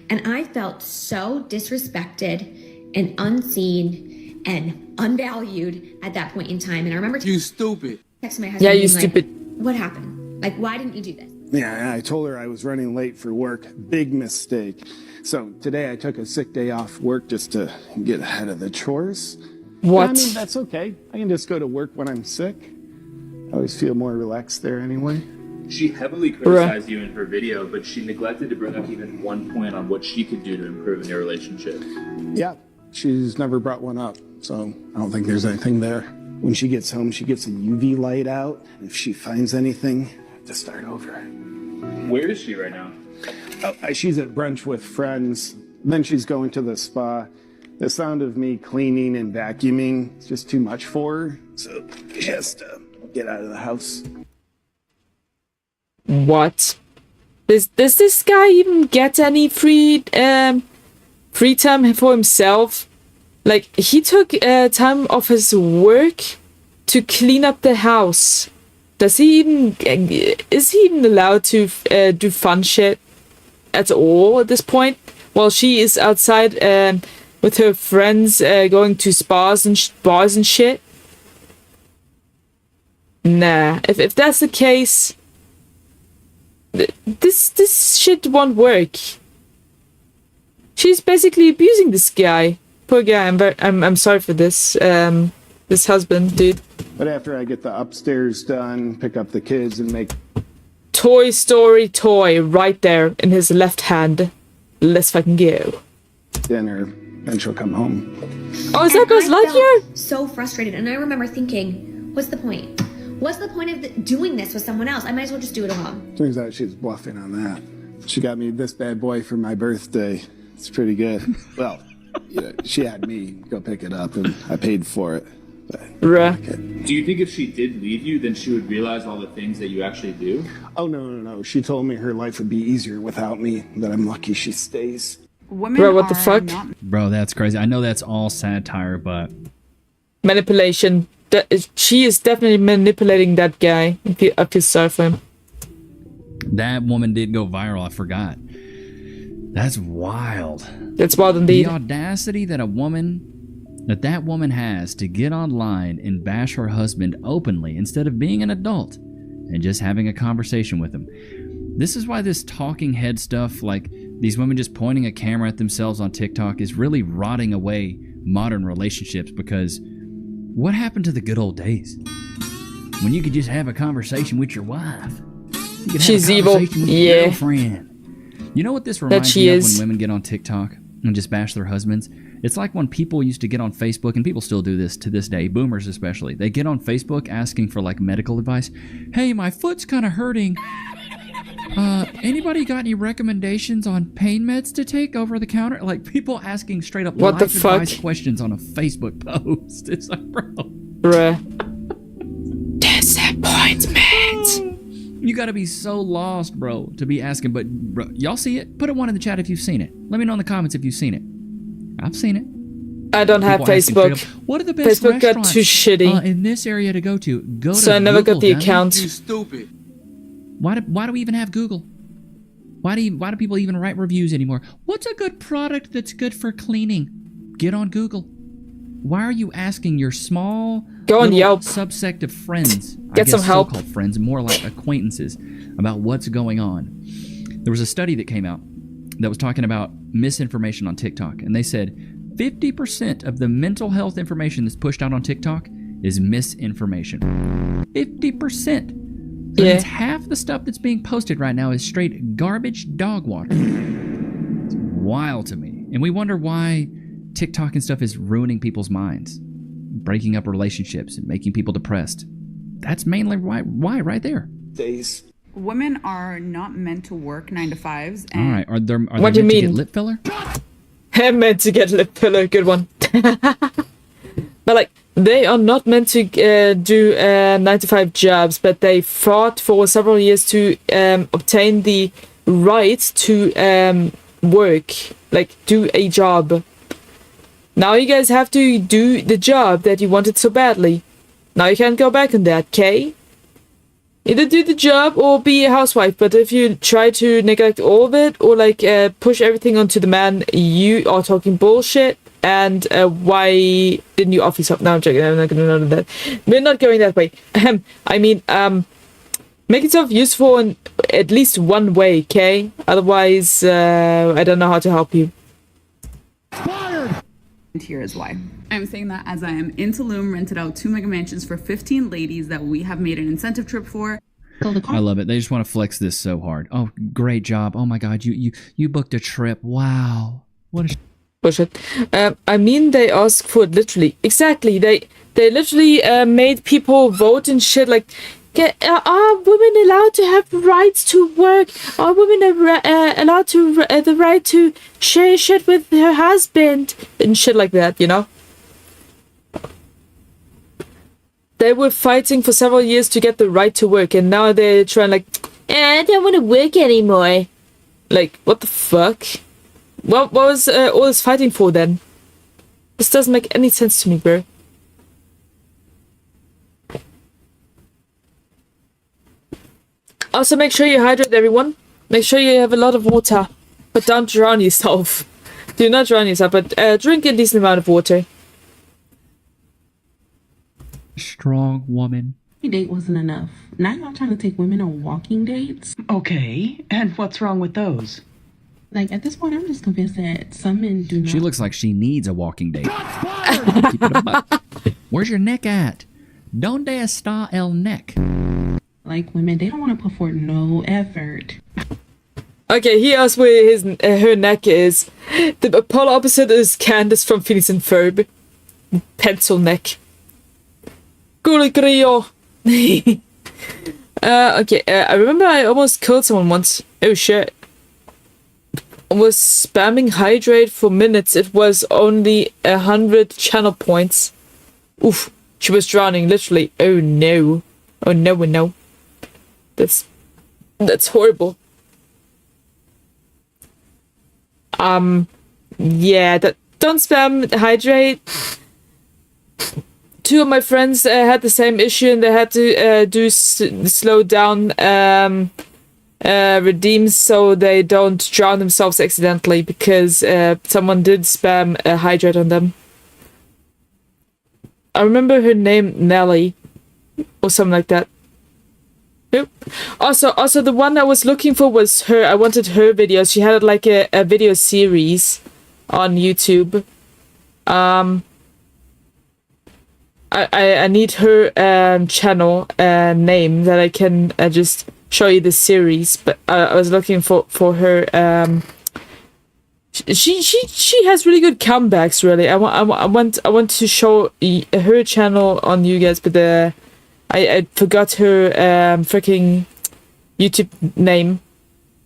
Speaker 24: And I felt so disrespected and unseen and unvalued at that point in time. And I remember
Speaker 2: you stupid.
Speaker 24: Texting my husband.
Speaker 1: Yeah, you
Speaker 24: being
Speaker 1: stupid.
Speaker 24: Like, what happened? Like, why didn't you do this?
Speaker 25: Yeah, I told her I was running late for work. Big mistake. So today I took a sick day off work just to get ahead of the chores.
Speaker 1: What?
Speaker 25: I mean, that's okay. I can just go to work when I'm sick. I always feel more relaxed there anyway.
Speaker 26: She heavily criticized you in her video, but she neglected to bring up even one point on what she could do to improve in your relationship.
Speaker 25: Yeah, she's never brought one up, so I don't think there's anything there. When she gets home, she gets a UV light out. If she finds anything, I have to start over.
Speaker 26: Where is she right now?
Speaker 25: Oh, she's at brunch with friends. Then she's going to the spa. The sound of me cleaning and vacuuming is just too much for her, so she has to get out of the house.
Speaker 1: What? Does this guy even get any free time for himself? Like, he took time off his work to clean up the house. Is he even allowed to do fun shit at all at this point? While she is outside with her friends going to spas and bars and shit? Nah, if that's the case, this shit won't work. She's basically abusing this guy. Poor guy. I'm sorry for this. This husband, dude.
Speaker 25: But after I get the upstairs done, pick up the kids and make
Speaker 1: Toy Story toy right there in his left hand. Let's fucking go.
Speaker 25: dinner, then she'll come home.
Speaker 1: Oh, is that Buzz Lightyear?
Speaker 24: So frustrated, and I remember thinking, what's the point? What's the point of doing this with someone else? I might as well just do it alone.
Speaker 25: Turns out she's bluffing on that. She got me this bad boy for my birthday. It's pretty good. Well, yeah, she had me go pick it up, and I paid for it.
Speaker 26: Do you think if she did leave you, then she would realize all the things that you actually do?
Speaker 25: Oh, no. She told me her life would be easier without me, that I'm lucky she stays.
Speaker 1: Bro, what the fuck?
Speaker 21: Bro, that's crazy. I know that's all satire, but...
Speaker 1: Manipulation. She is definitely manipulating that guy. I feel sorry for him.
Speaker 21: That woman did go viral, I forgot. That's wild.
Speaker 1: That's wild indeed.
Speaker 21: The audacity that that woman has to get online and bash her husband openly instead of being an adult and just having a conversation with him. This is why this talking head stuff, like these women just pointing a camera at themselves on TikTok, is really rotting away modern relationships, because what happened to the good old days when you could just have a conversation with your wife? You could
Speaker 1: She's
Speaker 21: have a
Speaker 1: evil.
Speaker 21: conversation with your girlfriend. You know what this reminds
Speaker 1: she
Speaker 21: me of
Speaker 1: is.
Speaker 21: when women get on TikTok and just bash their husbands? It's like when people used to get on Facebook, and people still do this to this day, boomers especially. They get on Facebook asking for like medical advice. Hey, my foot's kind of hurting. Anybody got any recommendations on pain meds to take over the counter? Like people asking straight up
Speaker 1: What the
Speaker 21: life
Speaker 1: fuck?
Speaker 21: advice questions on a Facebook post. It's like, bro.
Speaker 1: Bruh. Disappointment.
Speaker 21: You gotta be so lost, bro, to be asking. But bro, y'all see it? Put a 1 in the chat if you've seen it. Let me know in the comments if you've seen it. I've seen it.
Speaker 1: I don't have
Speaker 21: People asking
Speaker 1: Facebook.
Speaker 21: straight up, what are the best
Speaker 1: Facebook got
Speaker 21: restaurants
Speaker 1: too shitty.
Speaker 21: in this area to go to? Go
Speaker 1: So
Speaker 21: to
Speaker 1: I never got
Speaker 21: Google,
Speaker 1: the
Speaker 21: dummy.
Speaker 1: account.
Speaker 21: stupid. Why do we even have Google? Why do people even write reviews anymore? What's a good product that's good for cleaning? Get on Google. Why are you asking your small
Speaker 1: Go on
Speaker 21: little
Speaker 1: Yelp.
Speaker 21: subsect of friends,
Speaker 1: Get some help.
Speaker 21: so-called friends, more like acquaintances, about what's going on? There was a study that came out that was talking about misinformation on TikTok, and they said 50% of the mental health information that's pushed out on TikTok is misinformation. 50%. So
Speaker 1: Yeah.
Speaker 21: it's half the stuff that's being posted right now is straight garbage dog water. It's wild to me. And we wonder why TikTok and stuff is ruining people's minds, breaking up relationships and making people depressed. That's mainly why right there.
Speaker 2: Days. Women are not meant to work 9 to 5s.
Speaker 21: All right. Are they
Speaker 1: What do you
Speaker 21: meant to
Speaker 1: mean?
Speaker 21: get lip filler?
Speaker 1: I'm meant to get lip filler. Good one. But like, they are not meant to do 9 to 5 jobs, but they fought for several years to obtain the right to work, like do a job. Now you guys have to do the job that you wanted so badly. Now you can't go back on that, okay? Either do the job or be a housewife, but if you try to neglect all of it or like push everything onto the man, you are talking bullshit. And why didn't you offer yourself? No, I'm joking. I'm not going to know that. We're not going that way. I mean, make yourself useful in at least one way, okay? Otherwise, I don't know how to help you.
Speaker 2: And here is why. I'm saying that as I am in Tulum, rented out 2 mega mansions for 15 ladies that we have made an incentive trip for.
Speaker 21: I love it. They just want to flex this so hard. Oh, great job. Oh my God, you booked a trip. Wow. What a
Speaker 1: Bullshit. I mean, they ask for it literally. Exactly. They literally made people vote and shit like, are women allowed to have rights to work? Are women allowed to the right to share shit with her husband? And shit like that, you know? They were fighting for several years to get the right to work, and now they're trying like, I don't want to work anymore. Like, what the fuck? What was all this fighting for then? This doesn't make any sense to me, bro. Also, make sure you hydrate, everyone. Make sure you have a lot of water. But don't drown yourself. Do not drown yourself, but drink a decent amount of water.
Speaker 21: strong woman.
Speaker 4: Date wasn't enough. Now y'all trying to take women on walking dates?
Speaker 5: Okay, and what's wrong with those?
Speaker 4: Like, at this point, I'm just convinced that some men do not.
Speaker 21: She looks like she needs a walking date. Keep it up. Where's your neck at? Donde está el neck?
Speaker 4: Like women, they don't want to put forth no effort.
Speaker 1: Okay, he asked where his her neck is. The polar opposite is Candace from Phineas and Ferb. Pencil neck. Culicrio. Okay, I remember I almost killed someone once. Oh shit. I was spamming hydrate for minutes. It was only 100 channel points. Oof. She was drowning, literally. Oh no. Oh no, no. That's horrible. Yeah, don't spam hydrate. Two of my friends had the same issue and they had to do slow down redeems so they don't drown themselves accidentally because someone did spam hydrate on them. I remember her name, Nelly, or something like that. Yep. Also, the one I was looking for was her. I wanted her videos. She had like a video series on YouTube. I need her channel name that I can just show you the series, but I was looking for her. She has really good comebacks. Really, I want to show her channel on you guys, but I forgot her freaking YouTube name.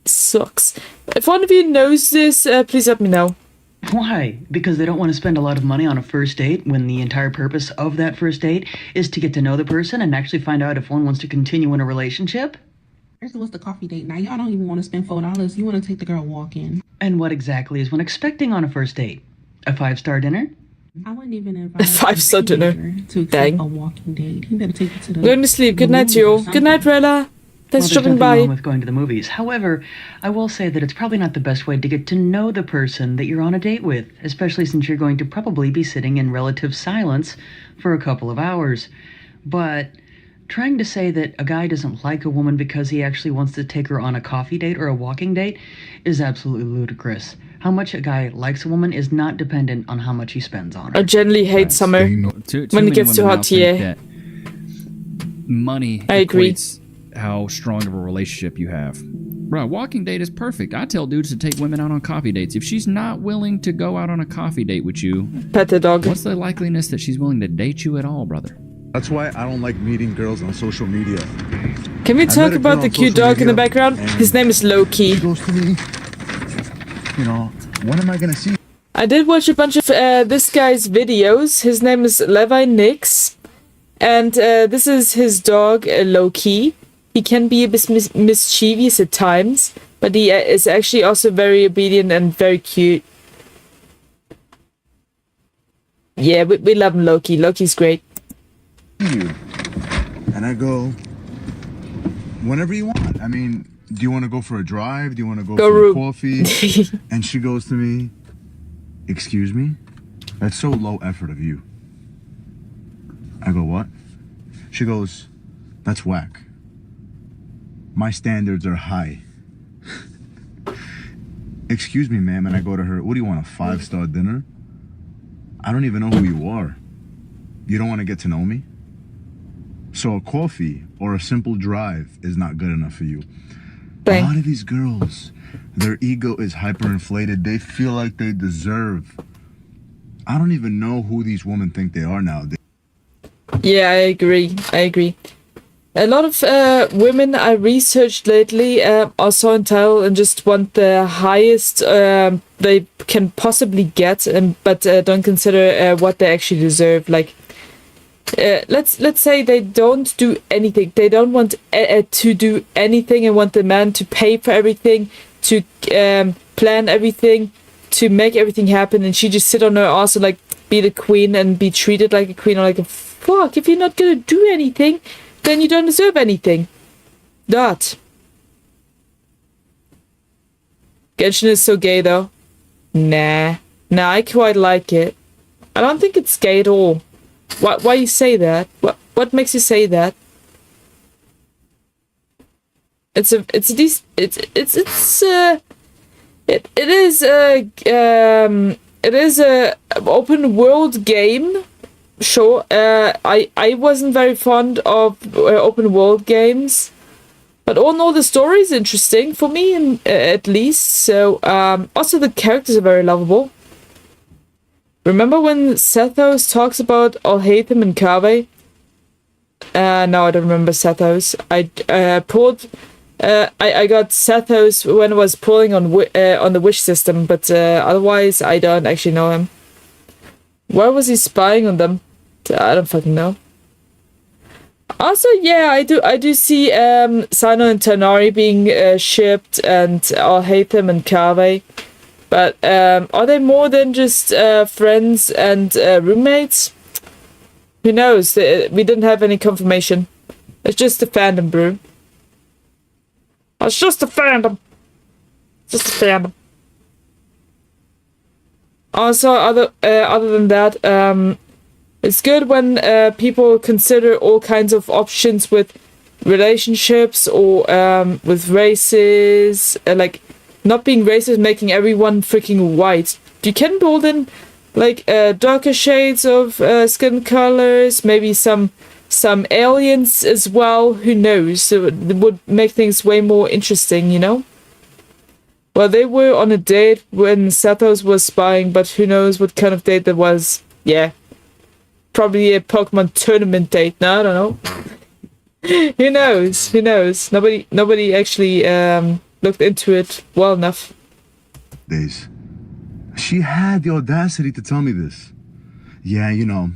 Speaker 1: Sucks. If one of you knows this, please let me know.
Speaker 5: Why? Because they don't want to spend a lot of money on a first date when the entire purpose of that first date is to get to know the person and actually find out if one wants to continue in a relationship?
Speaker 4: First, what's the coffee date? Now, y'all don't even want to spend $4. You want to take the girl walking.
Speaker 5: And what exactly is one expecting on a first date? A 5-star dinner?
Speaker 4: I wouldn't even invite
Speaker 1: A 5-star dinner.
Speaker 4: to accept a walking date. You better take it to the...
Speaker 1: Going to sleep. Good night to you all. Good night, Rella. Thanks for dropping by.
Speaker 5: Wrong with going to the movies. However, I will say that it's probably not the best way to get to know the person that you're on a date with, especially since you're going to probably be sitting in relative silence for a couple of hours. But trying to say that a guy doesn't like a woman because he actually wants to take her on a coffee date or a walking date is absolutely ludicrous. How much a guy likes a woman is not dependent on how much he spends on her.
Speaker 1: I generally hate summer when it gets too hot here.
Speaker 21: Money
Speaker 1: I agree.
Speaker 21: equates how strong of a relationship you have. Bro, walking date is perfect. I tell dudes to take women out on coffee dates. If she's not willing to go out on a coffee date with you,
Speaker 1: pet the dog.
Speaker 21: What's the likeliness that she's willing to date you at all, brother?
Speaker 3: That's why I don't like meeting girls on social media.
Speaker 1: Can we talk about the cute dog in the background? His name is Loki.
Speaker 3: Goes to me, you know, when am I gonna see?
Speaker 1: I did watch a bunch of this guy's videos. His name is Levi Nix, and this is his dog Loki. He can be a bit mischievous at times, but he is actually also very obedient and very cute. Yeah, we love him, Loki. Loki's great.
Speaker 3: You. And I go, whenever you want. I mean, do you want to go for a drive? Do you want to go for a coffee? And she goes to me, excuse me? That's so low effort of you. I go, what? She goes, that's whack. My standards are high. Excuse me, ma'am. And I go to her, what do you want, a 5-star dinner? I don't even know who you are. You don't want to get to know me? So a coffee or a simple drive is not good enough for you. A lot of these girls, their ego is hyperinflated. They feel like they deserve. I don't even know who these women think they are nowadays.
Speaker 1: Yeah, I agree. A lot of women I researched lately are so entitled and just want the highest they can possibly get, but don't consider what they actually deserve. Like, let's say they don't do anything. They don't want to do anything and want the man to pay for everything, to plan everything, to make everything happen, and she just sit on her ass and like be the queen and be treated like a queen or like a fuck. If you're not gonna do anything, then you don't deserve anything. That. Genshin is so gay though. Nah, I quite like it. I don't think it's gay at all. Why you say that? What makes you say that? It is a open world game. Sure. I wasn't very fond of open world games, but all in all, the story is interesting for me, at least. So also the characters are very lovable. Remember when Sethos talks about Alhaitham and Kave? No, I don't remember Sethos. I got Sethos when I was pulling on the wish system, but otherwise I don't actually know him. Why was he spying on them? I don't fucking know. Also, yeah, I do see Sino and Tanari being shipped, and Alhaitham and Kave. But are they more than just friends and roommates? Who knows? We didn't have any confirmation. It's just a fandom, brew. It's just a fandom. Just a fandom. Also, other than that, it's good when people consider all kinds of options with relationships or with races, like not being racist, making everyone freaking white. You can build in like darker shades of skin colors, maybe some some aliens as well. Who knows? So it would make things way more interesting, you know? Well, they were on a date when Sathos was spying, but who knows what kind of date that was. Yeah. Probably a Pokemon tournament date. No, I don't know. Who knows? Who knows? Nobody actually looked into it well enough.
Speaker 3: Days. She had the audacity to tell me this. Yeah, you know.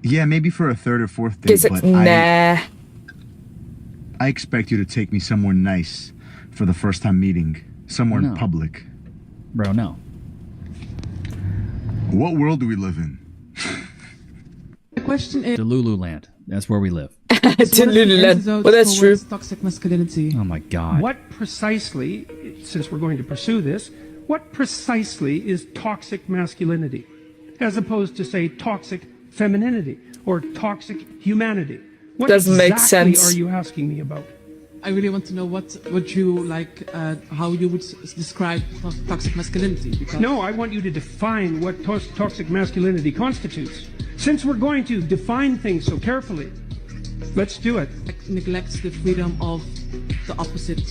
Speaker 3: Yeah, maybe for a third or fourth date, but
Speaker 1: nah.
Speaker 3: I expect you to take me somewhere nice for the first time meeting. Somewhere in public.
Speaker 21: Bro, no.
Speaker 3: What world do we live in?
Speaker 4: The question is...
Speaker 21: Delululand. That's where we live.
Speaker 1: Delululand. Well, that's true.
Speaker 4: Toxic masculinity.
Speaker 21: Oh my god.
Speaker 6: What precisely, since we're going to pursue this, what precisely is toxic masculinity? As opposed to, say, toxic femininity or toxic humanity? What
Speaker 1: doesn't
Speaker 6: exactly
Speaker 1: make sense.
Speaker 6: Are you asking me about?
Speaker 4: I really want to know what you like, how you would describe toxic masculinity. Because
Speaker 6: No, I want you to define what toxic masculinity constitutes. Since we're going to define things so carefully, let's do it.
Speaker 4: Neglects the freedom of the opposite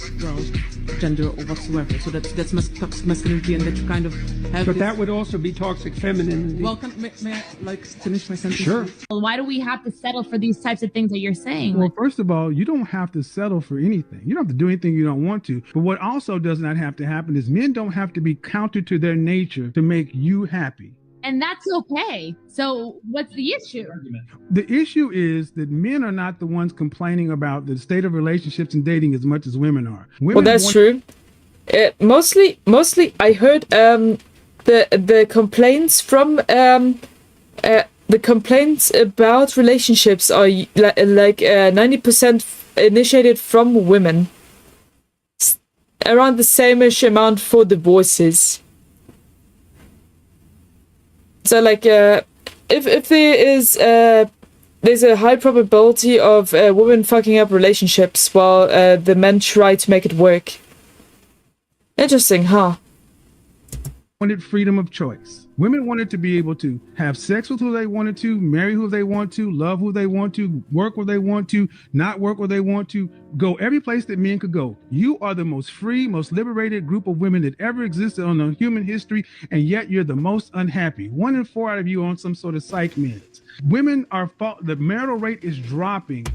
Speaker 4: gender or whatsoever. So that's toxic masculinity, and that you kind of have.
Speaker 6: But that would also be toxic femininity.
Speaker 4: Well, may I like finish my sentence?
Speaker 6: Sure.
Speaker 7: Well, why do we have to settle for these types of things that you're saying?
Speaker 9: Well, first of all, you don't have to settle for anything. You don't have to do anything you don't want to. But what also does not have to happen is men don't have to be counter to their nature to make you happy.
Speaker 7: And that's okay. So what's the issue?
Speaker 9: The issue is that men are not the ones complaining about the state of relationships and dating as much as women are.
Speaker 1: Well, that's true. Mostly, I heard the complaints from the complaints about relationships are like 90% initiated from women. Around the same-ish amount for divorces. So like if there is there's a high probability of women fucking up relationships while the men try to make it work. Interesting, huh?
Speaker 9: Wanted freedom of choice. Women wanted to be able to have sex with who they wanted to, marry who they want to, love who they want to, work where they want to, not work where they want to, go every place that men could go. You are the most free, most liberated group of women that ever existed on the human history, and yet you're the most unhappy. 1 in 4 out of you on some sort of psych meds. Women are, the marital rate is dropping.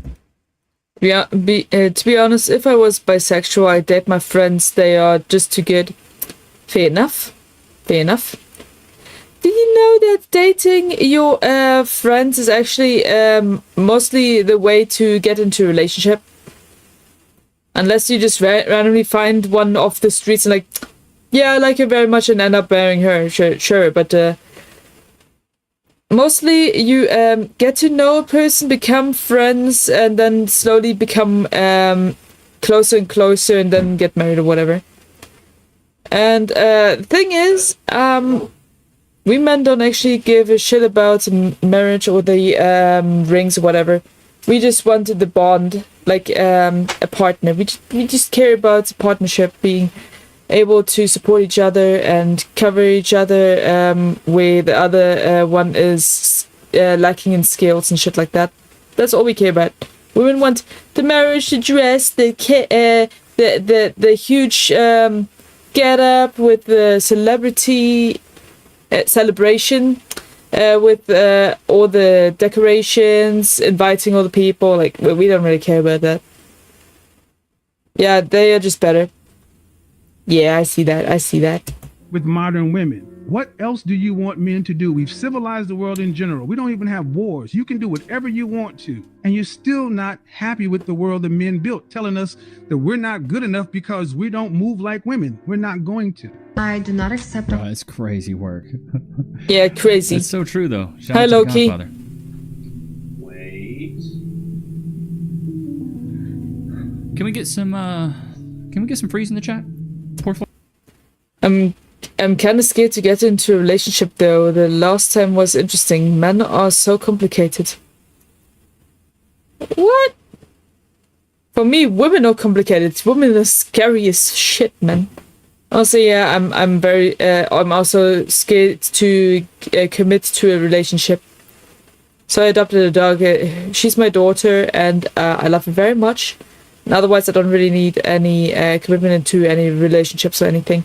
Speaker 1: Yeah, to be honest, if I was bisexual, I'd date my friends. They are just too good. Fair enough. Fair enough. Did you know that dating your friends is actually mostly the way to get into a relationship? Unless you just randomly find one off the streets and like, yeah, I like her very much and end up marrying her. Sure, but mostly you get to know a person, become friends, and then slowly become closer and closer and then get married or whatever. And the thing is, we men don't actually give a shit about marriage or the rings or whatever. We just wanted the bond, like a partner. We just care about the partnership, being able to support each other and cover each other where the other one is lacking in skills and shit like that. That's all we care about. Women want the marriage, the dress, the huge get up with the celebrity celebration with all the decorations, inviting all the people. Like, we don't really care about that. Yeah, they are just better. Yeah, I see that.
Speaker 9: With modern women. What else do you want men to do? We've civilized the world in general. We don't even have wars. You can do whatever you want to. And you're still not happy with the world that men built, telling us that we're not good enough because we don't move like women. We're not going to.
Speaker 24: I do not accept.
Speaker 21: Bro, it's crazy work.
Speaker 1: Yeah, crazy.
Speaker 21: It's so true, though. Shout
Speaker 1: Hi,
Speaker 21: out to The
Speaker 1: Loki.
Speaker 21: Godfather.
Speaker 26: Wait.
Speaker 21: Can we get some freeze in the chat? Poor
Speaker 1: I'm kind of scared to get into a relationship though. The last time was interesting. Men are so complicated. What? For me, women are complicated. Women are scary as shit, man. Also, yeah, I'm very. I'm also scared to commit to a relationship. So I adopted a dog. She's my daughter, and I love her very much. And otherwise, I don't really need any commitment into any relationships or anything.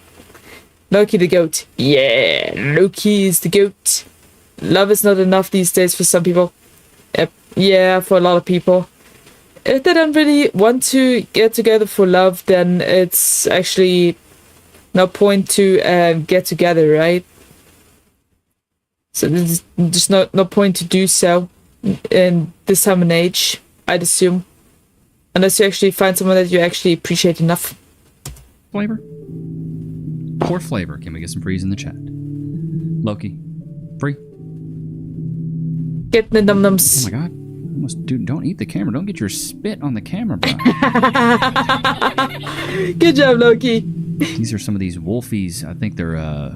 Speaker 1: Loki the goat. Yeah, Loki is the goat. Love is not enough these days for some people. Yep. Yeah, for a lot of people. If they don't really want to get together for love, then it's actually no point to get together, right? So there's just no point to do so in this time and age, I'd assume. Unless you actually find someone that you actually appreciate enough.
Speaker 21: Flavor? Poor flavor. Can we get some freeze in the chat? Loki. Free.
Speaker 1: Get the num-nums.
Speaker 21: Oh my god. Almost, dude, don't eat the camera. Don't get your spit on the camera, bro.
Speaker 1: Good job, Loki.
Speaker 21: These are some of these wolfies. I think they're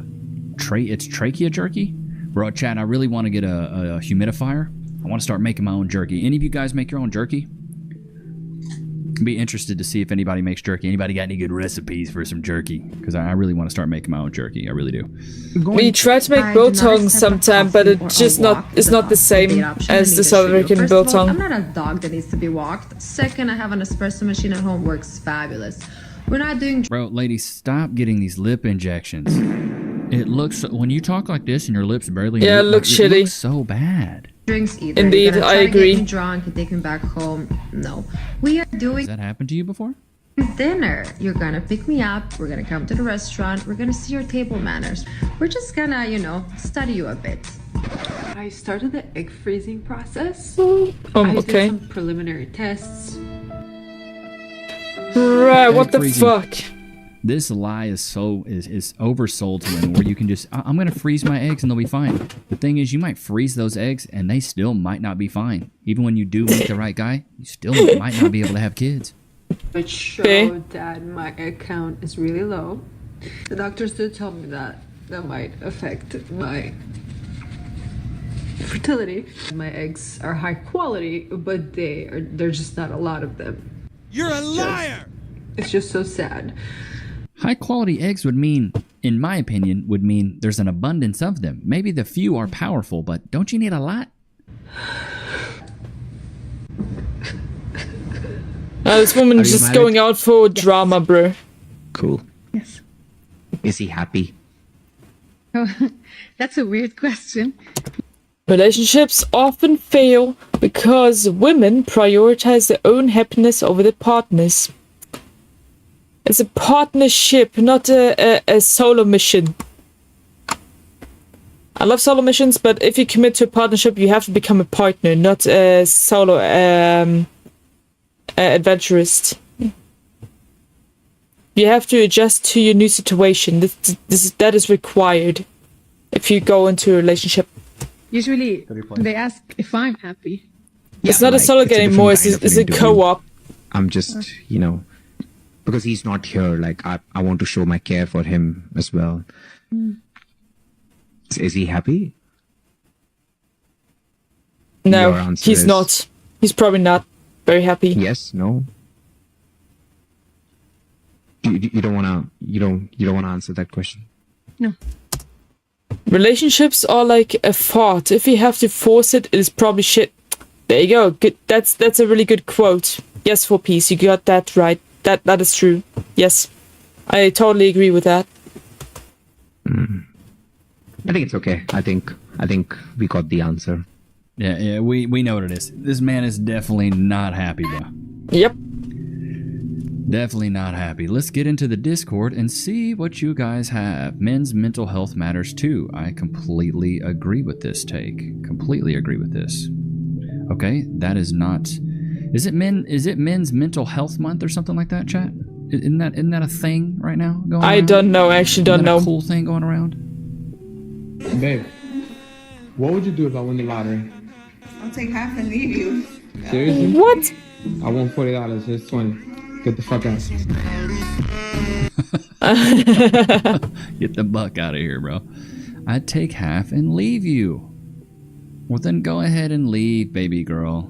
Speaker 21: it's trachea jerky. Bro, chat, I really want to get a humidifier. I want to start making my own jerky. Any of you guys make your own jerky? I'd be interested to see if anybody makes jerky. Anybody got any good recipes for some jerky? Because I really want to start making my own jerky. I really do.
Speaker 1: We try to make biltong sometime, but it's just not the same as the South American biltong.
Speaker 8: I'm not a dog that needs to be walked. Second, I have an espresso machine at home, works fabulous. We're not doing.
Speaker 21: Bro, ladies, stop getting these lip injections. It looks, when you talk like this and your lips barely move,
Speaker 1: it looks shitty.
Speaker 21: It looks so bad.
Speaker 8: Drinks either.
Speaker 1: Indeed, I agree.
Speaker 8: Get me drunk and take me back home. No, we are doing.
Speaker 21: Has that happened to you before?
Speaker 8: Dinner. You're gonna pick me up. We're gonna come to the restaurant. We're gonna see your table manners. We're just gonna, study you a bit.
Speaker 10: I started the egg freezing process.
Speaker 1: Okay.
Speaker 10: I did some preliminary tests.
Speaker 1: Right, what the fuck?
Speaker 21: This lie is oversold to women where you can just, I'm going to freeze my eggs and they'll be fine. The thing is, you might freeze those eggs and they still might not be fine. Even when you do meet the right guy, you still might not be able to have kids.
Speaker 10: Which showed that my egg count is really low. The doctors did tell me that might affect my fertility. My eggs are high quality, but there's just not a lot of them.
Speaker 11: You're a liar!
Speaker 10: It's just so sad.
Speaker 21: High quality eggs would mean, in my opinion, there's an abundance of them. Maybe the few are powerful, but don't you need a lot?
Speaker 1: This woman's just going out for drama, bro.
Speaker 12: Cool.
Speaker 10: Yes.
Speaker 12: Is he happy?
Speaker 10: Oh, that's a weird question.
Speaker 1: Relationships often fail because women prioritize their own happiness over their partners. It's a partnership, not a solo mission. I love solo missions, but if you commit to a partnership, you have to become a partner, not a solo adventurist. You have to adjust to your new situation. That is required if you go into a relationship.
Speaker 10: Usually, they ask if I'm happy.
Speaker 1: It's not a solo game anymore. It's a co-op.
Speaker 12: I'm just, because he's not here, I want to show my care for him as well. Is he happy?
Speaker 1: No, he's not. He's probably not very happy.
Speaker 12: Yes, no. You don't wanna answer that question.
Speaker 10: No.
Speaker 1: Relationships are like a fart. If you have to force it, it is probably shit. There you go. Good. That's a really good quote. Yes, for peace. You got that right. That is true. Yes, I totally agree with that.
Speaker 12: I think it's okay. I think we got the answer.
Speaker 21: Yeah, we know what it is. This man is definitely not happy, bro.
Speaker 1: Yep.
Speaker 21: Definitely not happy. Let's get into the Discord and see what you guys have. Men's mental health matters too. I completely agree with this take. Completely agree with this. Okay, that is not. Is it Men's Mental Health Month or something like that, chat? Isn't that a thing right now going on?
Speaker 1: I don't know. I actually don't know.
Speaker 21: A cool thing going around.
Speaker 19: Babe, what would you do if I win the lottery?
Speaker 20: I'll take half and leave you.
Speaker 19: Seriously?
Speaker 1: What?
Speaker 19: I won $40. Here's 20. Get the fuck out.
Speaker 21: Get the buck out of here, bro. I'd take half and leave you. Well, then go ahead and leave, baby girl.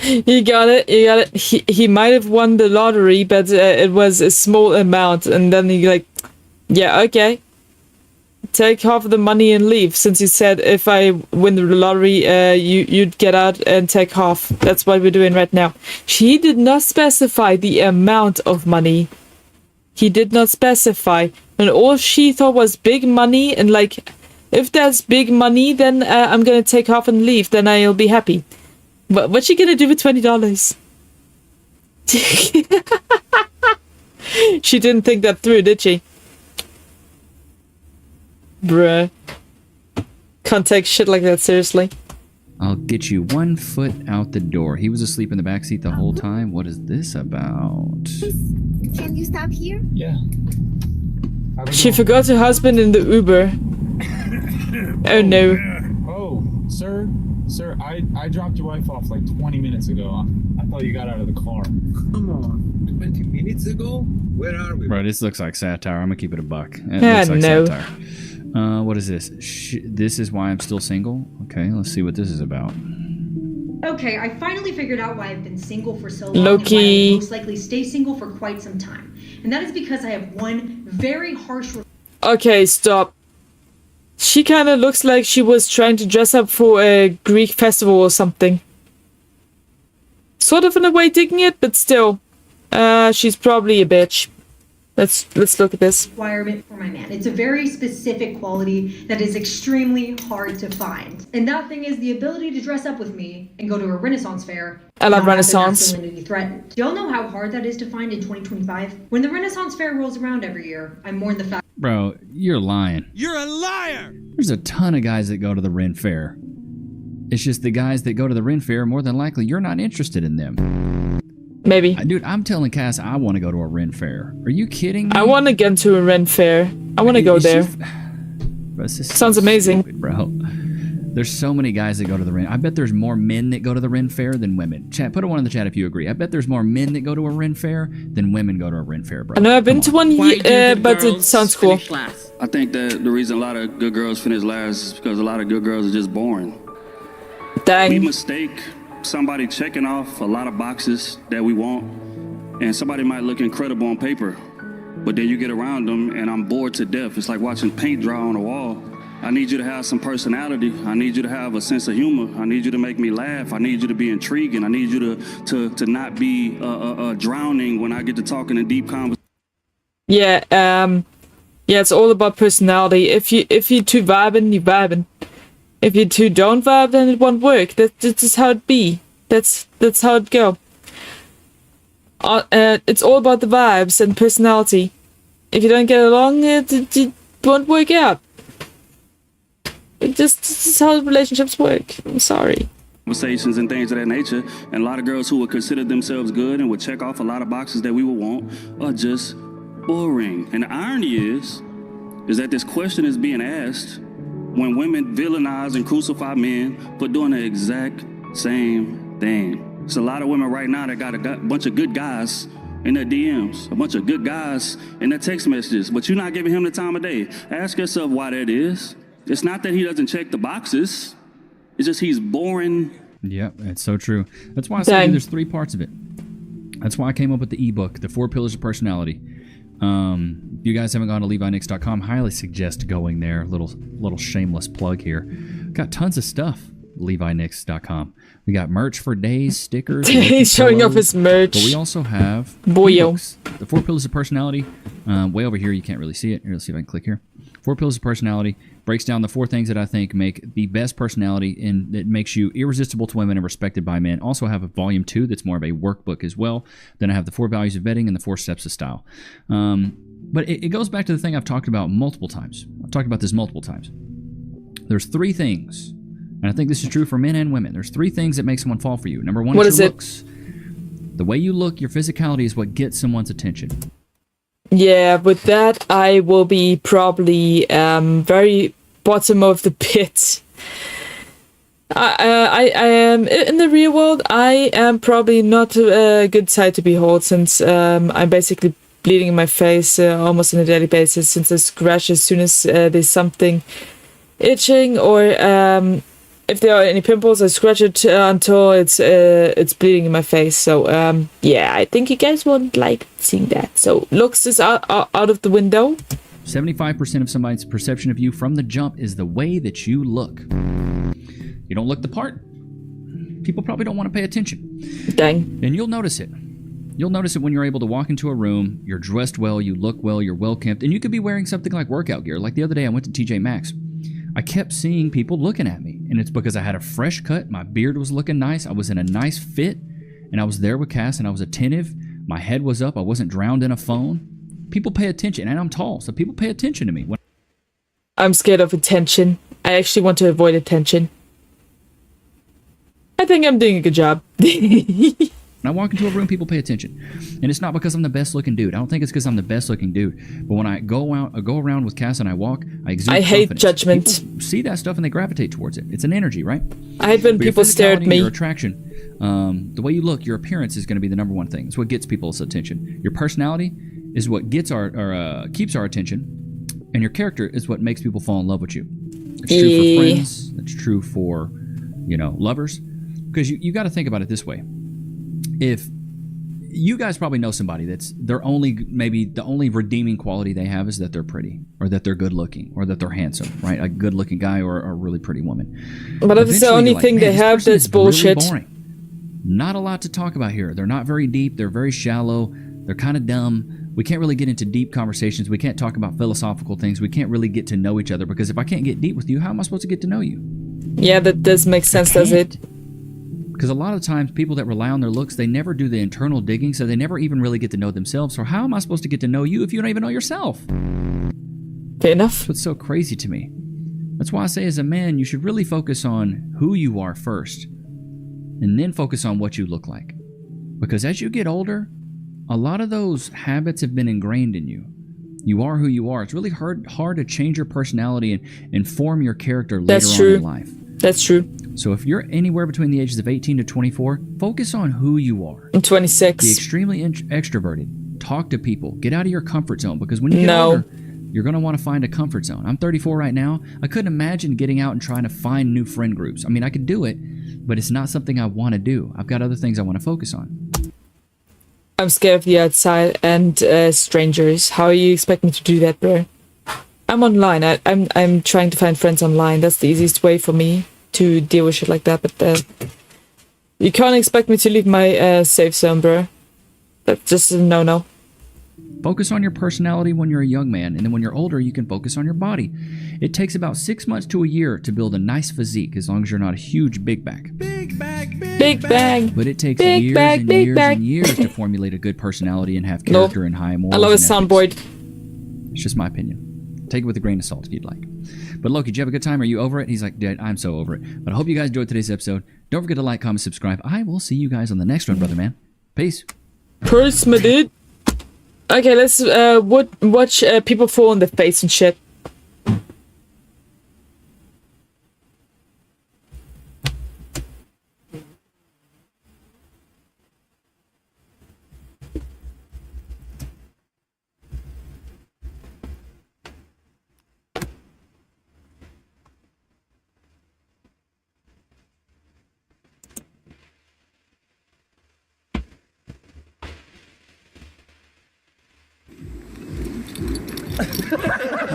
Speaker 1: You got it. He might have won the lottery, but it was a small amount, and then he yeah, okay. take half of the money and leave, since you said if I win the lottery, you'd get out and take half. That's what we're doing right now. He did not specify the amount of money. He did not specify. And all she thought was big money, and like, if that's big money, then I'm gonna take half and leave, then I'll be happy. But what's she gonna do with $20? She didn't think that through, did she? Bruh. Can't take shit like that seriously.
Speaker 21: I'll get you 1 foot out the door. He was asleep in the backseat the whole time. What is this about?
Speaker 11: Can you stop here?
Speaker 19: Yeah.
Speaker 1: She forgot her husband in the Uber. Oh no.
Speaker 19: Oh, sir, I dropped your wife off like 20 minutes ago. I thought you got out of the car.
Speaker 13: Come on, 20 minutes ago? Where are we?
Speaker 21: Bro, this looks like satire. I'm gonna keep it a buck. It
Speaker 1: Yeah,
Speaker 21: looks like
Speaker 1: no.
Speaker 21: satire. What is this? This is why I'm still single? Okay, let's see what this is about.
Speaker 14: Okay, I finally figured out why I've been single for so long and
Speaker 1: Loki.
Speaker 14: why I will most likely stay single for quite some time. And that is because I have one very harsh...
Speaker 1: Okay, stop. She kind of looks like she was trying to dress up for a Greek festival or something. Sort of in a way digging it, but still. She's probably a bitch. Let's look at this.
Speaker 14: requirement for my man. It's a very specific quality that is extremely hard to find. And that thing is the ability to dress up with me and go to a Renaissance fair.
Speaker 1: I love
Speaker 14: not have their
Speaker 1: Renaissance.
Speaker 14: masculinity threatened. Do y'all know how hard that is to find in 2025? When the Renaissance fair rolls around every year, I mourn the fact.
Speaker 21: Bro, you're lying.
Speaker 15: You're a liar!
Speaker 21: There's a ton of guys that go to the Ren Fair. It's just the guys that go to the Ren Fair, more than likely, you're not interested in them.
Speaker 1: Maybe.
Speaker 21: Dude, I'm telling Cass I want to go to a Ren Fair. Are you kidding me?
Speaker 1: I want to get to a Ren Fair. I want to go there.
Speaker 21: Bro, this is
Speaker 1: Sounds amazing.
Speaker 21: stupid, bro. There's so many guys that go to the Ren. I bet there's more men that go to the Ren Fair than women. Chat, put a one in the chat if you agree. I bet there's more men that go to a Ren Fair than women go to a Ren Fair, bro.
Speaker 1: I know I've been to one, but it sounds cool.
Speaker 16: I think that the reason a lot of good girls finish last is because a lot of good girls are just boring.
Speaker 1: Dang.
Speaker 16: We mistake somebody checking off a lot of boxes that we want, and somebody might look incredible on paper, but then you get around them and I'm bored to death. It's like watching paint dry on a wall. I need you to have some personality. I need you to have a sense of humor. I need you to make me laugh. I need you to be intriguing. I need you to not be drowning when I get to talking in deep conversation.
Speaker 1: Yeah, yeah, it's all about personality. If you two vibing, you vibing. If you two don't vibe, then it won't work. That's just how it be. That's how it go. It's all about the vibes and personality. If you don't get along, it won't work out. This is how relationships work. I'm sorry.
Speaker 16: Conversations and things of that nature, and a lot of girls who would consider themselves good and would check off a lot of boxes that we would want are just boring. And the irony is that this question is being asked when women villainize and crucify men for doing the exact same thing. There's a lot of women right now that got a bunch of good guys in their DMs, a bunch of good guys in their text messages, but you're not giving him the time of day. Ask yourself why that is. It's not that he doesn't check the boxes. It's just he's boring.
Speaker 21: Yep, it's so true. That's why I said there's 3 parts of it. That's why I came up with the ebook, The 4 Pillars of Personality. If you guys haven't gone to LeviNix.com, highly suggest going there. Little shameless plug here. Got tons of stuff. LeviNix.com. We got merch for days, stickers.
Speaker 1: He's showing off his merch.
Speaker 21: But we also have
Speaker 1: Boyo.
Speaker 21: ebooks. The 4 Pillars of Personality. Way over here, you can't really see it. Here, let's see if I can click here. 4 Pillars of Personality breaks down the 4 things that I think make the best personality and that makes you irresistible to women and respected by men. Also have a volume 2 that's more of a workbook as well. Then I have the 4 values of vetting and the 4 steps of style. But it goes back to the thing I've talked about multiple times. I've talked about this multiple times. There's 3 things, and I think this is true for men and women. There's 3 things that make someone fall for you. Number 1 is your looks. The way you look, your physicality is what gets someone's attention.
Speaker 1: Yeah, with that, I will be probably very bottom of the pit. I am in the real world. I am probably not a good sight to behold, since I'm basically bleeding in my face almost on a daily basis, since I scratch as soon as there's something itching, or if there are any pimples, I scratch it until it's bleeding in my face. So yeah, I think you guys won't like seeing that. So looks is out of the window.
Speaker 21: 75% of somebody's perception of you from the jump is the way that you look. You don't look the part, people probably don't want to pay attention.
Speaker 1: Dang.
Speaker 21: And you'll notice it. You'll notice it when you're able to walk into a room, you're dressed well, you look well, you're well kept, and you could be wearing something like workout gear. Like the other day I went to TJ Maxx. I kept seeing people looking at me, and it's because I had a fresh cut, my beard was looking nice, I was in a nice fit, and I was there with Cass, and I was attentive, my head was up, I wasn't drowned in a phone. People pay attention, and I'm tall, so people pay attention to me.
Speaker 1: I'm scared of attention. I actually want to avoid attention. I think I'm doing a good job.
Speaker 21: When I walk into a room, people pay attention. And it's not because I'm the best looking dude. I don't think it's because I'm the best looking dude. But when I go around with Cass and I walk, I exude
Speaker 1: I hate
Speaker 21: confidence.
Speaker 1: judgment.
Speaker 21: People see that stuff and they gravitate towards it. It's an energy, right?
Speaker 1: I hate when people stare at me.
Speaker 21: Your attraction, the way you look, your appearance is going to be the number one thing. It's what gets people's attention. Your personality is what gets keeps our attention. And your character is what makes people fall in love with you. It's true for friends. It's true for, lovers. Because you got to think about it this way. If you guys probably know somebody that's maybe the only redeeming quality they have is that they're pretty, or that they're good looking, or that they're handsome, right? A good looking guy or a really pretty woman.
Speaker 1: But if it's the only thing they have, that's bullshit.
Speaker 21: Really boring. Not a lot to talk about here. They're not very deep. They're very shallow. They're kind of dumb. We can't really get into deep conversations. We can't talk about philosophical things. We can't really get to know each other, because if I can't get deep with you, how am I supposed to get to know you?
Speaker 1: Yeah, that does make sense, does it?
Speaker 21: Because a lot of times, people that rely on their looks, they never do the internal digging, so they never even really get to know themselves. So how am I supposed to get to know you if you don't even know yourself?
Speaker 1: Fair enough.
Speaker 21: That's what's so crazy to me. That's why I say, as a man, you should really focus on who you are first, and then focus on what you look like. Because as you get older, a lot of those habits have been ingrained in you. You are who you are. It's really hard to change your personality and form your character later on in life.
Speaker 1: That's true.
Speaker 21: So if you're anywhere between the ages of 18 to 24, focus on who you are.
Speaker 1: I'm 26.
Speaker 21: Be extremely extroverted. Talk to people. Get out of your comfort zone, because when you get older, you're going to want to find a comfort zone. I'm 34 right now. I couldn't imagine getting out and trying to find new friend groups. I mean, I could do it, but it's not something I want to do. I've got other things I want to focus on.
Speaker 1: I'm scared of the outside and strangers. How are you expecting me to do that, bro? I'm online. I'm trying to find friends online. That's the easiest way for me to deal with shit like that. But you can't expect me to leave my safe zone, bro. That's just a no-no.
Speaker 21: Focus on your personality when you're a young man, and then when you're older, you can focus on your body. It takes about 6 months to a year to build a nice physique, as long as you're not a huge big bag.
Speaker 1: Big bag.
Speaker 21: But it takes years and years to formulate a good personality and have character and high morals.
Speaker 1: I love a soundboard.
Speaker 21: It's just my opinion. Take it with a grain of salt if you'd like. But Loki, did you have a good time? Are you over it? He's like, Dude, I'm so over it. But I hope you guys enjoyed today's episode. Don't forget to like, comment, subscribe. I will see you guys on the next one, brother man. Peace.
Speaker 1: Peace, my dude. Okay, let's watch people fall on the face and shit.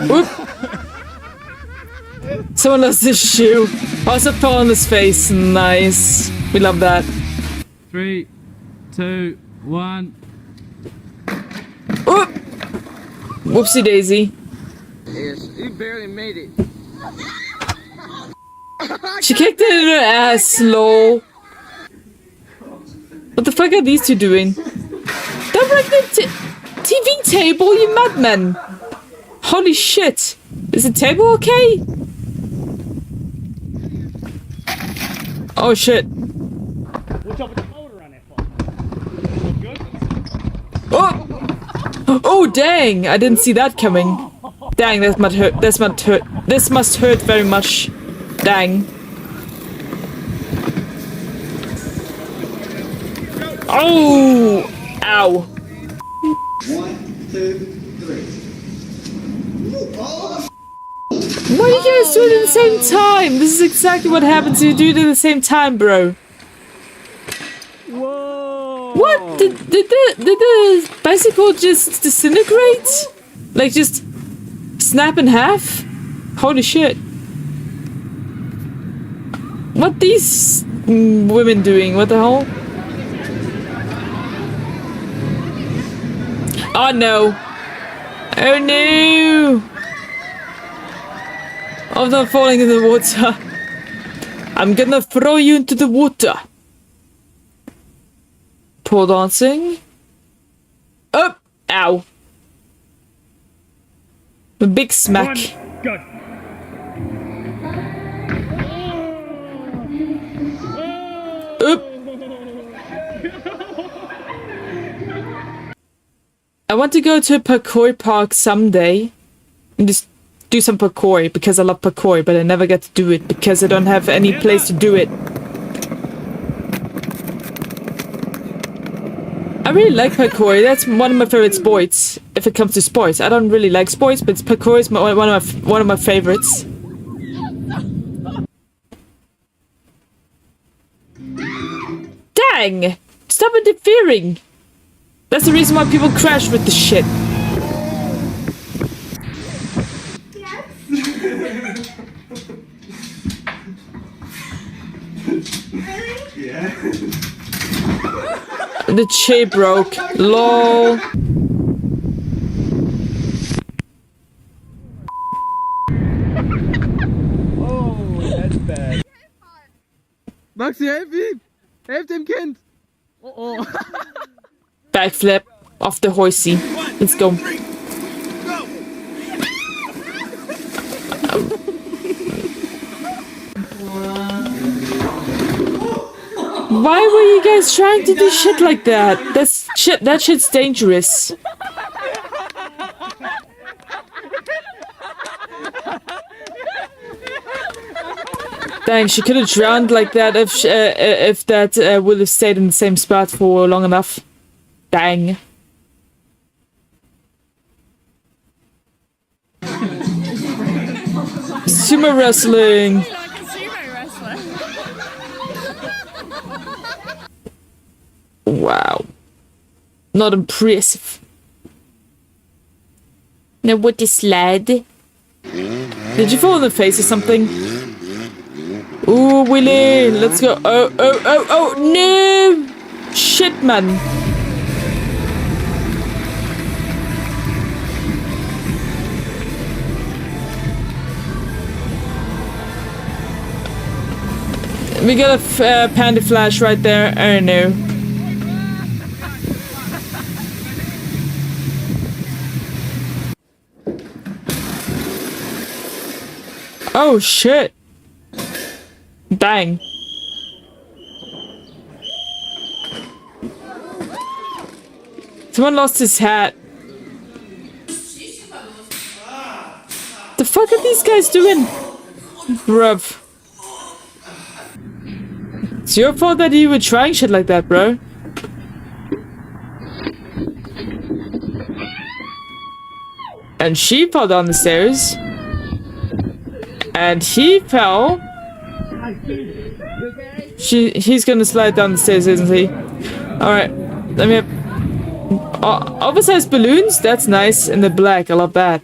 Speaker 1: Whoop. Someone lost his shoe. Also fell on his face. Nice. We love that.
Speaker 15: 3, 2, 1.
Speaker 1: Whoop. Whoopsie daisy.
Speaker 15: Yes, you barely made it.
Speaker 1: She kicked it in her ass, lol. What the fuck are these two doing? Don't break the TV table, you madman! Holy shit! Is the table okay? Oh shit.
Speaker 17: What's up with the motor on that phone? Good?
Speaker 1: Oh! Oh dang! I didn't see that coming. Dang, this must hurt. This must hurt very much. Dang. Oh! Ow.
Speaker 18: 1, 2, 3.
Speaker 1: Why do you guys do it at the same time? This is exactly what happens when you do it at the same time, bro.
Speaker 17: Whoa!
Speaker 1: What? Did the bicycle just disintegrate? Like just... Snap in half? Holy shit. What these women doing? What the hell? Oh no. Oh no. I'm not falling in the water. I'm gonna throw you into the water. Pole dancing. Oh! Ow. A big smack.
Speaker 17: Good.
Speaker 1: Oop. I want to go to a parkour park someday and just do some parkour because I love parkour, but I never get to do it because I don't have any place to do it. I really like parkour. That's one of my favorite sports. If it comes to sports, I don't really like sports, but parkour is one of my favorites. Dang! Stop interfering! That's the reason why people crash with the shit.
Speaker 18: Yeah.
Speaker 1: The chair broke. LOL.
Speaker 15: Oh, that's bad. Maxi, help ihm! Helft dem Kind! Oh oh.
Speaker 1: Backflip off the horsey. Let's go. Why were you guys trying to do shit like that? That shit's dangerous. Dang, she could have drowned like that if that would have stayed in the same spot for long enough. Dang. Sumo wrestling. Wow. Not impressive. Now what is slide? Did you fall in the face or something? Ooh, Willie! Let's go. Oh, oh, oh, oh, no! Shit, man. We got a panda flash right there. Oh no. Oh shit. Dang. Someone lost his hat. The fuck are these guys doing? Bruv. It's your fault that you were trying shit like that, bro. And she fell down the stairs. And he fell. He's gonna slide down the stairs, isn't he? Alright. Let me have... oversized balloons? That's nice. In the black. I love that.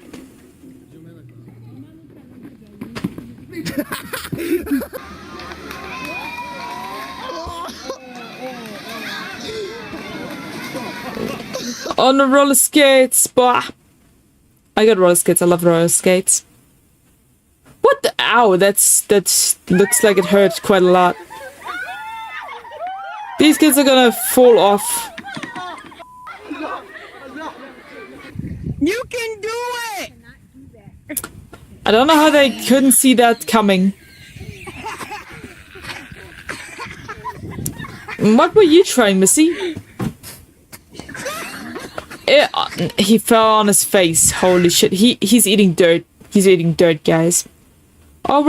Speaker 1: On the roller skates, bah. I got roller skates. I love roller skates. What the? Ow! That's looks like it hurt quite a lot. These kids are gonna fall off.
Speaker 15: You can do it!
Speaker 1: I don't know how they couldn't see that coming. What were you trying, Missy? He fell on his face. Holy shit. He's eating dirt. He's eating dirt, guys. Oh,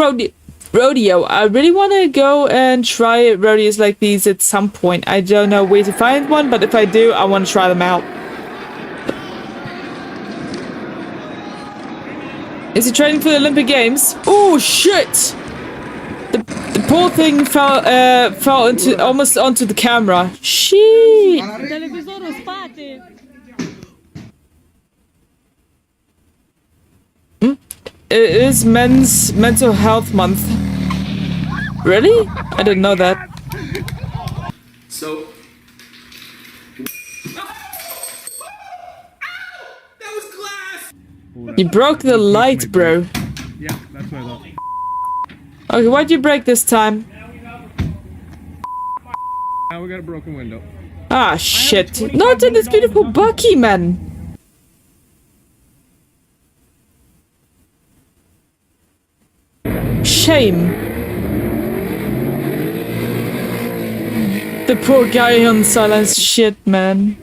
Speaker 1: rodeo. I really want to go and try rodeos like these at some point. I don't know where to find one, but if I do, I want to try them out. Is he training for the Olympic Games? Oh, shit! The poor thing fell into almost onto the camera. Shit! it is Men's Mental Health Month. Really? I didn't know that.
Speaker 2: So.
Speaker 1: You broke the light, bro.
Speaker 9: Yeah, that's what I thought.
Speaker 1: Okay, why'd you break this time?
Speaker 9: Now we got a broken window.
Speaker 1: Ah, shit. Not in this beautiful Bucky, man. Shame. The poor guy on silence. Shit, man.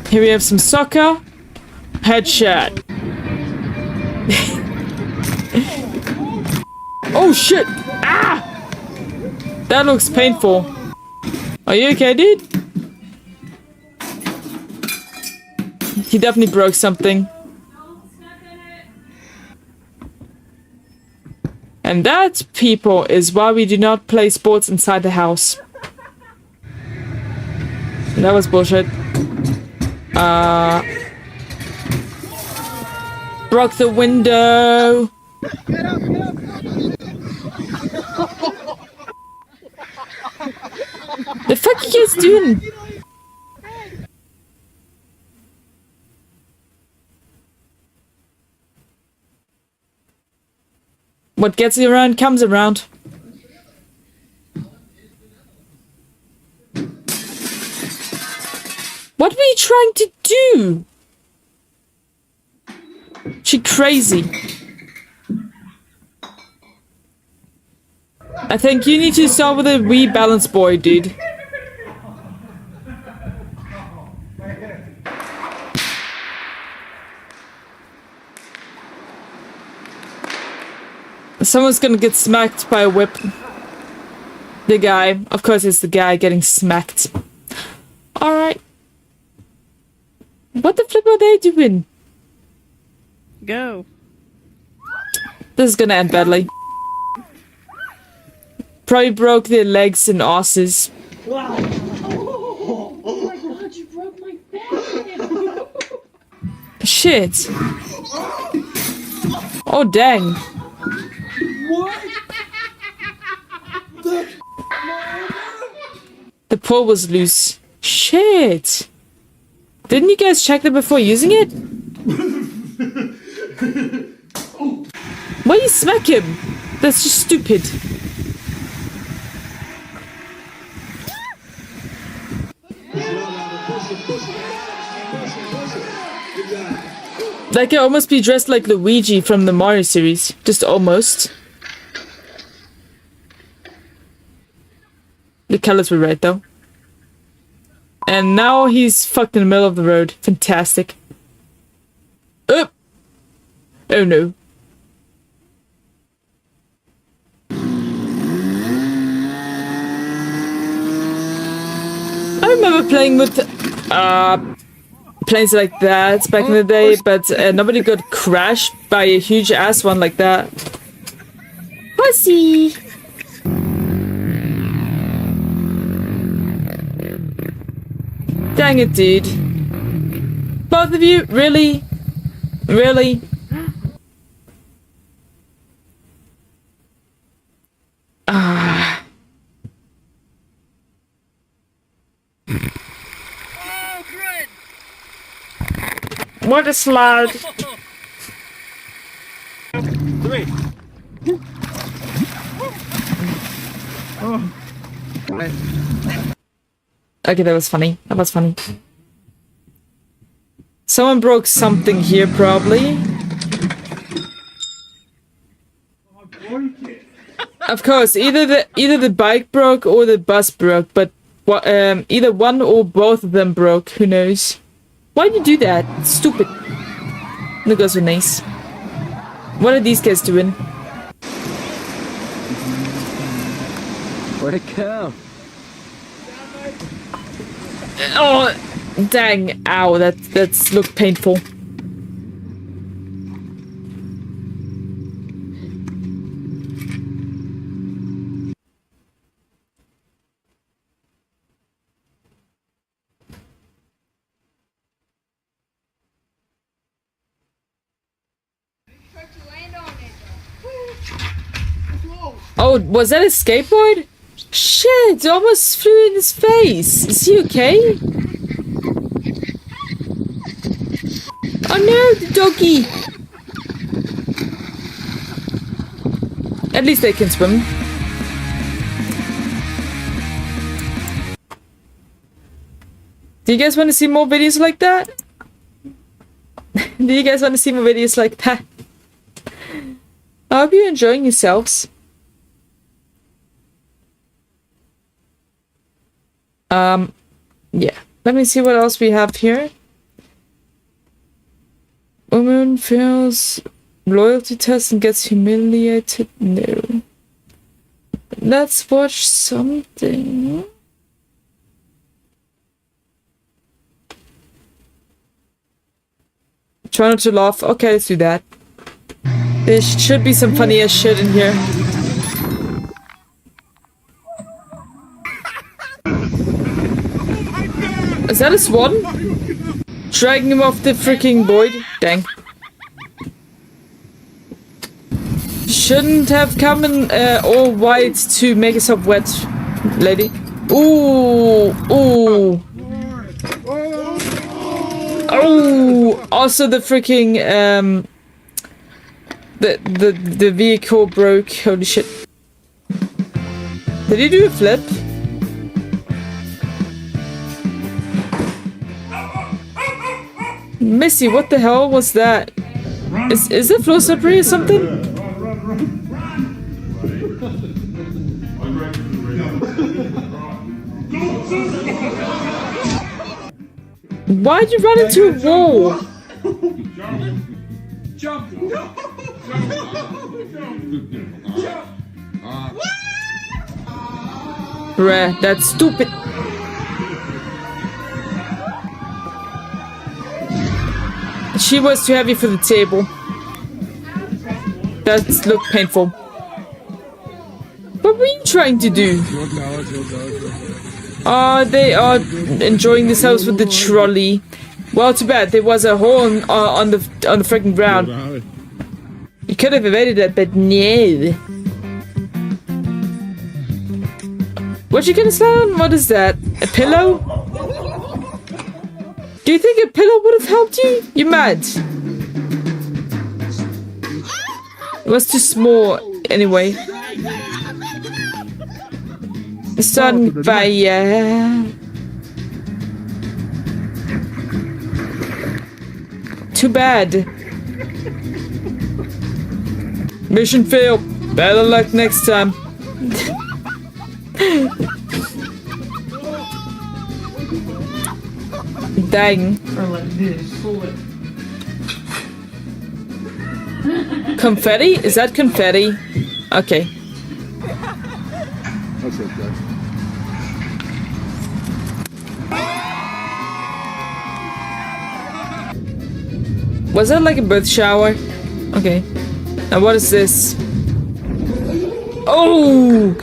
Speaker 1: Here we have some soccer. Headshot. Oh shit! Ah! That looks painful. Are you okay, dude? He definitely broke something. And that, people, is why we do not play sports inside the house. That was bullshit. Broke the window. The fuck you guys doing? What gets you around comes around. What were you trying to do? She crazy. I think you need to start with a rebalance boy, dude. Someone's gonna get smacked by a whip. The guy. Of course it's the guy getting smacked. Alright. What the flip are they doing?
Speaker 3: Go.
Speaker 1: This is gonna end badly. Probably broke their legs and asses.
Speaker 3: Wow. Oh my god, you broke my back.
Speaker 1: Shit. Oh dang.
Speaker 3: What?
Speaker 1: The pull was loose. Shit. Didn't you guys check that before using it? Why you smack him? That's just stupid. Like I almost be dressed like Luigi from the Mario series. Just almost. The colors were right though. And now he's fucked in the middle of the road. Fantastic. Oh! Oh no. I remember playing with planes like that back in the day, but nobody got crashed by a huge ass one like that. Pussy! Dang it, dude. Both of you? Really? Really? Ah. What a slide.
Speaker 17: Three.
Speaker 9: Oh.
Speaker 1: Okay, that was funny. That was funny. Someone broke something here, probably. Of course, either the bike broke or the bus broke, but either one or both of them broke. Who knows? Why'd you do that? It's stupid. The girls were nice. What are these guys doing?
Speaker 15: Where'd it go?
Speaker 1: Oh, dang! Ow! That's looked painful. Oh, was that a skateboard? Shit, it almost flew in his face. Is he okay? Oh no, the doggy. At least they can swim. Do you guys want to see more videos like that? Do you guys want to see more videos like that? I hope you're enjoying yourselves. Yeah. Let me see what else we have here. Woman fails loyalty test and gets humiliated. No. Let's watch something. Try not to laugh. Okay, let's do that. There should be some funny ass shit in here. Is that a swan? Dragging him off the freaking board? Dang. Shouldn't have come in all white to make yourself wet, lady. Ooh, ooh. Oh, also the freaking the vehicle broke. Holy shit! Did he do a flip? Missy, what the hell was that? Is it floor slippery or something? Why'd you run into a wall?
Speaker 18: Jump!
Speaker 1: Bruh, that's stupid. She was too heavy for the table. That looked painful. What were you trying to do? They are enjoying themselves with the trolley. Well, too bad. There was a hole on the freaking ground. You could have evaded that, but no. What you gonna slam? What is that? A pillow? Do you think a pillow would have helped you? You mad? It was too small, anyway. Sun fire. Too bad. Mission failed. Better luck next time. Dang.
Speaker 18: Or like this.
Speaker 1: Confetti? Is that confetti? Okay.
Speaker 19: That's okay.
Speaker 1: Was that like a birth shower? Okay. Now what is this? Oh!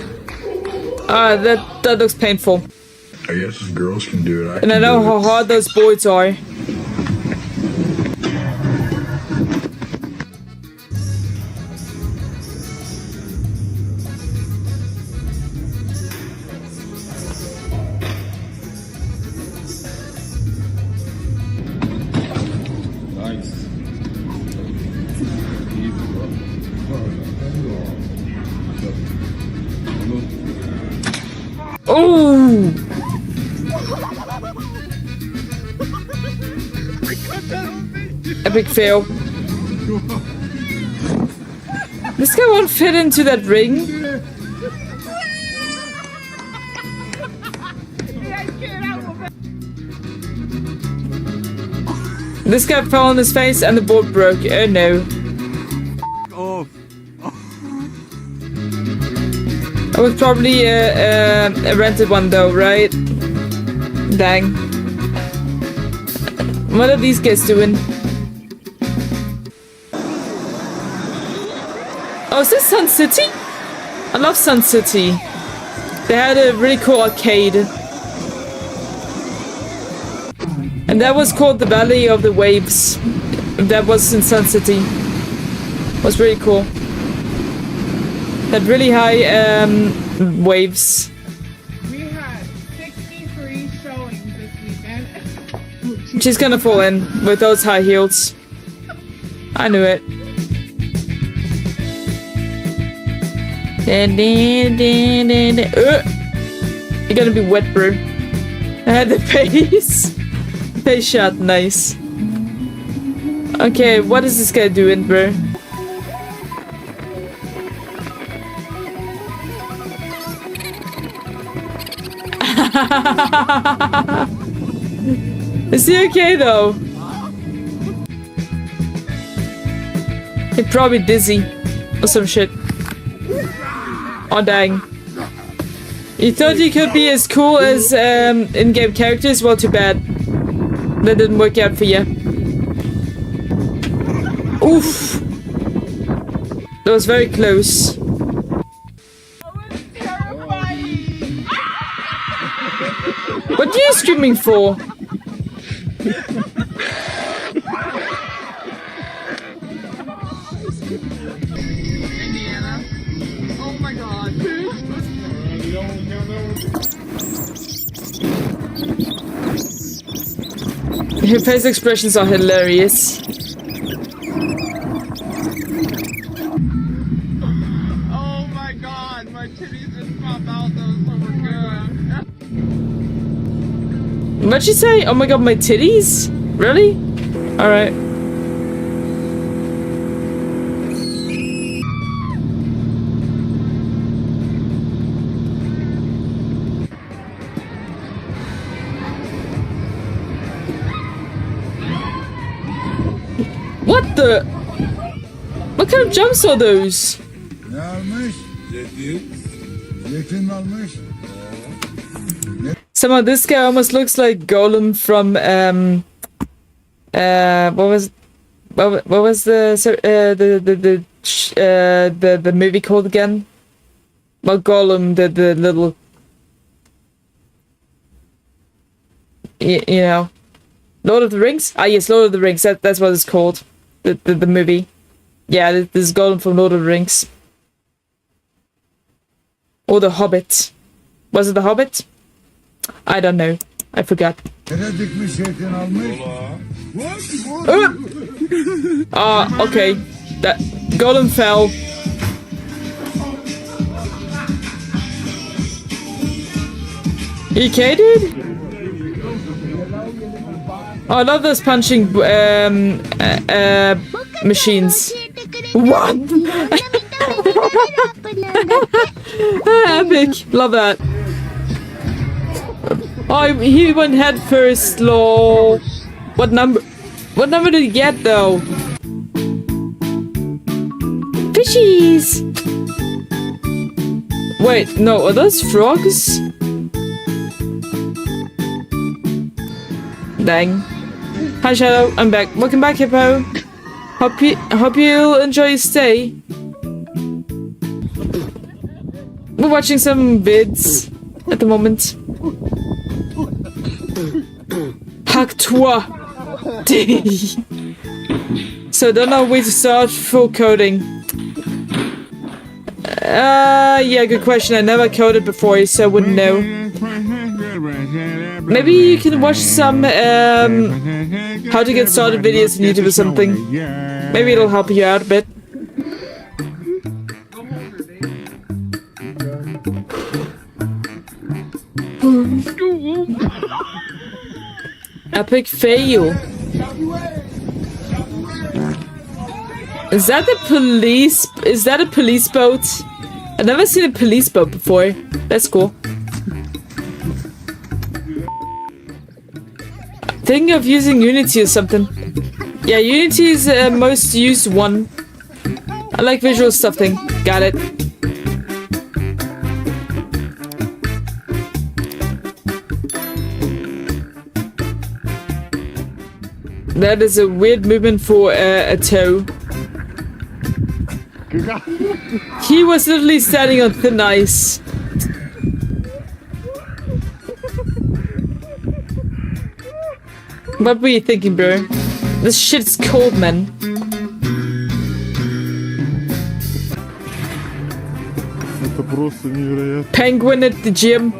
Speaker 1: Ah, that looks painful.
Speaker 4: I guess girls can do it.
Speaker 1: And I know how hard those boards are. Oh! Epic fail. This guy won't fit into that ring. This guy fell on his face and the board broke. Oh no. It was probably a rented one though, right? Dang. What are these guys doing? Oh, is this Sun City? I love Sun City. They had a really cool arcade. And that was called the Valley of the Waves. That was in Sun City. It was really cool. Had really high waves.
Speaker 5: We had 63 showings this weekend.
Speaker 1: She's gonna fall in with those high heels. I knew it. You're gonna be wet, bro. I had the face. Face shot, nice. Okay, what is this guy doing, bro? Is he okay though? He's probably dizzy or some shit. Oh dang. You thought you could be as cool as in-game characters? Well, too bad. That didn't work out for you. Oof. That was very close. What are you screaming for?
Speaker 5: Indiana. Oh my god.
Speaker 1: Her face expressions are hilarious.
Speaker 5: Oh my god, my titties didn't pop out though, so we're good.
Speaker 1: What'd she say? Oh my god, my titties? Really? Alright. What the? What kind of jumps are those?
Speaker 4: Ne almış? Zeytin almış.
Speaker 1: Somehow this guy almost looks like Golem from what was the movie called again? Well, Golem, the little you know, Lord of the Rings. Ah yes, Lord of the Rings. That's what it's called. The movie. Yeah, this is Golem from Lord of the Rings. Or The Hobbit. Was it The Hobbit? I don't know. I forgot. Okay. That Golem fell. You okay, dude? Oh, I love those punching machines. What? Epic. Love that. Oh, he went head first, lol. What number? What number did he get though? Fishies. Wait, no, are those frogs? Dang. Hi Shadow, I'm back. Welcome back, Hippo. Hope you'll enjoy your stay. We're watching some vids at the moment. Hack-toi. So don't know where to start full coding. Yeah, good question. I never coded before, so I wouldn't know. Maybe you can watch some how to get started videos on YouTube or something. Maybe it'll help you out a bit. Epic fail. Is that the police? Is that a police boat? I've never seen a police boat before. That's cool. Thinking of using Unity or something. Yeah, Unity is most used one. I like visual stuffing. Got it. That is a weird movement for a toe. He was literally standing on thin ice. What were you thinking, bro? This shit's cold, man. Penguin at the gym.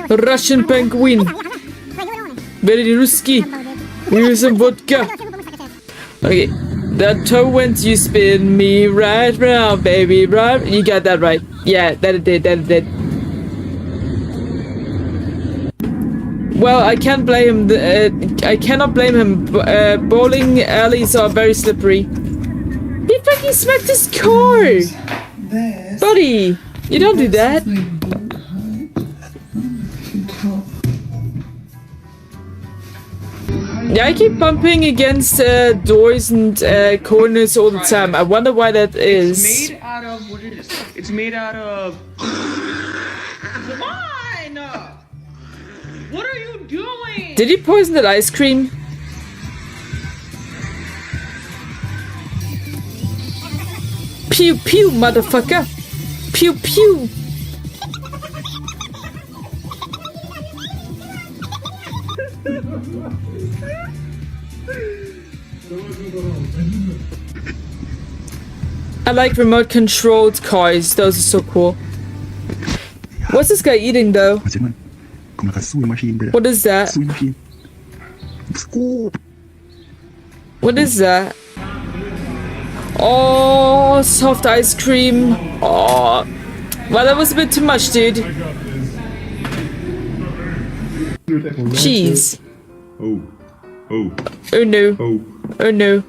Speaker 1: Russian penguin. Very risky. Here's some vodka. Okay. That toe went, you spin me right round, baby, right? You got that right. Yeah, that it did, that it did. Well, I can't blame him. I cannot blame him. Bowling alleys are very slippery. He fucking smacked his car! Buddy, you don't do that. Yeah, I keep bumping against doors and corners all the time. I wonder why that is.
Speaker 2: It's made out of, what is it? It's made out of... Come on! What are you doing?
Speaker 1: Did he poison that ice cream? Pew pew, motherfucker! Pew pew! I like remote controlled cars, those are so cool. What's this guy eating though? What is that? What is that? Oh, soft ice cream. Oh, well, that was a bit too much, dude. Cheese. Oh no. Oh no.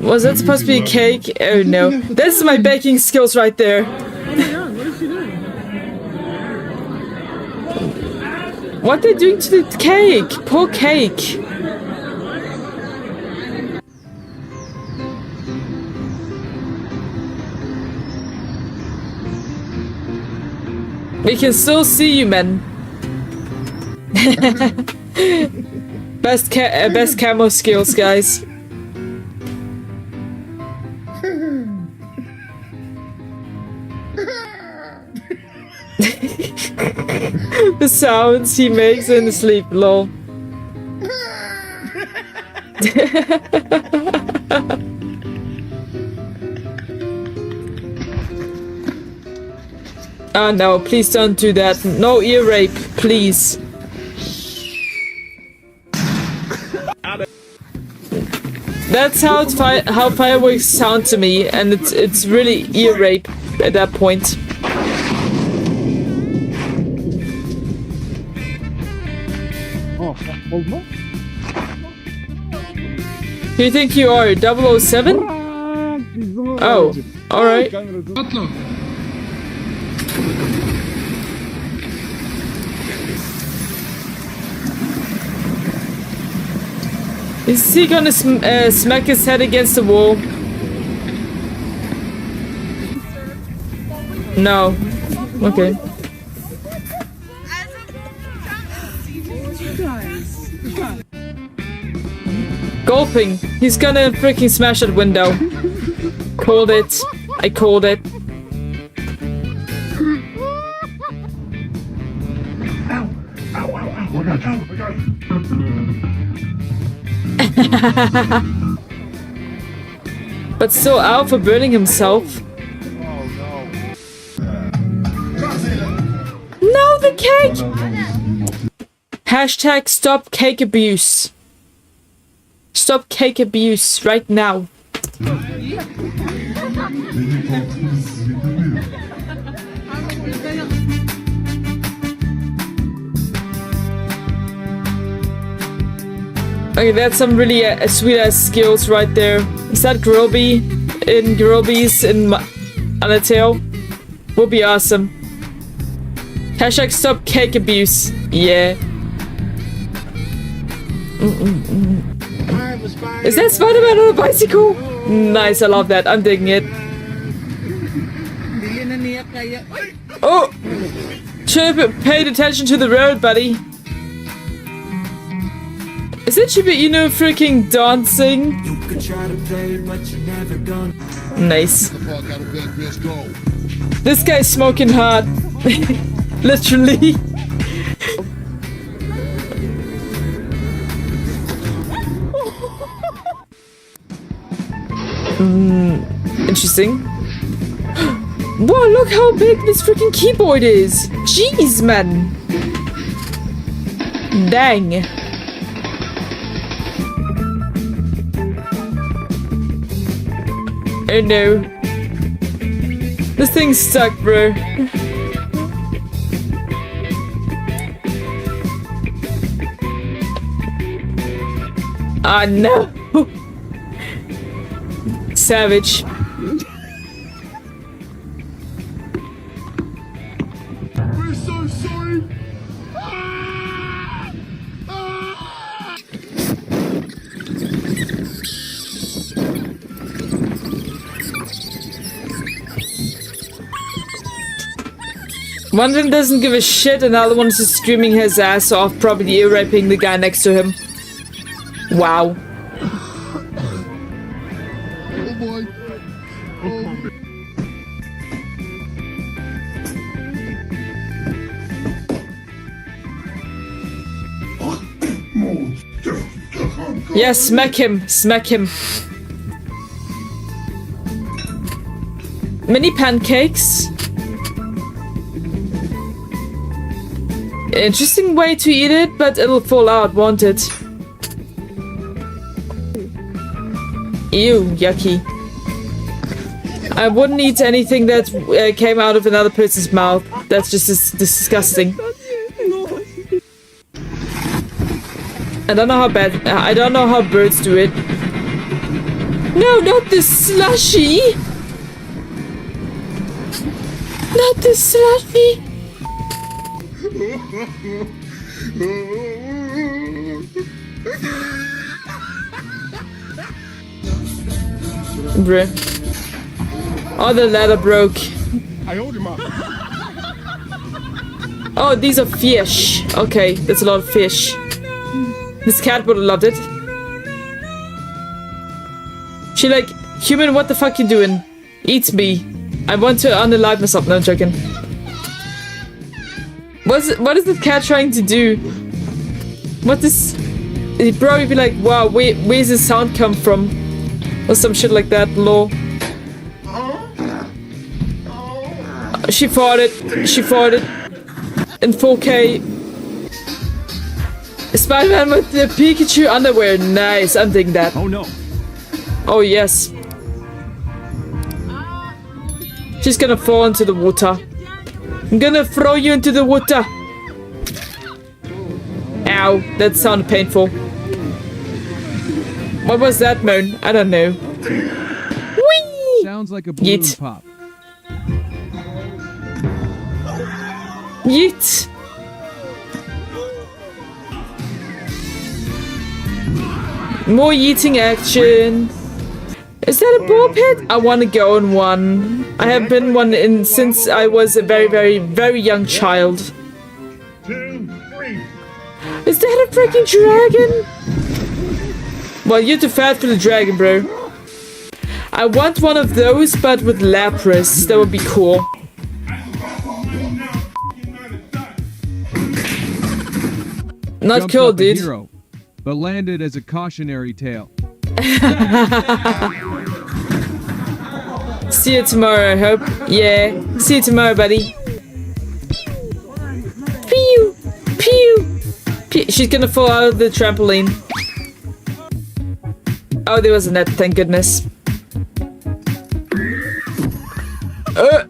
Speaker 1: Was that supposed to be a cake? Oh no. This is my baking skills right there. What are they doing to the cake? Poor cake. We can still see you, man. best camo skills, guys. The sounds he makes in his sleep, lol. Oh no, please don't do that. No ear rape, please. That's how fireworks sound to me, and it's really ear rape at that point. Who do you think you are, 007? Oh, alright. Is he gonna smack his head against the wall? No. Okay. Gulping. He's gonna freaking smash that window. Called it. I called it. But still out for burning himself. No, the cake! Hashtag stop cake abuse. Stop cake abuse right now. Okay, that's some really sweet ass skills right there. Is that Grilby in Grilby's in Undertale? Would be awesome. Hashtag stop cake abuse. Yeah. Is that Spider-Man on a bicycle? Nice, I love that. I'm digging it. Oh! Should have paid attention to the road, buddy. Is it Shiba freaking dancing? Nice. This guy's smoking hard. Literally. Interesting. Whoa, look how big this freaking keyboard is. Jeez, man. Dang. Oh no. This thing's stuck, bro. Ah, no. Savage.
Speaker 18: We're so sorry.
Speaker 1: One of them doesn't give a shit, and the other one's just screaming his ass off, probably ear raping the guy next to him. Wow.
Speaker 18: Oh boy. Oh.
Speaker 1: Yeah, smack him. Smack him. Mini pancakes. Interesting way to eat it, but it'll fall out, won't it? Ew, yucky. I wouldn't eat anything that came out of another person's mouth. That's just disgusting. I don't know how bad. I don't know how birds do it. No, not this slushy. Not this slushy. Bruh. Oh, the ladder broke.
Speaker 18: I hold him up.
Speaker 1: Oh, these are fish. Okay, that's a lot of fish. This cat would have loved it. She like, human, what the fuck you doing? Eat me. I want to unalive myself. No, I'm joking. What is the cat trying to do? What is... He'd probably be like, wow, where's the sound come from? Or some shit like that, lol. She farted. She farted. In 4K. Spider-Man with the Pikachu underwear. Nice, I'm digging that.
Speaker 17: Oh no.
Speaker 1: Oh yes. She's gonna fall into the water. I'm gonna throw you into the water. Ow, that sounded painful. What was that moan? I don't know. Whee!
Speaker 15: Sounds like a balloon
Speaker 1: Yeet.
Speaker 15: pop.
Speaker 1: Yeet. More yeeting action. Is that a ball pit? I want to go in one. I have been one in since I was a very, very, very young child.
Speaker 18: 2, 3.
Speaker 1: Is that a freaking dragon? Well, you're too fat for the dragon, bro. I want one of those, but with Lapras. That would be cool. Not
Speaker 15: Jumped
Speaker 1: cool,
Speaker 15: up a
Speaker 1: dude.
Speaker 15: hero, but landed as a cautionary tale.
Speaker 1: See you tomorrow, I hope. Yeah. See you tomorrow, buddy. Pew! Pew! Pew! She's gonna fall out of the trampoline. Oh, there was a net, thank goodness.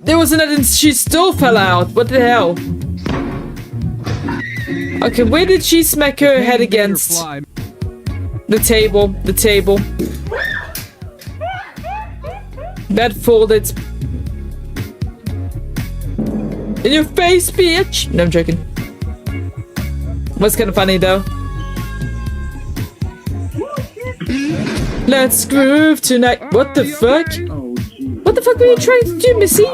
Speaker 1: There was a net and she still fell out. What the hell? Okay, where did she smack her head against? The table. The table. That folded. In your face, bitch! No, I'm joking. Was kind of funny though. Let's groove tonight. What the fuck? What the fuck were you trying to do, Missy?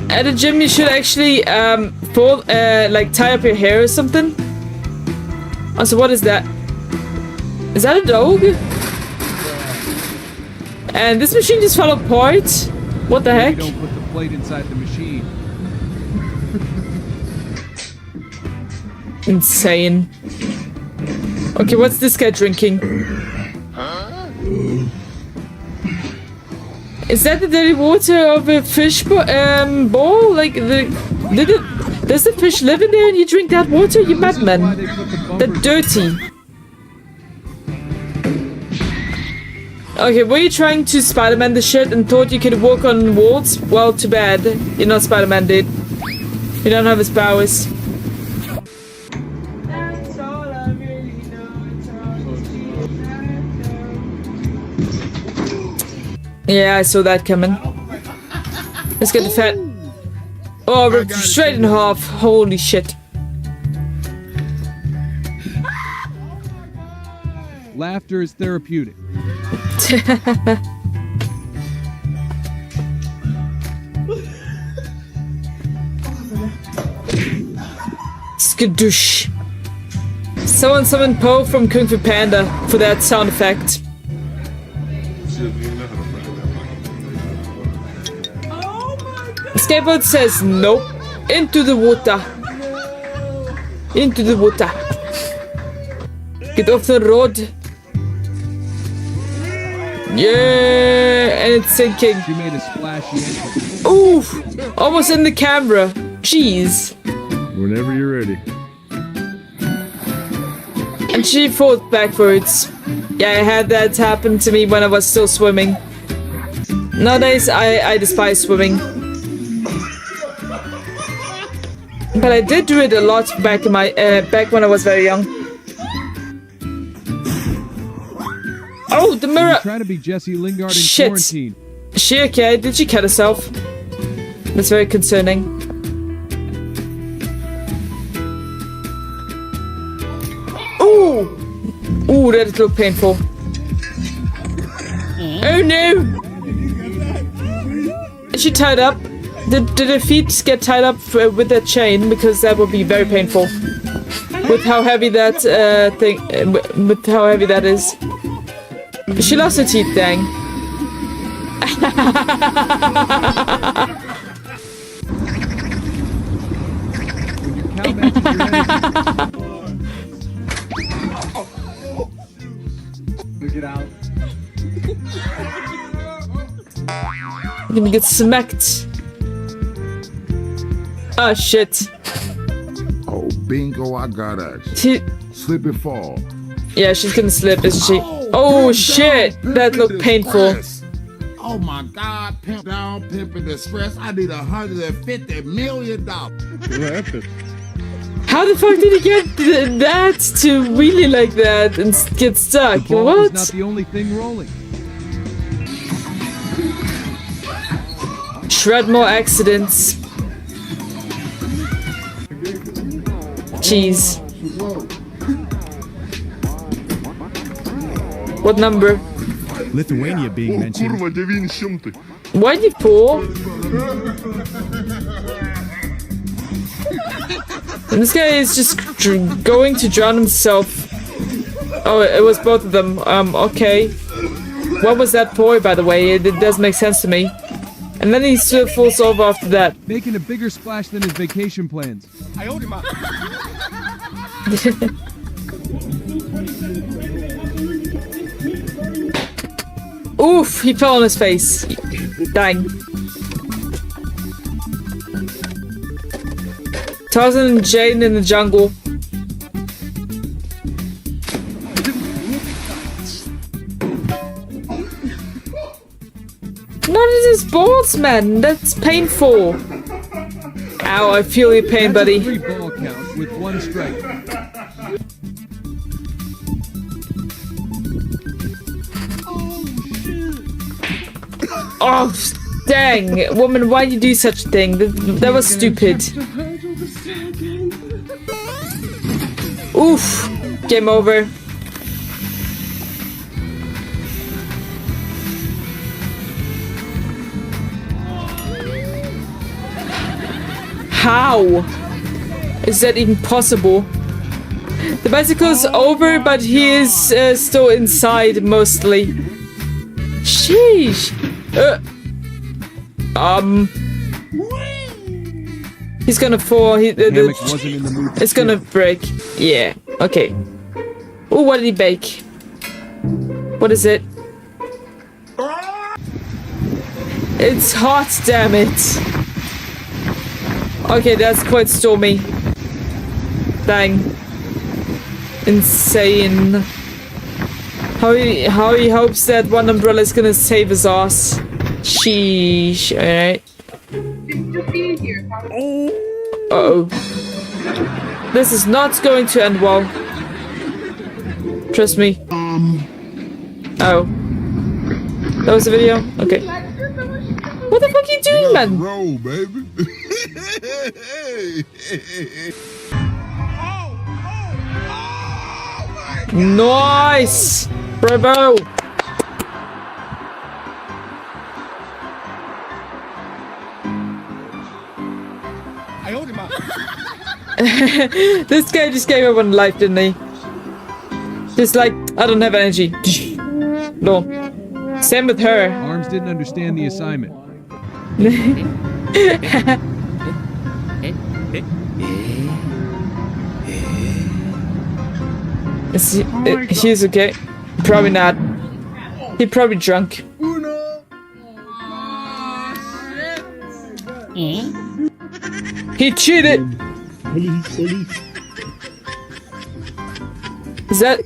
Speaker 1: At the gym, you should actually like tie up your hair or something. Also, what is that? Is that a dog? And this machine just fell apart. What the heck?
Speaker 15: You don't put the plate inside the machine.
Speaker 1: Insane. Okay, what's this guy drinking? Is that the dirty water of a fish bowl? Like, does the fish live in there and you drink that water? You madman. That's dirty. Okay, were you trying to Spider-Man the shit and thought you could walk on walls? Well, too bad. You're not Spider-Man, dude. You don't have his powers. Yeah, I saw that coming. Let's get the fat. Oh, ripped straight in half. Holy shit.
Speaker 15: Laughter is therapeutic.
Speaker 1: Skadoosh. Someone summon Poe from Kung Fu Panda for that sound effect. Skateboard says nope. Into the water. Into the water. Get off the road. Yeah, and it's sinking.
Speaker 15: She made a splashy entrance.
Speaker 1: Oof! Almost in the camera. Jeez.
Speaker 18: Whenever you're ready.
Speaker 1: And she fought backwards. Yeah, I had that happen to me when I was still swimming. Nowadays, I despise swimming. But I did do it a lot back in my back when I was very young. Oh, the mirror!
Speaker 15: Trying to be Jesse Lingard in
Speaker 1: Shit.
Speaker 15: quarantine.
Speaker 1: Is she okay? Did she cut herself? That's very concerning. Ooh! Ooh, that looked painful. Oh no! Is she tied up? Did her feet get tied up with that chain? Because that would be very painful. With how heavy that with how heavy that is. She lost her teeth, dang.
Speaker 15: Get out.
Speaker 1: You're gonna get smacked. Oh shit.
Speaker 18: Oh, bingo, I got us. Slip and fall.
Speaker 1: Yeah, she's gonna slip, isn't she? Oh shit! That looked painful.
Speaker 18: Oh my God, pimp down, pimp in distress. I need $150 million. What happened?
Speaker 1: How the fuck did he get that to really like that and get stuck?
Speaker 15: The ball
Speaker 1: What?
Speaker 15: is not the only thing rolling.
Speaker 1: Shred more accidents. Jeez. What number?
Speaker 6: Lithuania being mentioned.
Speaker 1: Why did you fall? And this guy is just going to drown himself. Oh, it was both of them. Okay. What was that for, by the way? It does make sense to me. And then he still falls over after that.
Speaker 15: Making a bigger splash than his vacation plans.
Speaker 18: I owed him up.
Speaker 1: Oof, he fell on his face. Dang. Tarzan and Jane in the jungle. Not in his balls, man. That's painful. Ow, I feel your pain, buddy.
Speaker 15: That's a 3 ball count with 1 strike.
Speaker 1: Oh, dang. Woman, why you do such a thing? That was stupid. Oof. Game over. How is that even possible? The bicycle's over, but he is still inside mostly. Sheesh. He's gonna fall.
Speaker 6: Hammock wasn't in the mood.
Speaker 1: It's gonna break. Yeah. Okay. Oh, what did he bake? What is it? It's hot, damn it. Okay, that's quite stormy. Dang. Insane. How he hopes that one umbrella is gonna save his ass. Sheesh. Alright. Uh-oh. This is not going to end well. Trust me. Oh. That was the video? Okay. What the fuck are you doing, man?
Speaker 18: Roll, baby.
Speaker 1: Nice! Bravo!
Speaker 17: I hold him up.
Speaker 1: This guy just gave up on life, didn't he? Just like, I don't have energy. No. Same with her.
Speaker 6: Arms didn't understand the assignment.
Speaker 1: He's okay. Probably not. He probably drunk. He cheated.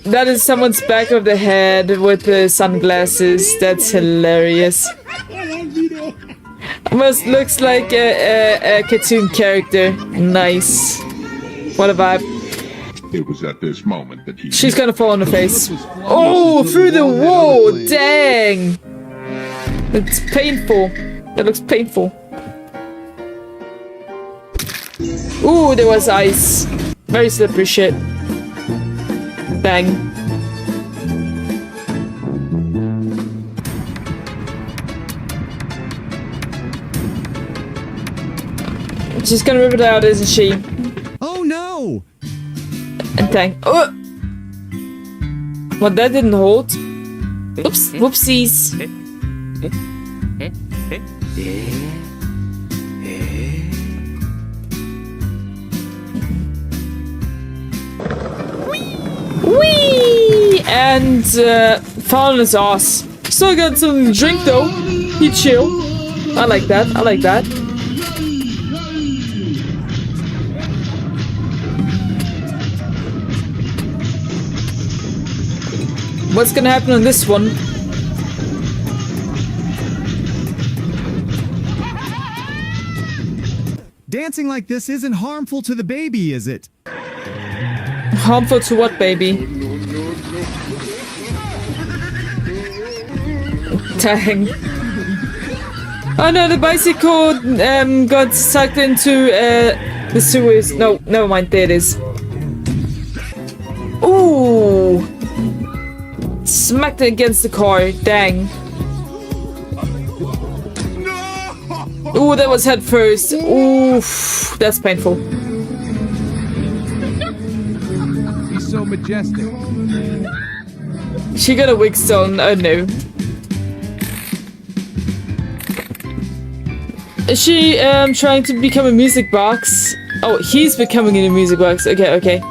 Speaker 1: That is someone's back of the head with the sunglasses. That's hilarious. Almost looks like a cartoon character. Nice. What a vibe.
Speaker 18: It was at this moment that he...
Speaker 1: She's gonna fall on her face. Oh, through the wall! Dang! It's painful. That looks painful. Ooh, there was ice. Very slippery shit. Bang. She's gonna rip it out, isn't she?
Speaker 6: Oh no!
Speaker 1: And dang. Oh! Well, that didn't hold. Oops. Whoopsies. Whee! And found his ass. Still got something to drink though. He chill. I like that. I like that. What's gonna happen on this one?
Speaker 6: Dancing like this isn't harmful to the baby, is it?
Speaker 1: Harmful to what, baby? Dang. Oh no, the bicycle got sucked into the sewers. No, never mind, there it is. Ooh! Smacked it against the car, dang. Ooh, that was head first. Oof, that's painful.
Speaker 6: He's so majestic.
Speaker 1: She got a wig stone, oh no. Is she trying to become a music box? Oh, he's becoming a music box. Okay, okay.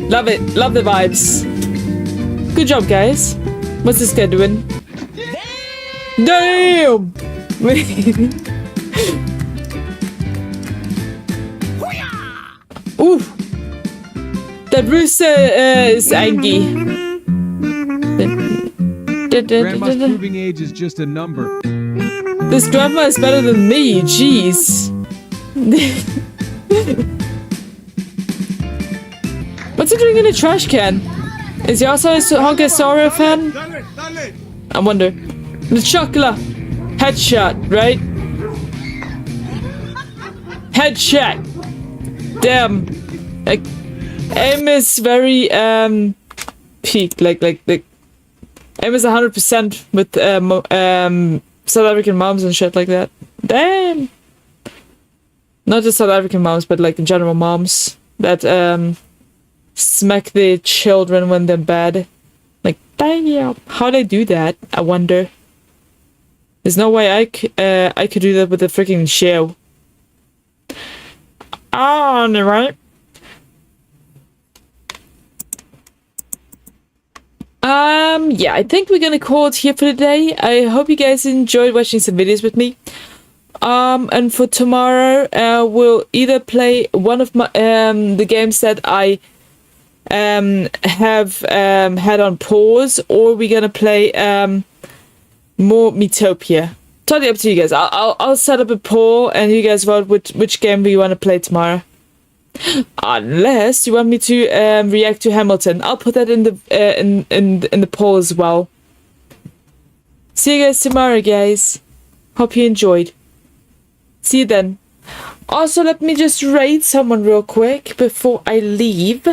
Speaker 1: Love it. Love the vibes. Good job, guys. What's this guy doing? Damn! Ooh! That rooster is angry.
Speaker 6: Grandma's proving age is just a number.
Speaker 1: This grandma is better than me, jeez. What's he doing in a trash can? Is he also a Honka Sora fan? I wonder. The chocolate. Headshot, right? Headshot. Damn. Like, aim is very, peaked. Like, aim is 100% with, South African moms and shit like that. Damn. Not just South African moms, but like in general moms that smack their children when they're bad. Like Damn. How'd I do that? I wonder. There's no way I could do that with the freaking shell. Right. Yeah, I think we're gonna call it here for today. I hope you guys enjoyed watching some videos with me. And for tomorrow, we'll either play one of my the games that I have had on pause, or we're gonna play more Metopia. Totally up to you guys. I'll set up a poll and you guys vote which game we want to play tomorrow. Unless you want me to react to Hamilton, I'll put that in the poll as well. See you guys tomorrow, guys. Hope you enjoyed. See you then. Also, let me just raid someone real quick before I leave.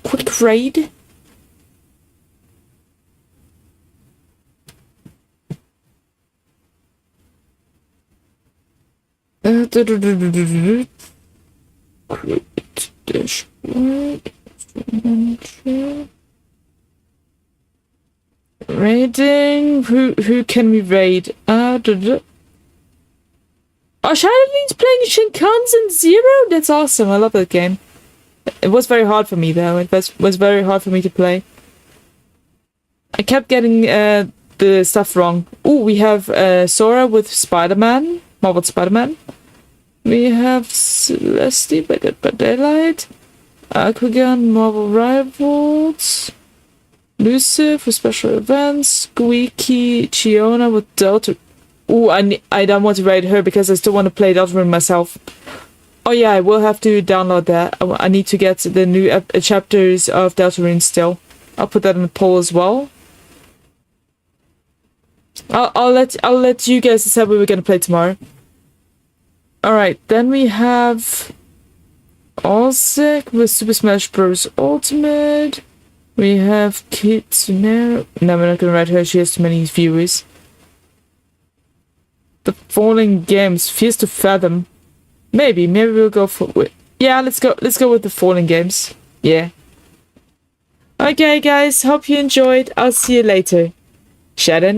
Speaker 1: Quick raid. Create dashboard. Raiding. Who can we raid? Oh, Shadowlean's playing Shinkansen Zero? That's awesome. I love that game. It was very hard for me though. It was very hard for me to play. I kept getting the stuff wrong. Ooh, we have Sora with Spider-Man. Marvel Spider-Man. We have Celeste by Dead by Daylight. Aquagun, Marvel Rivals. Lucifer for special events. Squeaky, Chiona with Delta. Ooh, I don't want to raid her because I still want to play Deltarune myself. Oh yeah, I will have to download that. I need to get the new chapters of Deltarune still. I'll put that in the poll as well. I'll let you guys decide what we're gonna play tomorrow. Alright, then we have Allsick with Super Smash Bros. Ultimate. We have Kitsune. No, we're not gonna write her, she has too many viewers. The Falling Games, Fears to Fathom. Maybe we'll go for yeah, let's go with the Falling Games. Yeah. Okay guys, hope you enjoyed. I'll see you later. Shadow